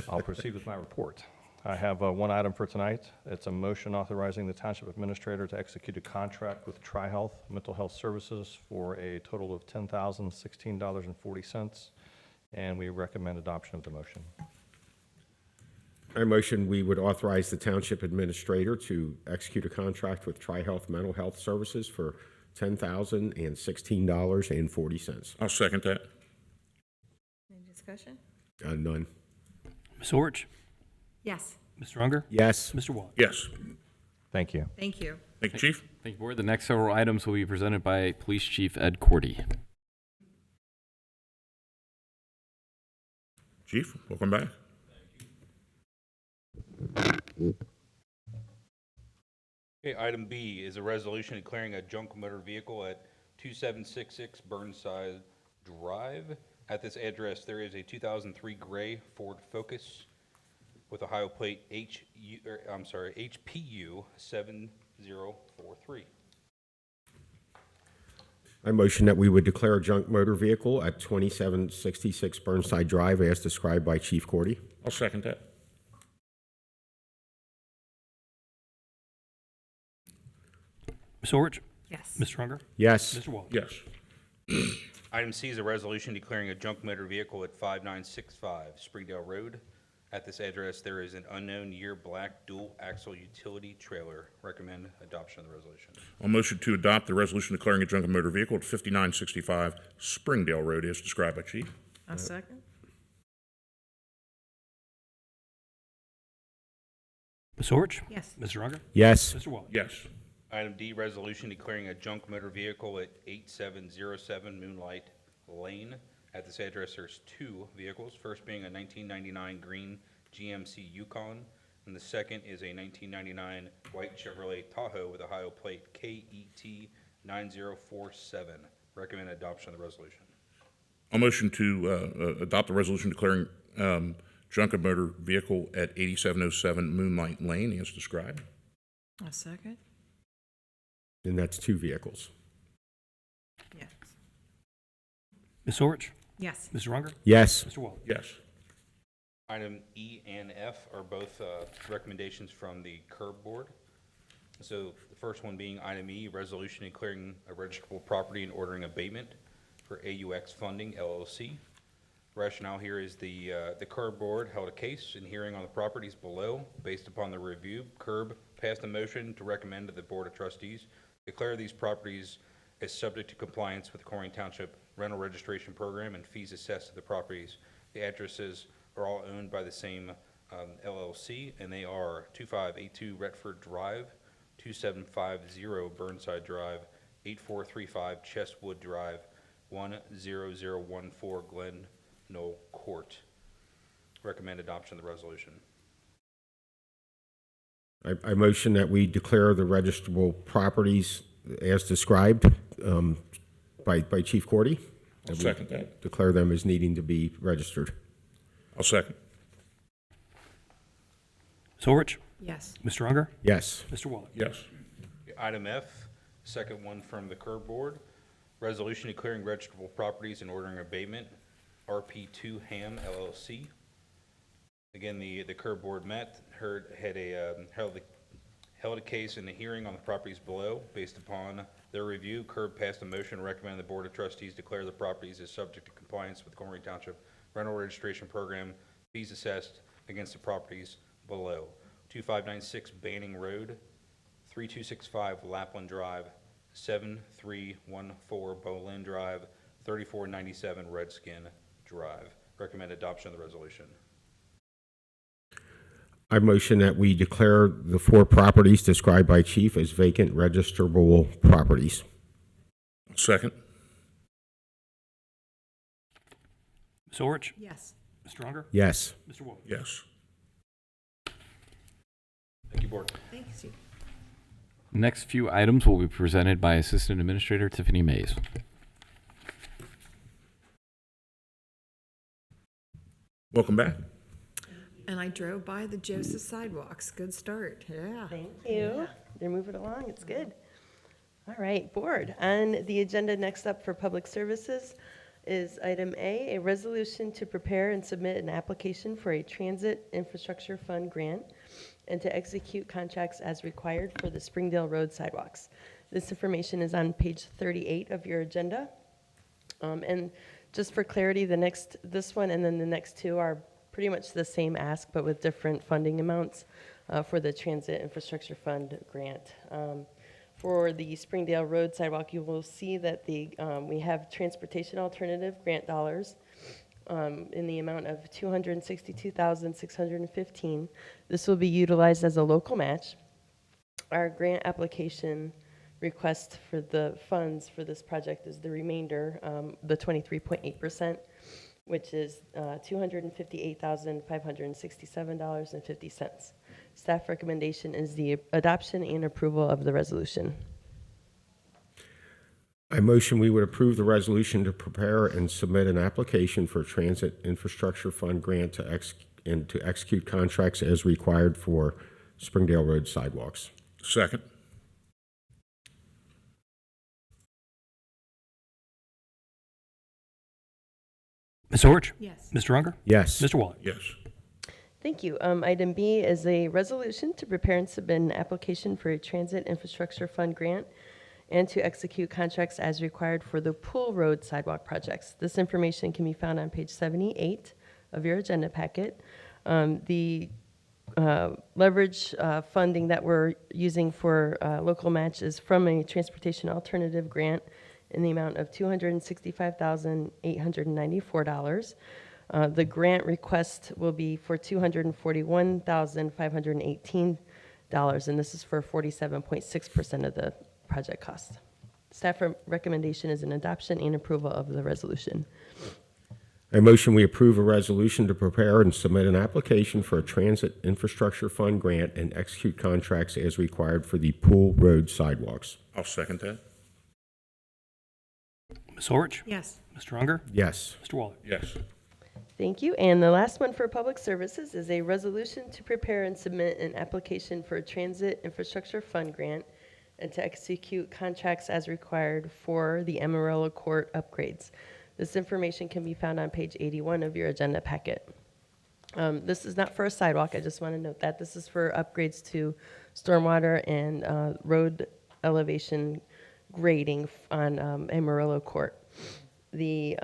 I'll proceed with my report. I have one item for tonight. It's a motion authorizing the Township Administrator to execute a contract with TriHealth Mental Health Services for a total of $10,016.40, and we recommend adoption of the motion. I motion we would authorize the Township Administrator to execute a contract with TriHealth Mental Health Services for $10,016.40. I'll second that. Any discussion? None. Ms. Orich? Yes. Mr. Unger? Yes. Mr. Watt? Yes. Thank you. Thank you. Thank you, Chief. Thank you, Board. The next several items will be presented by Police Chief Ed Cordy. Chief, welcome back. Okay, item B is a resolution declaring a junk motor vehicle at 2766 Burnside Drive. At this address, there is a 2003 gray Ford Focus with Ohio plate HPU 7043. I motion that we would declare a junk motor vehicle at 2766 Burnside Drive as described by Chief Cordy. I'll second that. Ms. Orich? Yes. Mr. Unger? Yes. Mr. Watt? Yes. Item C is a resolution declaring a junk motor vehicle at 5965 Springdale Road. At this address, there is an unknown year black dual axle utility trailer. Recommend adoption of the resolution. On motion to adopt the resolution declaring a junk motor vehicle at 5965 Springdale Road as described by Chief. A second? Ms. Orich? Yes. Mr. Unger? Yes. Mr. Waller? Yes. Item D, resolution declaring a junk motor vehicle at 8707 Moonlight Lane. At this address, there's two vehicles, first being a 1999 green GMC Yukon, and the second is a 1999 white Chevrolet Tahoe with Ohio plate KET 9047. Recommend adoption of the resolution. On motion to adopt the resolution declaring junk motor vehicle at 8707 Moonlight Lane as described. A second? And that's two vehicles. Yes. Ms. Orich? Yes. Mr. Unger? Yes. Mr. Waller? Yes. Item E and F are both recommendations from the curb board. So the first one being item E, resolution declaring a registrable property and ordering abatement for AUX Funding LLC. Rationale here is the curb board held a case and hearing on the properties below. Based upon the review, curb passed a motion to recommend to the Board of Trustees declare these properties as subject to compliance with the Colerain Township rental registration program and fees assessed to the properties. The addresses are all owned by the same LLC, and they are 2582 Retford Drive, 2750 Burnside Drive, 8435 Chestwood Drive, 10014 Glen Knoll Court. Recommend adoption of the resolution. I motion that we declare the registrable properties as described by Chief Cordy. I'll second that. Declare them as needing to be registered. I'll second. Ms. Orich? Yes. Mr. Unger? Yes. Mr. Waller? Yes. Item F, second one from the curb board, resolution declaring registrable properties and ordering abatement, RP2 Ham LLC. Again, the curb board met, held a case in a hearing on the properties below. Based upon their review, curb passed a motion to recommend the Board of Trustees declare the properties as subject to compliance with Colerain Township rental registration program, fees assessed against the properties below. 2596 Banning Road, 3265 Lapland Drive, 7314 Bolin Drive, 3497 Redskin Drive. Recommend adoption of the resolution. I motion that we declare the four properties described by Chief as vacant registrable properties. Second. Ms. Orich? Yes. Mr. Unger? Yes. Mr. Waller? Yes. Thank you, Board. Thank you, Steve. Next few items will be presented by Assistant Administrator Tiffany Mays. Welcome back. And I drove by the Joseph sidewalks. Good start. Yeah. Thank you. They're moving along. It's good. All right, Board. On the agenda next up for Public Services is item A, a resolution to prepare and submit an application for a Transit Infrastructure Fund grant and to execute contracts as required for the Springdale Road sidewalks. This information is on page 38 of your agenda. And just for clarity, this one and then the next two are pretty much the same ask, but with different funding amounts for the Transit Infrastructure Fund grant. For the Springdale Road sidewalk, you will see that we have transportation alternative grant dollars in the amount of $262,615. This will be utilized as a local match. Our grant application request for the funds for this project is the remainder, the 23.8%, which is $258,567.50. Staff recommendation is the adoption and approval of the resolution. I motion we would approve the resolution to prepare and submit an application for a Transit Infrastructure Fund grant to execute contracts as required for Springdale Road sidewalks. Second. Ms. Orich? Yes. Mr. Unger? Yes. Mr. Waller? Yes. Thank you. Item B is a resolution to prepare and submit an application for a Transit Infrastructure Fund grant and to execute contracts as required for the Pool Road sidewalk projects. This information can be found on page 78 of your agenda packet. The leverage funding that we're using for local match is from a transportation alternative grant in the amount of $265,894. The grant request will be for $241,518, and this is for 47.6% of the project cost. Staff recommendation is an adoption and approval of the resolution. I motion we approve a resolution to prepare and submit an application for a transit infrastructure fund grant and execute contracts as required for the Pool Road sidewalks. I'll second that. Ms. Orich? Yes. Mr. Unger? Yes. Mr. Waller? Yes. Thank you. And the last one for public services is a resolution to prepare and submit an application for a transit infrastructure fund grant and to execute contracts as required for the Amarillo Court upgrades. This information can be found on page 81 of your agenda packet. This is not for a sidewalk. I just want to note that. This is for upgrades to stormwater and road elevation grading on Amarillo Court. The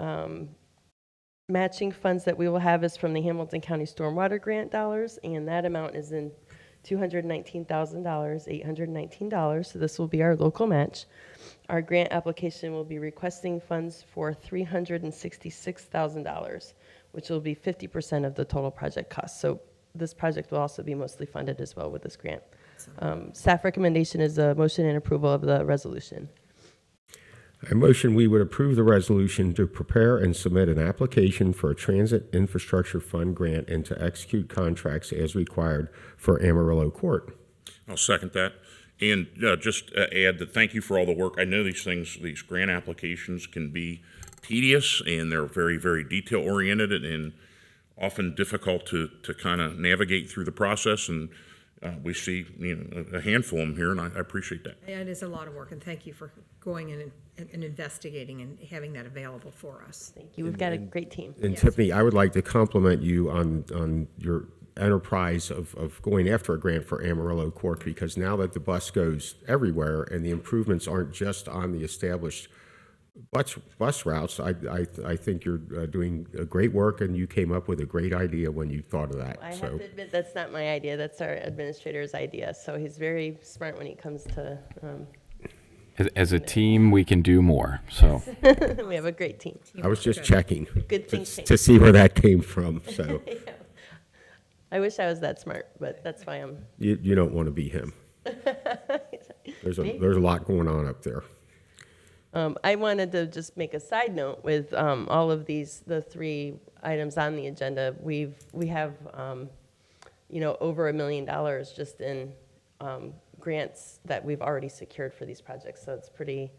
matching funds that we will have is from the Hamilton County Stormwater Grant dollars, and that amount is in $219,819, so this will be our local match. Our grant application will be requesting funds for $366,000, which will be 50% of the total project cost. So this project will also be mostly funded as well with this grant. Staff recommendation is a motion and approval of the resolution. I motion we would approve the resolution to prepare and submit an application for a transit infrastructure fund grant and to execute contracts as required for Amarillo Court. I'll second that. And just add that thank you for all the work. I know these things, these grant applications can be tedious, and they're very, very detail-oriented and often difficult to kind of navigate through the process. And we see a handful of them here, and I appreciate that. It is a lot of work, and thank you for going in and investigating and having that available for us. Thank you. We've got a great team. And Tiffany, I would like to compliment you on your enterprise of going after a grant for Amarillo Court, because now that the bus goes everywhere and the improvements aren't just on the established bus routes, I think you're doing great work, and you came up with a great idea when you thought of that. I have to admit that's not my idea. That's our administrator's idea. So he's very smart when it comes to. As a team, we can do more, so. We have a great team. I was just checking Good things to see where that came from. So Yeah. I wish I was that smart, but that's why I'm. you don't want to be him. There's a lot going on up there. I wanted to just make a side note with all of these, the three items on the agenda. We have, over $1 million just in grants that we've already secured for these projects. So it's pretty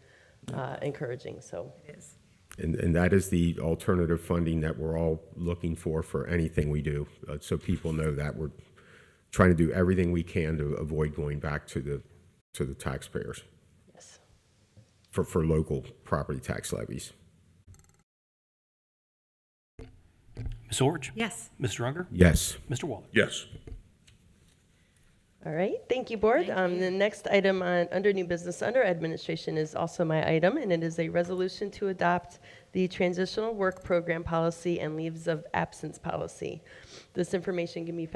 encouraging. So It is. And that is the alternative funding that we're all looking for anything we do. So people know that we're trying to do everything we can to avoid going back to the taxpayers. Yes. For local property tax levies. Ms. Orich? Yes. Mr. Unger? Yes. Mr. Waller? Yes. All right, thank you, Board. The next item under new business, under administration, is also my item, and it is a resolution to adopt the transitional work program policy and leaves of absence policy. This information can be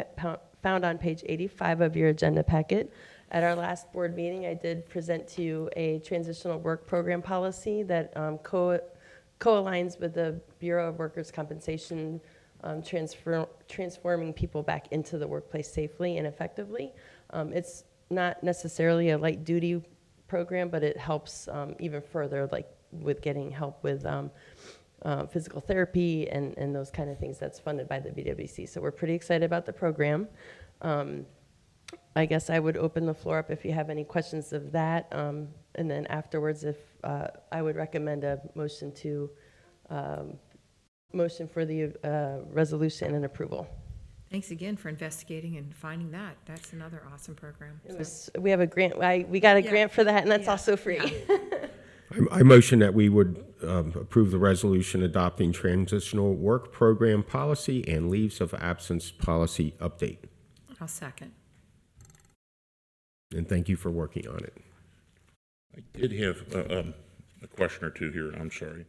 found on page 85 of your agenda packet. At our last board meeting, I did present to you a transitional work program policy that co-aligns with the Bureau of Workers' Compensation, transforming people back into the workplace safely and effectively. It's not necessarily a light duty program, but it helps even further, like with getting help with physical therapy and those kind of things that's funded by the BWC. So we're pretty excited about the program. I guess I would open the floor up if you have any questions of that. And then afterwards, if I would recommend a motion for the resolution and approval. Thanks again for investigating and finding that. That's another awesome program. We have a grant. We got a grant for that, and that's also free. I motion that we would approve the resolution adopting transitional work program policy and leaves of absence policy update. I'll second. And thank you for working on it. I did have a question or two here. I'm sorry.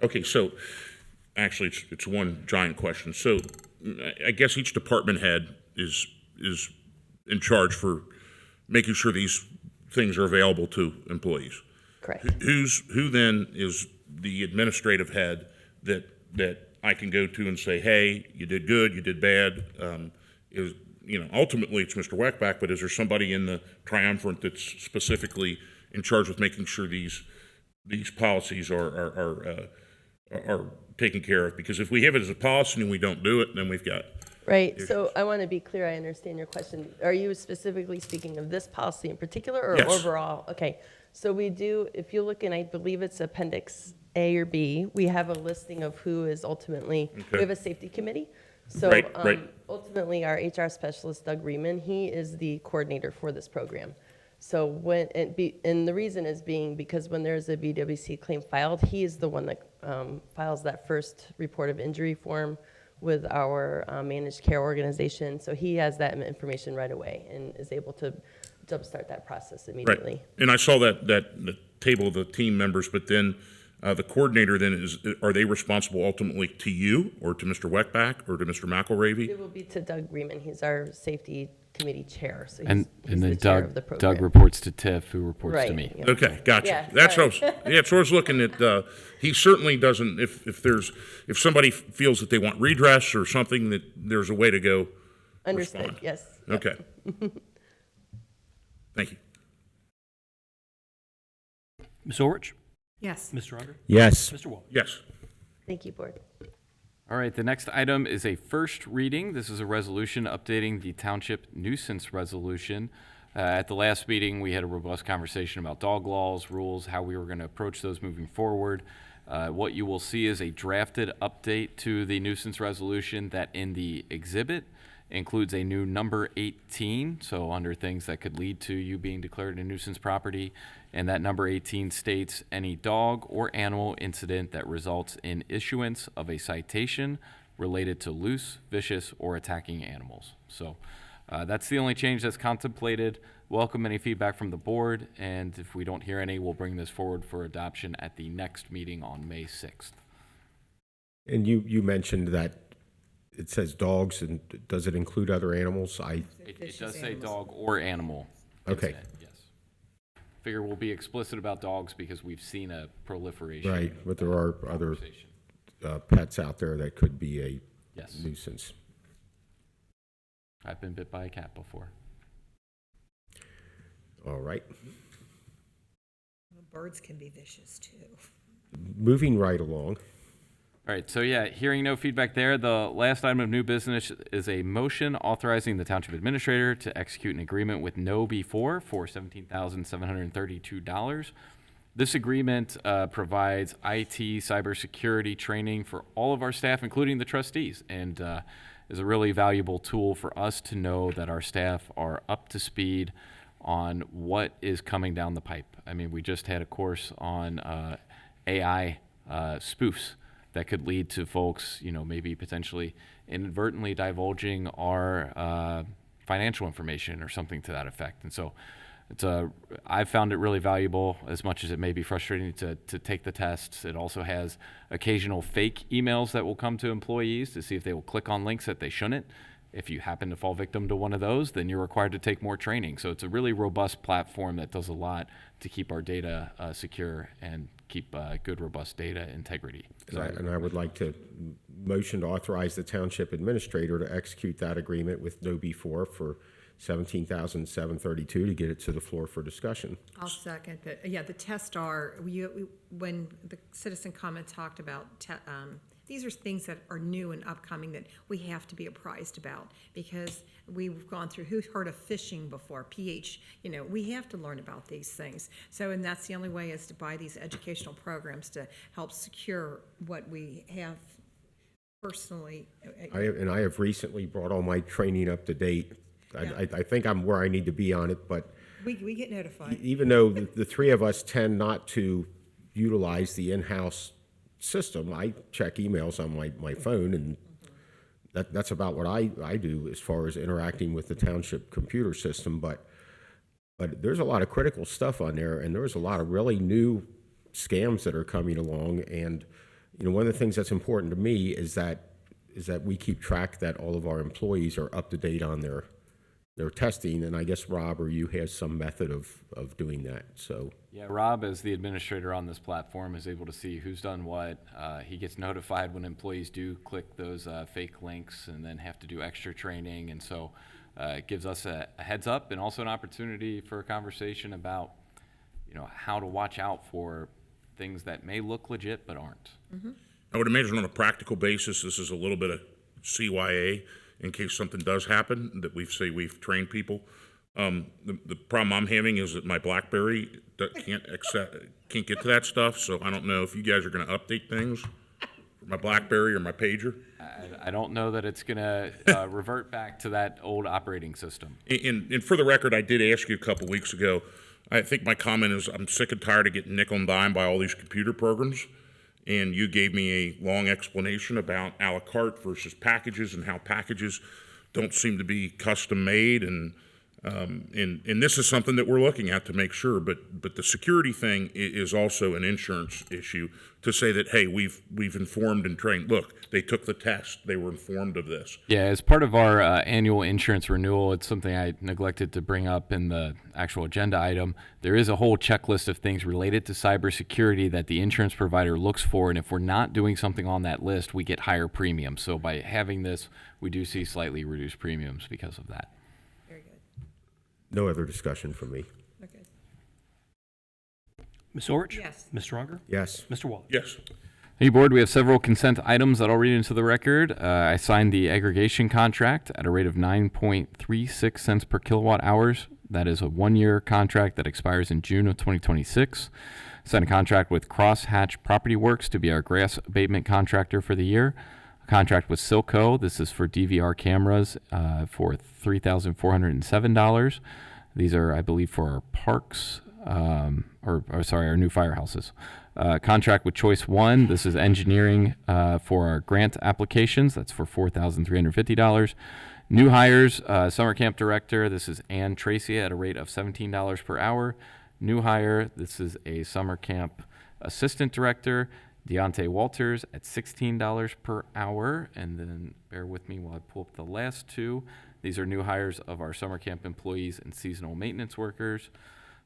Okay, so actually it's one giant question. So I guess each department head is in charge for making sure these things are available to employees. Correct. Who then is the administrative head that I can go to and say, hey, you did good, you did bad? Ultimately it's Mr. Weckbach, but is there somebody in the triumvirate that's specifically in charge with making sure these policies are taken care of? Because if we have it as a policy and we don't do it, then we've got Right, issues. so I want to be clear, I understand your question. Are you specifically speaking of this policy in particular or Yes. overall? Okay, so we do, if you look in, I believe it's Appendix A or B, we have a listing of who is ultimately, we Okay. have a safety committee. So Right. ultimately, our HR specialist, Doug Riemann, he is the coordinator for this program. So and the reason is being because when there's a BWC claim filed, he is the one that files that first report of injury form with our managed care organization. So he has that information right away and is able to jumpstart that process immediately. Right. And I saw the table of the team members, but then the coordinator then are they responsible ultimately to you or to Mr. Weckbach or to Mr. McElravy? It will be to Doug Riemann. He's our safety committee chair. So And he's then the chair of the Doug program. reports to Tiff, who reports to Right, me. yeah. Okay, gotcha. Yeah, That's what I sorry. was, so I was looking at, he certainly doesn't, if somebody feels that they want redress or something, that there's a way to go Understood, respond. yes. Okay. Thank you. Ms. Orich? Yes. Mr. Unger? Yes. Mr. Wall? Yes. Thank you, board. All right, the next item is a first reading. This is a resolution updating the township nuisance resolution. At the last meeting, we had a robust conversation about dog laws, rules, how we were going to approach those moving forward. What you will see is a drafted update to the nuisance resolution that in the exhibit includes a new number 18, so under things that could lead to you being declared a nuisance property. And that number 18 states any dog or animal incident that results in issuance of a citation related to loose, vicious, or attacking animals. So that's the only change that's contemplated. Welcome any feedback from the board, and if we don't hear any, we'll bring this forward for adoption at the next meeting on May 6th. And you mentioned that it says dogs, and does it include other animals? It does say dog or animal. Okay. incident, yes. Figure we'll be explicit about dogs because we've seen a proliferation. Right, but there are other conversation. pets out there that could be a Yes. nuisance. I've been bit by a cat before. All right. Well, birds can be vicious too. Moving right along. All right, so yeah, hearing no feedback there, the last item of new business is a motion authorizing the township administrator to execute an agreement with No Before for $17,732. This agreement provides IT cybersecurity training for all of our staff, including the trustees, and is a really valuable tool for us to know that our staff are up to speed on what is coming down the pipe. I mean, we just had a course on AI spoofs that could lead to folks, maybe potentially inadvertently divulging our financial information or something to that effect. And so I've found it really valuable, as much as it may be frustrating to take the tests. It also has occasional fake emails that will come to employees to see if they will click on links that they shouldn't. If you happen to fall victim to one of those, then you're required to take more training. So it's a really robust platform that does a lot to keep our data secure and keep good, robust data integrity. And I would like to motion to authorize the township administrator to execute that agreement with No Before for $17,732 to get it to the floor for discussion. I'll second that. Yeah, the test are, when the citizen comment talked about, these are things that are new and upcoming that we have to be apprised about, because we've gone through, who's heard of phishing before, pH, we have to learn about these things. So, and that's the only way, is to buy these educational programs to help secure what we have personally. I have recently brought all my training up to date. Yeah. I think I'm where I need to be on it, but We get notified. even though the three of us tend not to utilize the in-house system, I check emails on my phone, and that's about what I do as far as interacting with the township computer system. But there's a lot of critical stuff on there, and there's a lot of really new scams that are coming along. And one of the things that's important to me is that is that we keep track that all of our employees are up to date on their testing, and I guess Rob or you has some method of doing that, so. Yeah, Rob, as the administrator on this platform, is able to see who's done what. He gets notified when employees do click those fake links and then have to do extra training. And so it gives us a heads up and also an opportunity for a conversation about, how to watch out for things that may look legit but aren't. I would imagine on a practical basis, this is a little bit of CYA in case something does happen, that we've trained people. The problem I'm having is that my BlackBerry can't get to that stuff, so I don't know if you guys are gonna update things for my BlackBerry or my pager. I don't know that it's going to revert back to that old operating system. And for the record, I did ask you a couple weeks ago, I think my comment is I'm sick and tired of getting nickel and dime by all these computer programs. And you gave me a long explanation about a la carte versus packages and how packages don't seem to be custom made. And this is something that we're looking at to make sure. But the security thing is also an insurance issue to say that, hey, we've informed and trained. Look, they took the test. They were informed of this. Yeah, as part of our annual insurance renewal, it's something I neglected to bring up in the actual agenda item. There is a whole checklist of things related to cybersecurity that the insurance provider looks for, and if we're not doing something on that list, we get higher premiums. So by having this, we do see slightly reduced premiums because of that. Very good. No other discussion from me. Okay. Ms. Orich? Yes. Mr. Unger? Yes. Mr. Waller? Yes. Hey, Board, we have several consent items that I'll read into the record. I signed the aggregation contract at a rate of 9.36 cents per kilowatt hours. That is a one-year contract that expires in June of 2026. Signed a contract with Crosshatch Property Works to be our grass abatement contractor for the year. A contract with Silco. This is for DVR cameras for $3,407. These are, I believe, for our parks, our new firehouses. Contract with Choice One. This is engineering for our grant applications. That's for $4,350. New hires, summer camp director. This is Ann Tracy at a rate of $17 per hour. New hire, this is a summer camp assistant director, Deontay Walters at $16 per hour. And then bear with me while I pull up the last two. These are new hires of our summer camp employees and seasonal maintenance workers.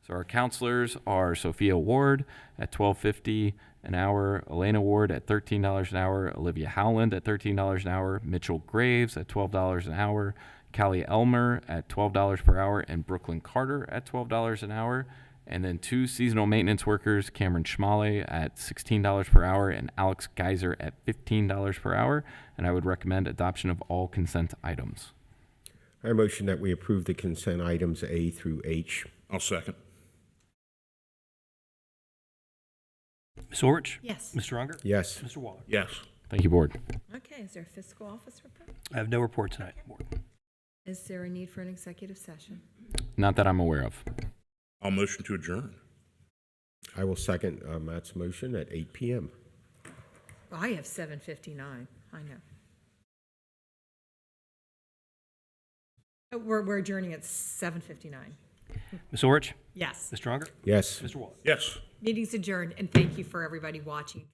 So our counselors are Sophia Ward at $12.50 an hour, Elena Ward at $13 an hour, Olivia Howland at $13 an hour, Mitchell Graves at $12 an hour, Callie Elmer at $12 per hour, and Brooklyn Carter at $12 an hour. And then two seasonal maintenance workers, Cameron Schmale at $16 per hour and Alex Geiser at $15 per hour. And I would recommend adoption of all consent items. I motion that we approve the consent items A through H. I'll second. Ms. Orich? Yes. Mr. Unger? Yes. Mr. Waller? Yes. Thank you, Board. Okay, is there a fiscal office report? I have no report tonight, Board. Is there a need for an executive session? Not that I'm aware of. I'll motion to adjourn. I will second Matt's motion at 8 p.m. I have 7:59. I know. We're adjourning at 7:59. Ms. Orich? Yes. Mr. Unger? Yes. Mr. Waller? Yes. Meeting's adjourned, and thank you for everybody watching.